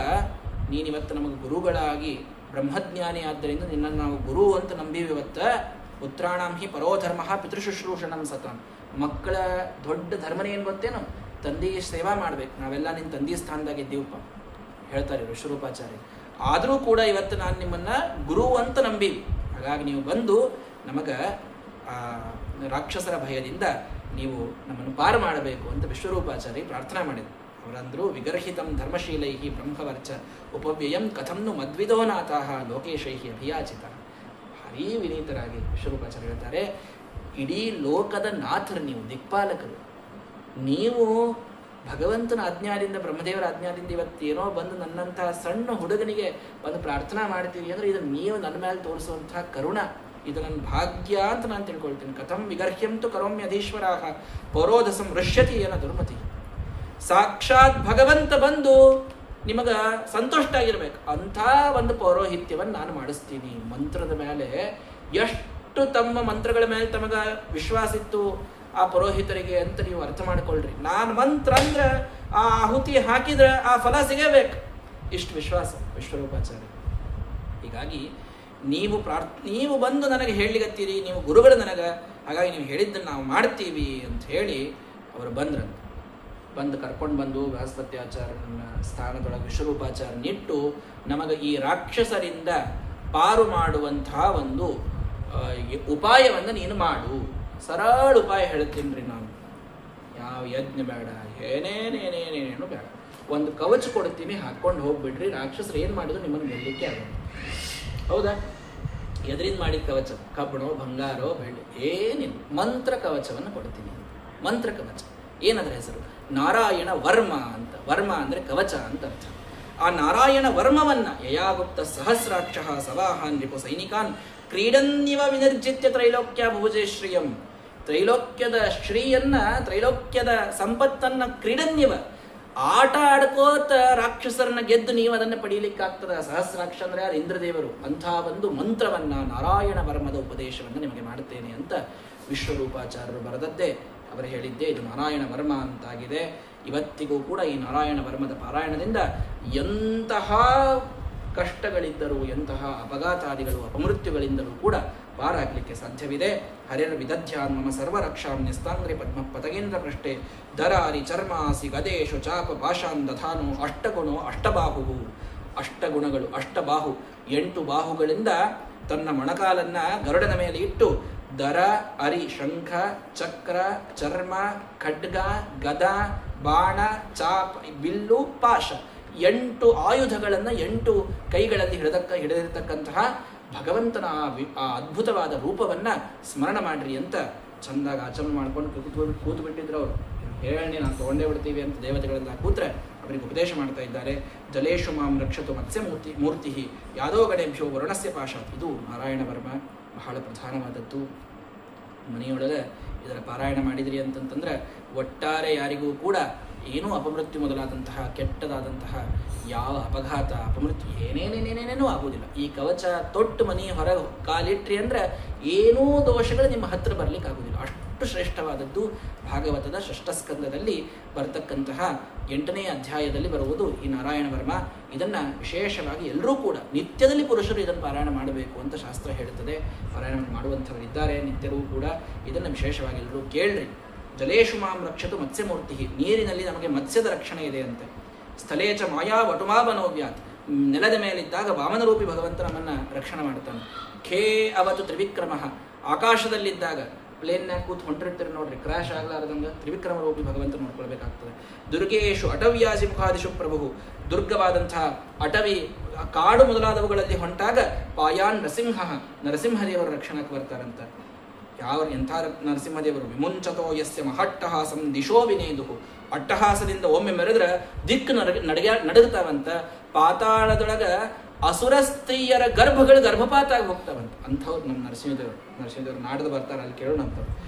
ನೀನಿವತ್ತು ನಮಗೆ ಗುರುಗಳಾಗಿ ಬ್ರಹ್ಮಜ್ಞಾನಿ ಆದ್ದರಿಂದ ನಿನ್ನನ್ನು ನಾವು ಗುರು ಅಂತ ನಂಬೀವಿ. ಇವತ್ತು ಪುತ್ರಾಣಂ ಹಿ ಪರೋಧರ್ಮ ಪಿತೃಶುಶ್ರೂಷಣಂ ಸತಂ. ಮಕ್ಕಳ ದೊಡ್ಡ ಧರ್ಮನೇ ಏನು ಗೊತ್ತೇನು? ತಂದೆಗೆ ಸೇವಾ ಮಾಡ್ಬೇಕು. ನಾವೆಲ್ಲ ನಿನ್ನ ತಂದೆ ಸ್ಥಾನದಾಗಿದ್ದೀವಪ್ಪ ಹೇಳ್ತಾರೆ ವಿಶ್ವರೂಪಾಚಾರ್ಯ. ಆದರೂ ಕೂಡ ಇವತ್ತು ನಾನು ನಿಮ್ಮನ್ನು ಗುರು ಅಂತ ನಂಬೀವಿ. ಹಾಗಾಗಿ ನೀವು ಬಂದು ನಮಗೆ ರಾಕ್ಷಸರ ಭಯದಿಂದ ನೀವು ನಮ್ಮನ್ನು ಪಾರು ಮಾಡಬೇಕು ಅಂತ ವಿಶ್ವರೂಪಾಚಾರ್ಯ ಪ್ರಾರ್ಥನಾ ಮಾಡಿದರು. ಅವರಂದರು, ವಿಗರ್ಹಿತಂ ಧರ್ಮಶೀಲೈ ಬ್ರಹ್ಮವರ್ಚ ಉಪವ್ಯಯಂ ಕಥಂನು ಮದ್ವಿದೋನಾಥಃ ಲೋಕೇಶೈ ಅಭಿಯಾಚಿತ. ಭಾರೀ ವಿನೀತರಾಗಿ ವಿಶ್ವರೂಪಾಚಾರ್ಯ ಹೇಳ್ತಾರೆ, ಇಡೀ ಲೋಕದ ನಾಥರು ನೀವು, ದಿಕ್ಪಾಲಕರು. ನೀವು ಭಗವಂತನ ಆಜ್ಞಾದಿಂದ, ಬ್ರಹ್ಮದೇವರ ಆಜ್ಞಾದಿಂದ ಇವತ್ತೇನೋ ಬಂದು ನನ್ನಂತಹ ಸಣ್ಣ ಹುಡುಗನಿಗೆ ಬಂದು ಪ್ರಾರ್ಥನಾ ಮಾಡ್ತೀರಿ ಅಂದರೆ ಇದು ನೀವು ನನ್ನ ಮೇಲೆ ತೋರಿಸುವಂತಹ ಕರುಣ, ಇದು ನನ್ನ ಭಾಗ್ಯ ಅಂತ ನಾನು ತಿಳ್ಕೊಳ್ತೀನಿ. ಕಥಂ ವಿಗರ್ಹ್ಯಂತು ಕರೋಮ್ಯಧೀಶ್ವರಾಹ ಪೌರೋಧಸಂ ಋಷ್ಯತಿ ಏನ ದುರ್ಮತಿ. ಸಾಕ್ಷಾತ್ ಭಗವಂತ ಬಂದು ನಿಮಗೆ ಸಂತುಷ್ಟ ಆಗಿರ್ಬೇಕು ಅಂಥ ಒಂದು ಪೌರೋಹಿತ್ಯವನ್ನು ನಾನು ಮಾಡಿಸ್ತೀನಿ. ಮಂತ್ರದ ಮೇಲೆ ಎಷ್ಟು ತಮ್ಮ ಮಂತ್ರಗಳ ಮೇಲೆ ತಮಗೆ ವಿಶ್ವಾಸ ಇತ್ತು ಆ ಪುರೋಹಿತರಿಗೆ ಅಂತ ನೀವು ಅರ್ಥ ಮಾಡ್ಕೊಳ್ರಿ. ನಾನು ಮಂತ್ರ ಅಂದ್ರೆ ಆ ಆಹುತಿ ಹಾಕಿದ್ರೆ ಆ ಫಲ ಸಿಗಬೇಕು, ಇಷ್ಟು ವಿಶ್ವಾಸ ವಿಶ್ವರೂಪಾಚಾರ್ಯ. ಹೀಗಾಗಿ ನೀವು ಬಂದು ನನಗೆ ಹೇಳಲಿಗತ್ತೀರಿ, ನೀವು ಗುರುಗಳು ನನಗೆ, ಹಾಗಾಗಿ ನೀವು ಹೇಳಿದ್ದನ್ನು ನಾವು ಮಾಡ್ತೀವಿ ಅಂತ ಹೇಳಿ ಅವರು ಬಂದು ಕರ್ಕೊಂಡು ಬಂದು ಬೃಹಸ್ಪತ್ಯಾಚಾರ್ಯನ ಸ್ಥಾನದೊಳಗೆ ವಿಶ್ವರೂಪಾಚಾರ್ಯನಿಟ್ಟು ನಮಗೆ ಈ ರಾಕ್ಷಸರಿಂದ ಪಾರು ಮಾಡುವಂತಹ ಒಂದು ಉಪಾಯವನ್ನು ನೀನು ಮಾಡು. ಸರಳ ಉಪಾಯ ಹೇಳ್ತೀನಿ ರೀ ನಾನು. ಯಾವ ಯಜ್ಞ ಬೇಡ, ಏನೇನೇನೇನೇನು ಬೇಡ. ಒಂದು ಕವಚ ಕೊಡ್ತೀನಿ, ಹಾಕ್ಕೊಂಡು ಹೋಗ್ಬಿಡ್ರಿ, ರಾಕ್ಷಸರು ಏನು ಮಾಡಿದ್ರು ನಿಮ್ಮನ್ನು ಗೆಲ್ಲಲಿಕ್ಕೆ ಆಗುತ್ತೆ. ಹೌದಾ? ಎದರಿಂದ ಮಾಡಿದ ಕವಚ? ಕಬ್ಬಣೋ, ಬಂಗಾರೋ, ಬೆಳ್ಳಿ ಏನಿಲ್ಲ, ಮಂತ್ರ ಕವಚವನ್ನು ಕೊಡ್ತೀನಿ. ಮಂತ್ರ ಕವಚ. ಏನದರ ಹೆಸರು? ನಾರಾಯಣ ವರ್ಮ ಅಂತ. ವರ್ಮ ಅಂದರೆ ಕವಚ ಅಂತ ಅರ್ಥ. ಆ ನಾರಾಯಣ ವರ್ಮವನ್ನ ಯಯಾಗುಪ್ತ ಸಹಸ್ರಾಕ್ಷ ಸವಾಹಾನ್ ರಿಪು ಸೈನಿಕಾನ್ ಕ್ರೀಡನ್ಯವ ವಿನಿರ್ಜಿತ್ಯ ತ್ರೈಲೋಕ್ಯ ಭುಜೆ ಶ್ರಿಯಂ. ತ್ರೈಲೋಕ್ಯದ ಶ್ರೀಯನ್ನ, ತ್ರೈಲೋಕ್ಯದ ಸಂಪತ್ತನ್ನ ಕ್ರೀಡನ್ಯವ ಆಟ ಆಡ್ಕೋತ ರಾಕ್ಷಸರನ್ನ ಗೆದ್ದು ನೀವು ಅದನ್ನು ಪಡೀಲಿಕ್ಕಾಗ್ತದ. ಸಹಸ್ರಾಕ್ಷ ಅಂದ್ರೆ ಯಾರು? ಇಂದ್ರದೇವರು. ಅಂಥ ಒಂದು ಮಂತ್ರವನ್ನ, ನಾರಾಯಣ ವರ್ಮದ ಉಪದೇಶವನ್ನು ನಿಮಗೆ ಮಾಡುತ್ತೇನೆ ಅಂತ ವಿಶ್ವರೂಪಾಚಾರ್ಯರು ಬರೆದದ್ದೇ, ಅವರು ಹೇಳಿದ್ದೇ ಇದು ನಾರಾಯಣ ವರ್ಮ ಅಂತಾಗಿದೆ. ಇವತ್ತಿಗೂ ಕೂಡ ಈ ನಾರಾಯಣ ವರ್ಮದ ಪಾರಾಯಣದಿಂದ ಎಂತಹ ಕಷ್ಟಗಳಿದ್ದರೂ, ಎಂತಹ ಅಪಘಾತಾದಿಗಳು, ಅಪಮೃತ್ಯುಗಳಿಂದಲೂ ಕೂಡ ಪಾರಾಗಲಿಕ್ಕೆ ಸಾಧ್ಯವಿದೆ. ಹರಿರ್ ವಿದಧ್ಯಾನ್ ಮಮ ಸರ್ವರಕ್ಷಾಂ ನಿಸ್ತಾಂಗ್ರಿ ಪದ್ಮ ಪತಗೇಂದ್ರ ಪೃಷ್ಠೆ ದರಾರಿ ಚರ್ಮಾಸಿ ಗದೇಶು ಚಾಪ ಭಾಷಾನ್ ದಧಾನು ಅಷ್ಟಗುಣೋ ಅಷ್ಟಬಾಹುವು. ಅಷ್ಟಗುಣಗಳು, ಅಷ್ಟಬಾಹು, 8 ಬಾಹುಗಳಿಂದ ತನ್ನ ಮೊಣಕಾಲನ್ನ ಗರುಡನ ಮೇಲೆ ಇಟ್ಟು ದರ, ಅರಿ, ಶಂಖ, ಚಕ್ರ, ಚರ್ಮ, ಖಡ್ಗ, ಗದ, ಬಾಣ, ಚಾಪ, ಬಿಲ್ಲು, ಪಾಶ, 8 ಆಯುಧಗಳನ್ನು 8 ಕೈಗಳಲ್ಲಿ ಹಿಡಿದಿರತಕ್ಕಂತಹ ಭಗವಂತನ ಆ ಅದ್ಭುತವಾದ ರೂಪವನ್ನ ಸ್ಮರಣ ಮಾಡ್ರಿ ಅಂತ ಚಂದಾಗಿ ಆಚರಣೆ ಮಾಡ್ಕೊಂಡು ಕೂತು ಬಿಟ್ಟಿದ್ರು ಅವರು. ಹೇಳಿ ನಾವು ತಗೊಂಡೇ ಬಿಡ್ತೀವಿ ಅಂತ ದೇವತೆಗಳೆಲ್ಲ ಕೂತ್ರೆ ಅವರಿಗೆ ಉಪದೇಶ ಮಾಡ್ತಾ ಇದ್ದಾರೆ. ಜಲೇಶು ಮಾಂ ರಕ್ಷತು ಮತ್ಸ್ಯ ಮೂರ್ತಿ ಯಾದೋ ಗಣೇಭ್ಯೋ ವರುಣಸ್ಯ ಪಾಶಾತ್. ಇದು ನಾರಾಯಣ ವರ್ಮ ಬಹಳ ಪ್ರಧಾನವಾದದ್ದು. ಮನೆಯೊಳಗೆ ಇದರ ಪಾರಾಯಣ ಮಾಡಿದ್ರಿ ಅಂತಂತಂದ್ರೆ ಒಟ್ಟಾರೆ ಯಾರಿಗೂ ಕೂಡ ಏನೂ ಅಪಮೃತ್ಯು ಮೊದಲಾದಂತಹ ಕೆಟ್ಟದಾದಂತಹ ಯಾವ ಅಪಘಾತ, ಅಪಮೃತ್ಯು ಏನೇನೇನೇನೇನೇನೂ ಆಗುವುದಿಲ್ಲ. ಈ ಕವಚ ತೊಟ್ಟು ಮನೆ ಹೊರಗೆ ಕಾಲಿಟ್ರಿ ಅಂದ್ರೆ ಏನೂ ದೋಷಗಳು ನಿಮ್ಮ ಹತ್ರ ಬರ್ಲಿಕ್ಕೆ ಆಗುವುದಿಲ್ಲ. ಅಷ್ಟು ಶ್ರೇಷ್ಠವಾದದ್ದು. ಭಾಗವತದ ಷಷ್ಠಸ್ಕಂದದಲ್ಲಿ ಬರತಕ್ಕಂತಹ 8ನೇ ಅಧ್ಯಾಯದಲ್ಲಿ ಬರುವುದು ಈ ನಾರಾಯಣ ವರ್ಮ. ಇದನ್ನು ವಿಶೇಷವಾಗಿ ಎಲ್ಲರೂ ಕೂಡ ನಿತ್ಯದಲ್ಲಿ ಪುರುಷರು ಇದನ್ನು ಪಾರಾಯಣ ಮಾಡಬೇಕು ಅಂತ ಶಾಸ್ತ್ರ ಹೇಳುತ್ತದೆ. ಪಾರಾಯಣ ಮಾಡುವಂಥವರಿದ್ದಾರೆ ನಿತ್ಯವೂ ಕೂಡ. ಇದನ್ನು ವಿಶೇಷವಾಗಿ ಎಲ್ಲರೂ ಕೇಳ್ರಿ. ಜಲೇಶು ಮಾಂ ರಕ್ಷತು ಮತ್ಸ್ಯಮೂರ್ತಿ. ನೀರಿನಲ್ಲಿ ನಮಗೆ ಮತ್ಸ್ಯದ ರಕ್ಷಣೆ ಇದೆ ಅಂತೆ. ಸ್ಥಳೇಚ ಮಾಯಾ ವಟುಮಾವನೋವ್ಯಾತ್. ನೆಲದ ಮೇಲಿದ್ದಾಗ ವಾಮನರೂಪಿ ಭಗವಂತ ನಮ್ಮನ್ನು ರಕ್ಷಣೆ ಮಾಡ್ತಾನೆ. ಖೇ ಅವತು ತ್ರಿವಿಕ್ರಮ. ಆಕಾಶದಲ್ಲಿದ್ದಾಗ ಪ್ಲೇನ್ನಾಗ ಕೂತ್ ಹೊಂಟಿರ್ತೀರಿ ನೋಡ್ರಿ, ಕ್ರ್ಯಾಶ್ ಆಗಲಾರದಂಗೆ ತ್ರಿವಿಕ್ರಮ ರೂಪಿ ಭಗವಂತ ನೋಡ್ಕೊಳ್ಬೇಕಾಗ್ತದೆ. ದುರ್ಗೇಶು ಅಟವ್ಯಾಸಿ ಮುಖಾದಿಶು ಪ್ರಭು. ದುರ್ಗವಾದಂತಹ ಅಟವಿ, ಕಾಡು ಮೊದಲಾದವುಗಳಲ್ಲಿ ಹೊಂಟಾಗ ಪಾಯಾನ್ ನರಸಿಂಹ. ನರಸಿಂಹದೇವರು ರಕ್ಷಣಕ್ಕೆ ಬರ್ತಾರಂತ. ಎಂಥ ನರಸಿಂಹದೇವರು? ವಿಮುಂಚತೋ ಯಸ್ಯ ಮಹಟ್ಟಹಾಸಂ ದಿಶೋ ವಿನೇದುಹು. ಅಟ್ಟಹಾಸದಿಂದ ಒಮ್ಮೆ ಮೆರೆದ್ರೆ ದಿಕ್ಕು ನಡಗ್ತಾವಂತ. ಪಾತಾಳದೊಳಗ ಅಸುರ ಸ್ತ್ರೀಯರ ಗರ್ಭಪಾತ ಆಗಿ ಹೋಗ್ತಾವಂತ. ಅಂಥವ್ರು ನಮ್ಮ ನರಸಿಂಹದೇವರು ನಾಡ್ದು ಬರ್ತಾರೆ, ಅಲ್ಲಿ ಕೇಳೋಣ ಅಂತ.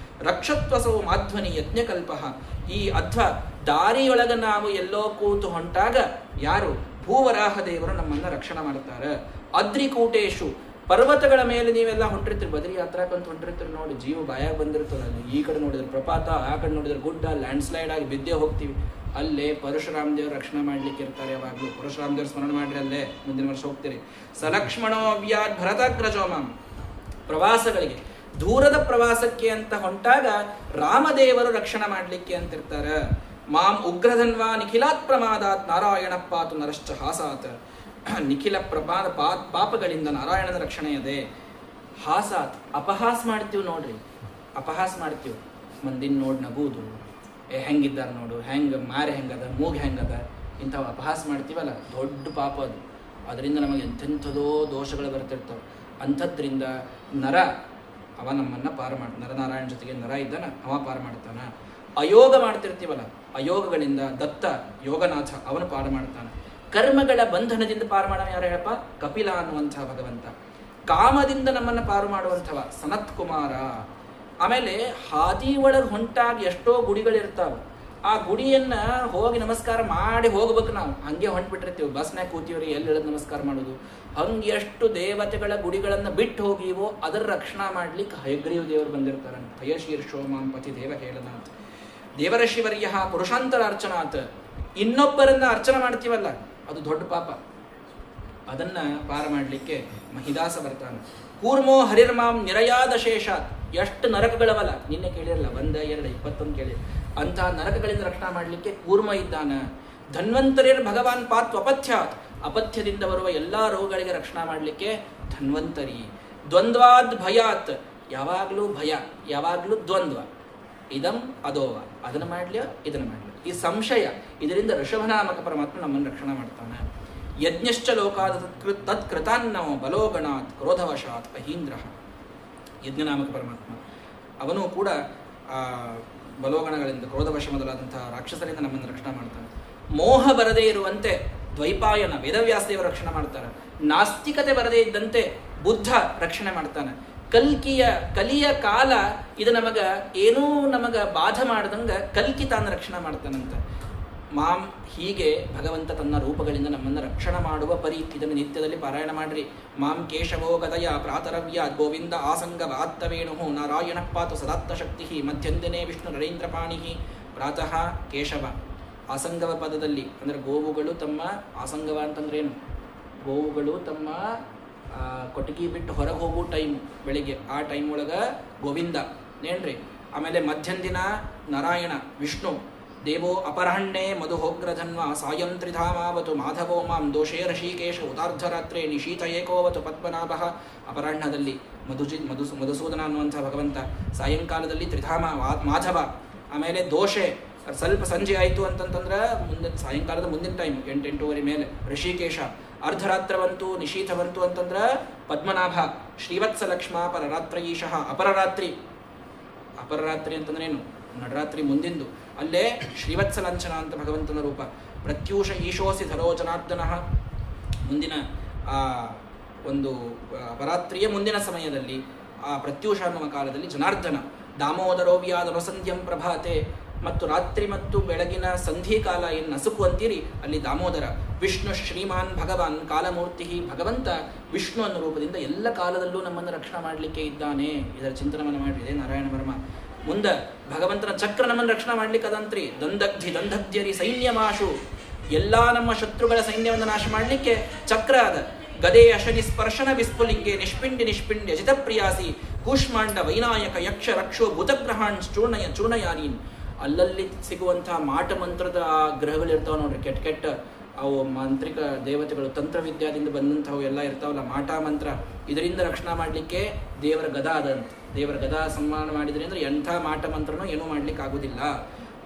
ರಕ್ಷತ್ವಸವು ಮಾಧ್ವನಿ ಯಜ್ಞಕಲ್ಪ. ಈ ಅಧ್ವ ದಾರಿಯೊಳಗ ನಾವು ಎಲ್ಲೋ ಕೂತು ಹೊಂಟಾಗ ಯಾರು? ಭೂವರಾಹ ದೇವರು ನಮ್ಮನ್ನ ರಕ್ಷಣೆ ಮಾಡ್ತಾರೆ. ಅದ್ರಿಕೂಟೇಶು. ಪರ್ವತಗಳ ಮೇಲೆ ನೀವೆಲ್ಲ ಹೊಂಟಿರ್ತೀರಿ, ಬದ್ರಿ ಯಾತ್ರಾಕಂತ ಹೊಂಟಿರ್ತೀರಿ ನೋಡಿ, ಜೀವ ಬಾಯಾಗ ಬಂದಿರ್ತದೆ. ಅಲ್ಲಿ ಈ ಕಡೆ ನೋಡಿದ್ರೆ ಪ್ರಪಾತ, ಆ ಕಡೆ ನೋಡಿದ್ರೆ ಗುಡ್ಡ, ಲ್ಯಾಂಡ್ ಸ್ಲೈಡ್ ಆಗಿ ಬಿದ್ದೇ ಹೋಗ್ತೀವಿ. ಅಲ್ಲೇ ಪರಶುರಾಮ ದೇವರು ರಕ್ಷಣೆ ಮಾಡ್ಲಿಕ್ಕೆ ಇರ್ತಾರೆ ಯಾವಾಗಲೂ. ಪರಶುರಾಮ ದೇವ್ರ ಸ್ಮರಣೆ ಮಾಡ್ರಿ, ಅಲ್ಲೇ ಮುಂದಿನ ವರ್ಷ ಹೋಗ್ತೀರಿ. ಸಲಕ್ಷ್ಮಣೋ ಅವ್ಯಾದ್ ಭರತಗ್ರಜೋಮಾಂ. ಪ್ರವಾಸಗಳಿಗೆ, ದೂರದ ಪ್ರವಾಸಕ್ಕೆ ಅಂತ ಹೊಂಟಾಗ ರಾಮದೇವರು ರಕ್ಷಣೆ ಮಾಡ್ಲಿಕ್ಕೆ ಅಂತಿರ್ತಾರೆ. ಮಾಂ ಉಗ್ರಧನ್ವಾ ನಿಖಿಲಾತ್ ಪ್ರಮಾದಾತ್ ನಾರಾಯಣ ಪಾತು ನರಶ್ಚ ಹಾಸಾತ್. ನಿಖಿಲ ಪಾಪಗಳಿಂದ ನಾರಾಯಣನ ರಕ್ಷಣೆ ಇದೆ. ಹಾಸಾತ್. ಅಪಹಾಸ ಮಾಡ್ತೀವಿ ನೋಡ್ರಿ, ಅಪಹಾಸ ಮಾಡ್ತೀವಿ. ಮಂದಿನ ನೋಡಿ ನಗುವುದು, ಹೆಂಗಿದ್ದಾರೆ ನೋಡು, ಮಾರೆ ಹೆಂಗದ, ಮೂಗು ಹೆಂಗದ, ಇಂಥವು ಅಪಹಾಸ ಮಾಡ್ತೀವಲ್ಲ, ದೊಡ್ಡ ಪಾಪ ಅದು. ಅದರಿಂದ ನಮಗೆ ಎಂಥೆಂಥದೋ ದೋಷಗಳು ಬರ್ತಿರ್ತವೆ. ಅಂಥದ್ರಿಂದ ನರ ಅವ ನಮ್ಮನ್ನು ಪಾರು ಮಾಡ್ತಾನೆ. ನರನಾರಾಯಣ ಜೊತೆಗೆ ನರ ಇದ್ದಾನ, ಅವ ಪಾರು ಮಾಡ್ತಾನೆ. ಅಯೋಗ ಮಾಡ್ತಿರ್ತೀವಲ್ಲ, ಅಯೋಗಗಳಿಂದ ದತ್ತ ಯೋಗನಾಥ ಅವನು ಪಾರು ಮಾಡ್ತಾನೆ. ಕರ್ಮಗಳ ಬಂಧನದಿಂದ ಪಾರು ಮಾಡೋಣ ಯಾರು ಹೇಳಪ್ಪ? ಕಪಿಲ ಅನ್ನುವಂಥ ಭಗವಂತ. ಕಾಮದಿಂದ ನಮ್ಮನ್ನು ಪಾರು ಮಾಡುವಂಥವ ಸನತ್ ಕುಮಾರ. ಆಮೇಲೆ ಹಾದಿ ಒಳಗೆ ಹೊಂಟಾಗಿ ಎಷ್ಟೋ ಗುಡಿಗಳಿರ್ತಾವೆ. ಆ ಗುಡಿಯನ್ನ ಹೋಗಿ ನಮಸ್ಕಾರ ಮಾಡಿ ಹೋಗ್ಬೇಕು. ನಾವು ಹಂಗೆ ಹೊಂಟ್ಬಿಟ್ಟಿರ್ತೀವಿ, ಬಸ್ನಾಗ ಕೂತೀವ್ರಿ, ಎಲ್ಲಿ ಹೇಳೋದು ನಮಸ್ಕಾರ ಮಾಡೋದು. ಹಂಗೆ ಎಷ್ಟು ದೇವತೆಗಳ ಗುಡಿಗಳನ್ನು ಬಿಟ್ಟು ಹೋಗಿವೋ ಅದರ ರಕ್ಷಣಾ ಮಾಡ್ಲಿಕ್ಕೆ ಹಯಗ್ರೀವ ದೇವರು ಬಂದಿರ್ತಾರಂತ. ಹಯಶೀರ್ಷೋಮಾಂ ಪತಿ ದೇವ ಹೇಳನಾಥ್. ದೇವರ ಶಿವರ್ಯ ಪುರುಷಾಂತರ ಅರ್ಚನಾಥ್. ಇನ್ನೊಬ್ಬರನ್ನ ಅರ್ಚನೆ ಮಾಡ್ತೀವಲ್ಲ, ಅದು ದೊಡ್ಡ ಪಾಪ. ಅದನ್ನ ಪಾರ ಮಾಡಲಿಕ್ಕೆ ಮಹಿದಾಸ ಬರ್ತಾನೆ. ಕೂರ್ಮೋ ಹರಿರ್ಮಾಂ ನಿರಯಾದ ಶೇಷಾತ್. ಎಷ್ಟು ನರಕಗಳವಲ್ಲ, ನಿನ್ನೆ ಕೇಳಿರಲ್ಲ, 1, 2, 21 ಕೇಳಿ. ಅಂತಹ ನರಕಗಳಿಂದ ರಕ್ಷಣೆ ಮಾಡಲಿಕ್ಕೆ ಕೂರ್ಮ ಇದ್ದಾನ. ಧನ್ವಂತರಿರ್ ಭಗವಾನ್ ಪಾತ್ ಅಪಥ್ಯಾತ್. ಅಪಥ್ಯದಿಂದ ಬರುವ ಎಲ್ಲಾ ರೋಗಗಳಿಗೆ ರಕ್ಷಣೆ ಮಾಡಲಿಕ್ಕೆ ಧನ್ವಂತರಿ. ದ್ವಂದ್ವಾದ್ ಭಯಾತ್. ಯಾವಾಗಲೂ ಭಯ, ಯಾವಾಗಲೂ ದ್ವಂದ್ವ. ಇದಂ ಅದೋವ, ಅದನ್ನು ಮಾಡ್ಲಿಯೋ ಇದನ್ನು ಮಾಡ್ಲಿಯೋ, ಈ ಸಂಶಯ, ಇದರಿಂದ ಋಷಭನಾಮಕ ಪರಮಾತ್ಮ ನಮ್ಮನ್ನು ರಕ್ಷಣೆ ಮಾಡ್ತಾನೆ. ಯಜ್ಞಶ್ಚ ಲೋಕಾದ ತತ್ಕೃತಾನ್ನೋ ಬಲೋಗಣಾತ್ ಕ್ರೋಧವಶಾತ್ ಅಹೀಂದ್ರ. ಯಜ್ಞನಾಮಕ ಪರಮಾತ್ಮ ಅವನು ಕೂಡ ಬಲೋಗಣಗಳಿಂದ, ಕ್ರೋಧವಶ ಮೊದಲಾದಂತಹ ರಾಕ್ಷಸರಿಂದ ನಮ್ಮನ್ನು ರಕ್ಷಣೆ ಮಾಡ್ತಾನೆ. ಮೋಹ ಬರದೇ ಇರುವಂತೆ ದ್ವೈಪಾಯನ ವೇದವ್ಯಾಸದೇವರು ರಕ್ಷಣೆ ಮಾಡ್ತಾರೆ. ನಾಸ್ತಿಕತೆ ಬರದೇ ಇದ್ದಂತೆ ಬುದ್ಧ ರಕ್ಷಣೆ ಮಾಡ್ತಾನೆ. ಕಲಿಯ ಕಾಲ ಇದು ಏನೂ ನಮಗ ಬಾಧ ಮಾಡ್ದಂಗ ಕಲ್ಕಿ ತಾನು ರಕ್ಷಣೆ ಮಾಡ್ತಾನಂತ. ಹೀಗೆ ಭಗವಂತ ತನ್ನ ರೂಪಗಳಿಂದ ನಮ್ಮನ್ನು ರಕ್ಷಣೆ ಮಾಡುವ ಪರಿ ಇದನ್ನು ನಿತ್ಯದಲ್ಲಿ ಪಾರಾಯಣ ಮಾಡ್ರಿ. ಮಾಂ ಕೇಶವೋ ಗದಯ ಪ್ರಾತರವ್ಯ ಗೋವಿಂದ ಆಸಂಗ ಆತ್ತವೇಣು ನಾರಾಯಣ ಪಾತು ಸದಾತ್ತ ಶಕ್ತಿ ಮಧ್ಯಂದಿನೇ ವಿಷ್ಣು ನರೇಂದ್ರ ಪಾಣಿ. ಪ್ರಾತಃ ಕೇಶವ, ಆಸಂಗವ ಪದದಲ್ಲಿ ಅಂದರೆ ಗೋವುಗಳು ತಮ್ಮ ಆಸಂಗವ ಅಂತಂದ್ರೆ ಏನು, ಗೋವುಗಳು ತಮ್ಮ ಕೊಟ್ಟಿಗೆ ಬಿಟ್ಟು ಹೊರಗೆ ಹೋಗೋ ಟೈಮು ಬೆಳಿಗ್ಗೆ, ಆ ಟೈಮ್ ಒಳಗೆ ಗೋವಿಂದ ನೇನ್ರಿ. ಆಮೇಲೆ ಮಧ್ಯಂದಿನ ನಾರಾಯಣ ವಿಷ್ಣು. ದೇವೋ ಅಪರಾಹ್ಣೆ ಮಧುಹೋಗ್ರಧನ್ವ ಸಾಯಂ ತ್ರಿಧಾಮಾವತು ಮಾಧವೋ ಮಾಂ ದೋಷೇ ಋಷಿಕೇಶ ಉದಾರ್ಧರಾತ್ರೆ ನಿಶೀತ ಏಕೋವತು ಪದ್ಮನಾಭ. ಅಪರಾಹ್ಣದಲ್ಲಿ ಮಧುಸೂದನ ಅನ್ನುವಂಥ ಭಗವಂತ, ಸಾಯಂಕಾಲದಲ್ಲಿ ತ್ರಿಧಾಮ ಮಾಧವ. ಆಮೇಲೆ ದೋಷೆ ಸ್ವಲ್ಪ ಸಂಜೆ ಆಯಿತು ಅಂತಂತಂದ್ರೆ ಸಾಯಂಕಾಲದ ಮುಂದಿನ ಟೈಮ್ 8-8:30 ಮೇಲೆ ಋಷಿಕೇಶ. ಅರ್ಧರಾತ್ರ ಬಂತು, ನಿಶೀಥ ಬಂತು ಅಂತಂದ್ರೆ ಪದ್ಮನಾಭ. ಶ್ರೀವತ್ಸ ಲಕ್ಷ್ಮ ಪರರಾತ್ರಯೀಶಃ. ಅಪರರಾತ್ರಿ ಅಂತಂದ್ರೆ ಏನು, ನಡರಾತ್ರಿ ಮುಂದಿಂದು. ಅಲ್ಲೇ ಶ್ರೀವತ್ಸ ಲಾಂಛನ ಅಂತ ಭಗವಂತನ ರೂಪ. ಪ್ರತ್ಯೂಷ ಈಶೋಸಿ ಧರೋ ಜನಾರ್ದನ. ಮುಂದಿನ ಒಂದು ಅಪರಾತ್ರಿಯ ಮುಂದಿನ ಸಮಯದಲ್ಲಿ ಆ ಪ್ರತ್ಯೂಷ ಅನ್ನುವ ಕಾಲದಲ್ಲಿ ಜನಾರ್ದನ. ದಾಮೋದರೋವ್ಯಾದನಸಂಧ್ಯಂ ಪ್ರಭಾತೆ. ಮತ್ತು ರಾತ್ರಿ ಮತ್ತು ಬೆಳಗಿನ ಸಂಧಿಕಾಲ ಏನು ನಸುಕು ಅಂತೀರಿ, ಅಲ್ಲಿ ದಾಮೋದರ. ವಿಷ್ಣು ಶ್ರೀಮಾನ್ ಭಗವಾನ್ ಕಾಲಮೂರ್ತಿ. ಭಗವಂತ ವಿಷ್ಣು ಅನ್ನೋ ರೂಪದಿಂದ ಎಲ್ಲ ಕಾಲದಲ್ಲೂ ನಮ್ಮನ್ನು ರಕ್ಷಣೆ ಮಾಡಲಿಕ್ಕೆ ಇದ್ದಾನೆ. ಇದರ ಚಿಂತನವನ್ನು ಮಾಡಿದೆ ನಾರಾಯಣ ವರ್ಮ. ಮುಂದೆ ಭಗವಂತನ ಚಕ್ರ ನಮ್ಮನ್ನು ರಕ್ಷಣೆ ಮಾಡ್ಲಿಕ್ಕೆ ಅದಂತ್ರಿ. ದಂಧಗ್ಧ್ಯರಿ ಸೈನ್ಯಮಾಶು. ಎಲ್ಲ ನಮ್ಮ ಶತ್ರುಗಳ ಸೈನ್ಯವನ್ನು ನಾಶ ಮಾಡಲಿಕ್ಕೆ ಚಕ್ರ ಅದ. ಗದೆ ಅಶನಿ ಸ್ಪರ್ಶನ ವಿಸ್ಫುಲಿಂಗೆ ನಿಷ್ಪಿಂಡಿ ಅಜಿತ ಪ್ರಿಯಾಸಿ. ಕೂಷ್ಮಾಂಡ ವೈನಾಯಕ ಯಕ್ಷ ರಕ್ಷೋ ಭೂತಗ್ರಹಾಣ್ ಚೂರ್ಣಯಾನೀನ್. ಅಲ್ಲಲ್ಲಿ ಸಿಗುವಂತಹ ಮಾಟ ಮಂತ್ರದ ಆ ಗ್ರಹಗಳಿರ್ತಾವೆ ನೋಡ್ರಿ, ಕೆಟ್ಟ ಅವು ಮಾಂತ್ರಿಕ ದೇವತೆಗಳು, ತಂತ್ರವಿದ್ಯಾದಿಂದ ಬಂದಂಥವು ಎಲ್ಲ ಇರ್ತಾವಲ್ಲ, ಮಾಟ ಮಂತ್ರ. ಇದರಿಂದ ರಕ್ಷಣೆ ಮಾಡಲಿಕ್ಕೆ ದೇವರ ಗದಾ ಅದಂತ. ದೇವರ ಗದಾ ಸನ್ಮಾನ ಮಾಡಿದ್ರಿ ಅಂದರೆ ಎಂಥ ಮಾಟ ಮಂತ್ರನೂ ಏನೂ ಮಾಡ್ಲಿಕ್ಕೆ ಆಗುವುದಿಲ್ಲ.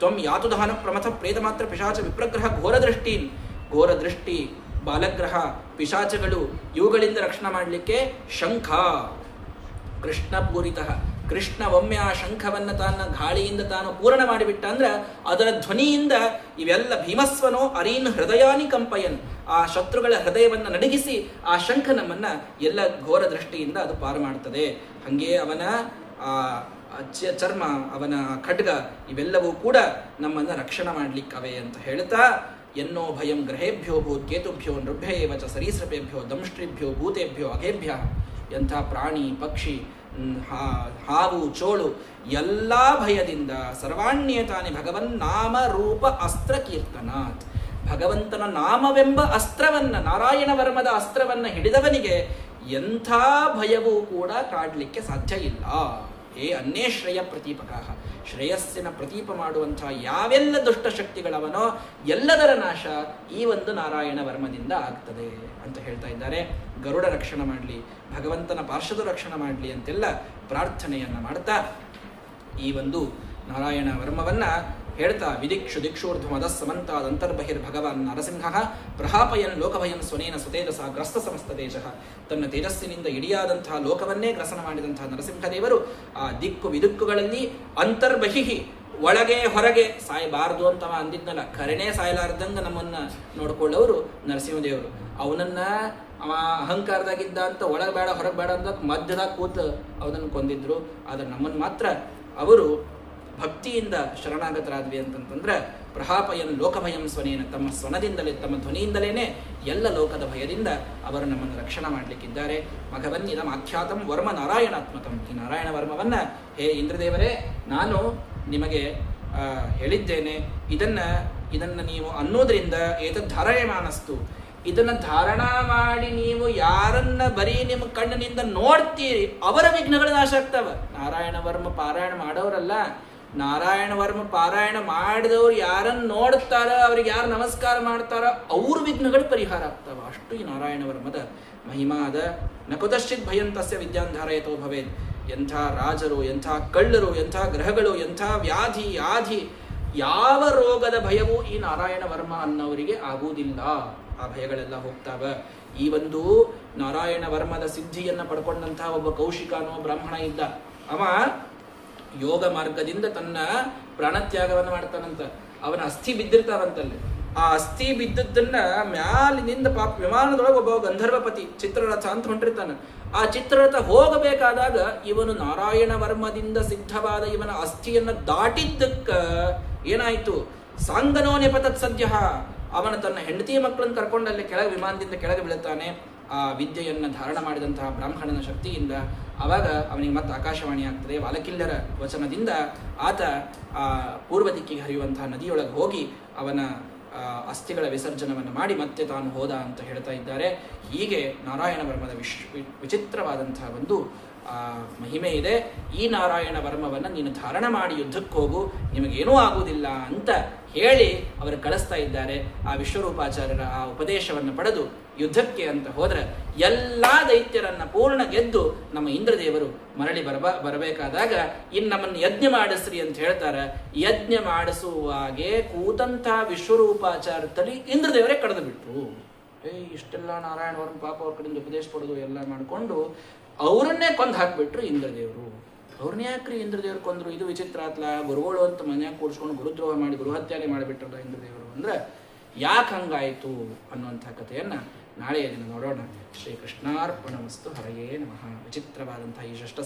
ತ್ವಂ ಯಾತುದಹನ ಪ್ರಮಥ ಪ್ರೇತ ಮಾತ್ರ ಪಿಶಾಚ ವಿಪ್ರಗ್ರಹ ಘೋರ ದೃಷ್ಟಿ ಬಾಲಗ್ರಹ ಪಿಶಾಚಗಳು, ಇವುಗಳಿಂದ ರಕ್ಷಣೆ ಮಾಡಲಿಕ್ಕೆ ಶಂಖ. ಕೃಷ್ಣ ಪೂರಿತ. ಕೃಷ್ಣ ಒಮ್ಮೆ ಆ ಶಂಖವನ್ನು ಗಾಳಿಯಿಂದ ತಾನು ಪೂರ್ಣ ಮಾಡಿಬಿಟ್ಟ ಅಂದ್ರೆ ಅದರ ಧ್ವನಿಯಿಂದ ಇವೆಲ್ಲ ಭೀಮಸ್ವನೋ ಅರೀನ್ ಹೃದಯಾನಿ ಕಂಪಯನ್. ಆ ಶತ್ರುಗಳ ಹೃದಯವನ್ನು ನಡಗಿಸಿ ಆ ಶಂಖ ನಮ್ಮನ್ನ ಎಲ್ಲ ಘೋರ ದೃಷ್ಟಿಯಿಂದ ಅದು ಪಾರು ಮಾಡ್ತದೆ. ಹಾಗೆ ಅವನ ಚರ್ಮ, ಅವನ ಖಡ್ಗ, ಇವೆಲ್ಲವೂ ಕೂಡ ನಮ್ಮನ್ನು ರಕ್ಷಣೆ ಮಾಡಲಿಕ್ಕವೆ ಅಂತ ಹೇಳ್ತಾ, ಎನ್ನೋ ಭಯಂ ಗ್ರಹೇಭ್ಯೋ ಭೂತ್ಕೇತುಭ್ಯೋ ನೃಭ್ಯೇವ ಚ ಸರೀಸೃಪೇಭ್ಯೋ ದಂಷ್ಟ್ರಿಭ್ಯೋ ಭೂತೇಭ್ಯೋ ಅಘೇಭ್ಯ. ಎಂಥ ಪ್ರಾಣಿ ಪಕ್ಷಿ, ಹಾವು ಚೋಳು ಎಲ್ಲ ಭಯದಿಂದ ಸರ್ವಾಣ್ಯೇತಾನಿ ಭಗವನ್ ನಾಮ ರೂಪ ಅಸ್ತ್ರ ಕೀರ್ತನಾತ್. ಭಗವಂತನ ನಾಮವೆಂಬ ಅಸ್ತ್ರವನ್ನ, ನಾರಾಯಣ ವರ್ಮದ ಅಸ್ತ್ರವನ್ನ ಹಿಡಿದವನಿಗೆ ಎಂಥ ಭಯವೂ ಕೂಡ ಕಾಡಲಿಕ್ಕೆ ಸಾಧ್ಯ ಇಲ್ಲ. ಅನ್ನೇ ಶ್ರೇಯ ಪ್ರತೀಪಕ. ಶ್ರೇಯಸ್ಸಿನ ಪ್ರತೀಪ ಮಾಡುವಂಥ ಯಾವೆಲ್ಲ ದುಷ್ಟಶಕ್ತಿಗಳವನೋ ಎಲ್ಲದರ ನಾಶ ಈ ಒಂದು ನಾರಾಯಣ ವರ್ಮದಿಂದ ಆಗ್ತದೆ ಅಂತ ಹೇಳ್ತಾ ಇದ್ದಾರೆ. ಗರುಡ ರಕ್ಷಣೆ ಮಾಡಲಿ, ಭಗವಂತನ ಪಾರ್ಶ್ವದ ರಕ್ಷಣೆ ಮಾಡಲಿ ಅಂತೆಲ್ಲ ಪ್ರಾರ್ಥನೆಯನ್ನು ಮಾಡ್ತಾ ಈ ಒಂದು ನಾರಾಯಣ ವರ್ಮವನ್ನ ಹೇಳ್ತಾ, ವಿದಿಕ್ಷು ದಿಕ್ಷೂರ್ಧ್ವಮದ ಸಮಂತಾದ ಅಂತರ್ಬಹಿರ್ ಭಗವಾನ್ ನರಸಿಂಹ ಪ್ರಹಾಪಯನ್ ಲೋಕಭಯಂ ಸ್ವನೇನ ಸುತೇಜಸ ಗ್ರಸ್ತ ಸಮಸ್ತ ತೇಜ. ತನ್ನ ತೇಜಸ್ಸಿನಿಂದ ಇಡಿಯಾದಂತಹ ಲೋಕವನ್ನೇ ಗ್ರಸನ ಮಾಡಿದಂತಹ ನರಸಿಂಹದೇವರು ಆ ದಿಕ್ಕು ವಿದುಕ್ಕುಗಳಲ್ಲಿ ಅಂತರ್ಬಹಿಹಿ, ಒಳಗೆ ಹೊರಗೆ ಸಾಯಬಾರದು ಅಂತ ಅಂದಿದ್ನಲ್ಲ, ಖರೇನೇ ಸಾಯಲಾರ್ದಂಗ ನಮ್ಮನ್ನ ನೋಡ್ಕೊಳ್ಳೋರು ನರಸಿಂಹದೇವರು. ಅವನನ್ನ ಅವ ಅಹಂಕಾರದಾಗಿದ್ದ ಅಂತ ಒಳಗೆ ಬೇಡ ಹೊರಗೆ ಬೇಡ ಅಂತ ಮಧ್ಯದಾಗ ಕೂತು ಅವನನ್ನು ಕೊಂದಿದ್ರು. ಆದರೆ ನಮ್ಮನ್ನು ಮಾತ್ರ ಅವರು ಭಕ್ತಿಯಿಂದ ಶರಣಾಗತರಾದ್ವಿ ಅಂತಂತಂದ್ರೆ ಪ್ರಹಾಪಯನ್ ಲೋಕಭಯಂ ಸ್ವನೇನ, ತಮ್ಮ ಸ್ವನದಿಂದಲೇ ತಮ್ಮ ಧ್ವನಿಯಿಂದಲೇ ಎಲ್ಲ ಲೋಕದ ಭಯದಿಂದ ಅವರು ನಮ್ಮನ್ನು ರಕ್ಷಣೆ ಮಾಡಲಿಕ್ಕಿದ್ದಾರೆ. ಮಘವನ್ನಿದ ಮಾಖ್ಯಾತಂ ವರ್ಮ ನಾರಾಯಣಾತ್ಮಕಂ. ಈ ನಾರಾಯಣ ವರ್ಮವನ್ನ ಹೇ ಇಂದ್ರದೇವರೇ, ನಾನು ನಿಮಗೆ ಹೇಳಿದ್ದೇನೆ, ಇದನ್ನ ನೀವು ಅನ್ನೋದ್ರಿಂದ ಏತದ್ಧಾರಯಮಾನಸ್ತು, ಇದನ್ನ ಧಾರಣಾ ಮಾಡಿ ನೀವು ಯಾರನ್ನ ಬರೀ ನಿಮ್ಮ ಕಣ್ಣಿನಿಂದ ನೋಡ್ತೀರಿ ಅವರ ವಿಘ್ನಗಳು ನಾಶ ಆಗ್ತಾವ. ನಾರಾಯಣ ವರ್ಮ ಪಾರಾಯಣ ಮಾಡೋರಲ್ಲ, ನಾರಾಯಣ ವರ್ಮ ಪಾರಾಯಣ ಮಾಡಿದವ್ರು ಯಾರನ್ನು ನೋಡ್ತಾರ, ಅವ್ರಿಗೆ ಯಾರು ನಮಸ್ಕಾರ ಮಾಡ್ತಾರ, ಅವ್ರ ವಿಘ್ನಗಳು ಪರಿಹಾರ ಆಗ್ತಾವ. ಅಷ್ಟು ಈ ನಾರಾಯಣ ವರ್ಮದ ಮಹಿಮಾ ಅದ. ನ ಕುತಶ್ಚಿತ್ ಭಯಂತಸ್ಯ ವಿದ್ಯಾಂಧಾರಯತೋ ಭವೇತ್. ಎಂಥ ರಾಜರು, ಎಂಥ ಕಳ್ಳರು, ಎಂಥ ಗ್ರಹಗಳು, ಎಂಥ ವ್ಯಾಧಿ ಆಧಿ ಯಾವ ರೋಗದ ಭಯವೂ ಈ ನಾರಾಯಣ ವರ್ಮ ಅನ್ನೋರಿಗೆ ಆಗುವುದಿಲ್ಲ. ಆ ಭಯಗಳೆಲ್ಲ ಹೋಗ್ತಾವ. ಈ ಒಂದು ನಾರಾಯಣ ವರ್ಮದ ಸಿದ್ಧಿಯನ್ನ ಪಡ್ಕೊಂಡಂತಹ ಒಬ್ಬ ಕೌಶಿಕ ಅನ್ನೋ ಬ್ರಾಹ್ಮಣ ಇದ್ದ. ಅವ ಯೋಗ ಮಾರ್ಗದಿಂದ ತನ್ನ ಪ್ರಾಣತ್ಯಾಗವನ್ನು ಮಾಡ್ತಾನಂತ. ಅವನ ಅಸ್ಥಿ ಬಿದ್ದಿರ್ತಾವಂತಲ್ಲಿ. ಆ ಅಸ್ಥಿ ಬಿದ್ದದ್ದನ್ನ ಮ್ಯಾಲಿನಿಂದ ವಿಮಾನದೊಳಗೆ ಒಬ್ಬ ಗಂಧರ್ವಪತಿ ಚಿತ್ರರಥ ಅಂತ ಹೊಂಟಿರ್ತಾನ. ಆ ಚಿತ್ರರಥ ಹೋಗಬೇಕಾದಾಗ ಇವನು ನಾರಾಯಣ ವರ್ಮದಿಂದ ಸಿದ್ಧವಾದ ಇವನ ಅಸ್ಥಿಯನ್ನ ದಾಟಿದ್ದಕ್ಕ ಏನಾಯ್ತು, ಸಾಂಗನೋ ನೆಪತತ್ ಸದ್ಯ, ಅವನ ತನ್ನ ಹೆಂಡತಿ ಮಕ್ಕಳನ್ನು ಕರ್ಕೊಂಡಲ್ಲಿ ಕೆಳಗೆ ವಿಮಾನದಿಂದ ಕೆಳಗೆ ಬೀಳುತ್ತಾನೆ. ಆ ವಿದ್ಯೆಯನ್ನು ಧಾರಣ ಮಾಡಿದಂತಹ ಬ್ರಾಹ್ಮಣನ ಶಕ್ತಿಯಿಂದ ಅವಾಗ ಅವನಿಗೆ ಮತ್ತೆ ಆಕಾಶವಾಣಿ ಆಗ್ತದೆ. ವಾಲಕಿಲ್ಲರ ವಚನದಿಂದ ಆತ ಆ ಪೂರ್ವ ದಿಕ್ಕಿಗೆ ಹರಿಯುವಂತಹ ನದಿಯೊಳಗೆ ಹೋಗಿ ಅವನ ಅಸ್ಥಿಗಳ ವಿಸರ್ಜನವನ್ನು ಮಾಡಿ ಮತ್ತೆ ತಾನು ಹೋದ ಅಂತ ಹೇಳ್ತಾ ಇದ್ದಾರೆ. ಹೀಗೆ ನಾರಾಯಣ ವರ್ಮದ ವಿಚಿತ್ರವಾದಂತಹ ಒಂದು ಮಹಿಮೆ ಇದೆ. ಈ ನಾರಾಯಣ ವರ್ಮವನ್ನು ನೀನು ಧಾರಣ ಮಾಡಿ ಯುದ್ಧಕ್ಕೆ ಹೋಗು, ನಿಮಗೇನೂ ಆಗುವುದಿಲ್ಲ ಅಂತ ಹೇಳಿ ಅವರು ಕಳಿಸ್ತಾ ಇದ್ದಾರೆ. ಆ ವಿಶ್ವರೂಪಾಚಾರ್ಯರ ಆ ಉಪದೇಶವನ್ನು ಪಡೆದು ಯುದ್ಧಕ್ಕೆ ಅಂತ ಹೋದ್ರೆ ಎಲ್ಲ ದೈತ್ಯರನ್ನ ಪೂರ್ಣ ಗೆದ್ದು ನಮ್ಮ ಇಂದ್ರದೇವರು ಮರಳಿ ಬರಬೇಕಾದಾಗ ಇನ್ನು ನಮ್ಮನ್ನು ಯಜ್ಞ ಮಾಡಿಸ್ರಿ ಅಂತ ಹೇಳ್ತಾರೆ. ಯಜ್ಞ ಮಾಡಿಸುವಾಗೆ ಕೂತಂಥ ವಿಶ್ವರೂಪಾಚಾರ್ಯ ತಲೆ ಇಂದ್ರದೇವರೇ ಕಳೆದು ಬಿಟ್ರು. ಇಷ್ಟೆಲ್ಲ ನಾರಾಯಣ ವರ್ಮ ಪಾಪ ಅವ್ರ ಕಡೆಯಿಂದ ಉಪದೇಶ ಪಡೆದು ಎಲ್ಲ ಮಾಡಿಕೊಂಡು ಅವರನ್ನೇ ಕೊಂದು ಹಾಕಿಬಿಟ್ರು ಇಂದ್ರದೇವರು. ಅವ್ರನ್ನೇ ಯಾಕ್ರಿ ಇಂದ್ರದೇವರು ಕೊಂದ್ರು? ಇದು ವಿಚಿತ್ರ ಆತ್ಲ. ಗುರುಗಳು ಅಂತ ಮನ್ಯಾಗ ಕೂಡಿಸ್ಕೊಂಡು ಗುರುದ್ರೋಹ ಮಾಡಿ ಗೃಹತ್ಯಾನೆ ಮಾಡಿಬಿಟ್ರಲ್ಲ ಇಂದ್ರದೇವರು. ಅಂದ್ರೆ ಯಾಕೆ ಹಂಗಾಯಿತು ಅನ್ನುವಂಥ ಕಥೆಯನ್ನ ನಾಳೆಯ ದಿನ ನೋಡೋಣ. ಶ್ರೀಕೃಷ್ಣಾರ್ಪಣಮಸ್ತು. ಹರಯೇ ನಮಃ. ವಿಚಿತ್ರವಾದಂತಹ ಈ ಷಷ್ಠ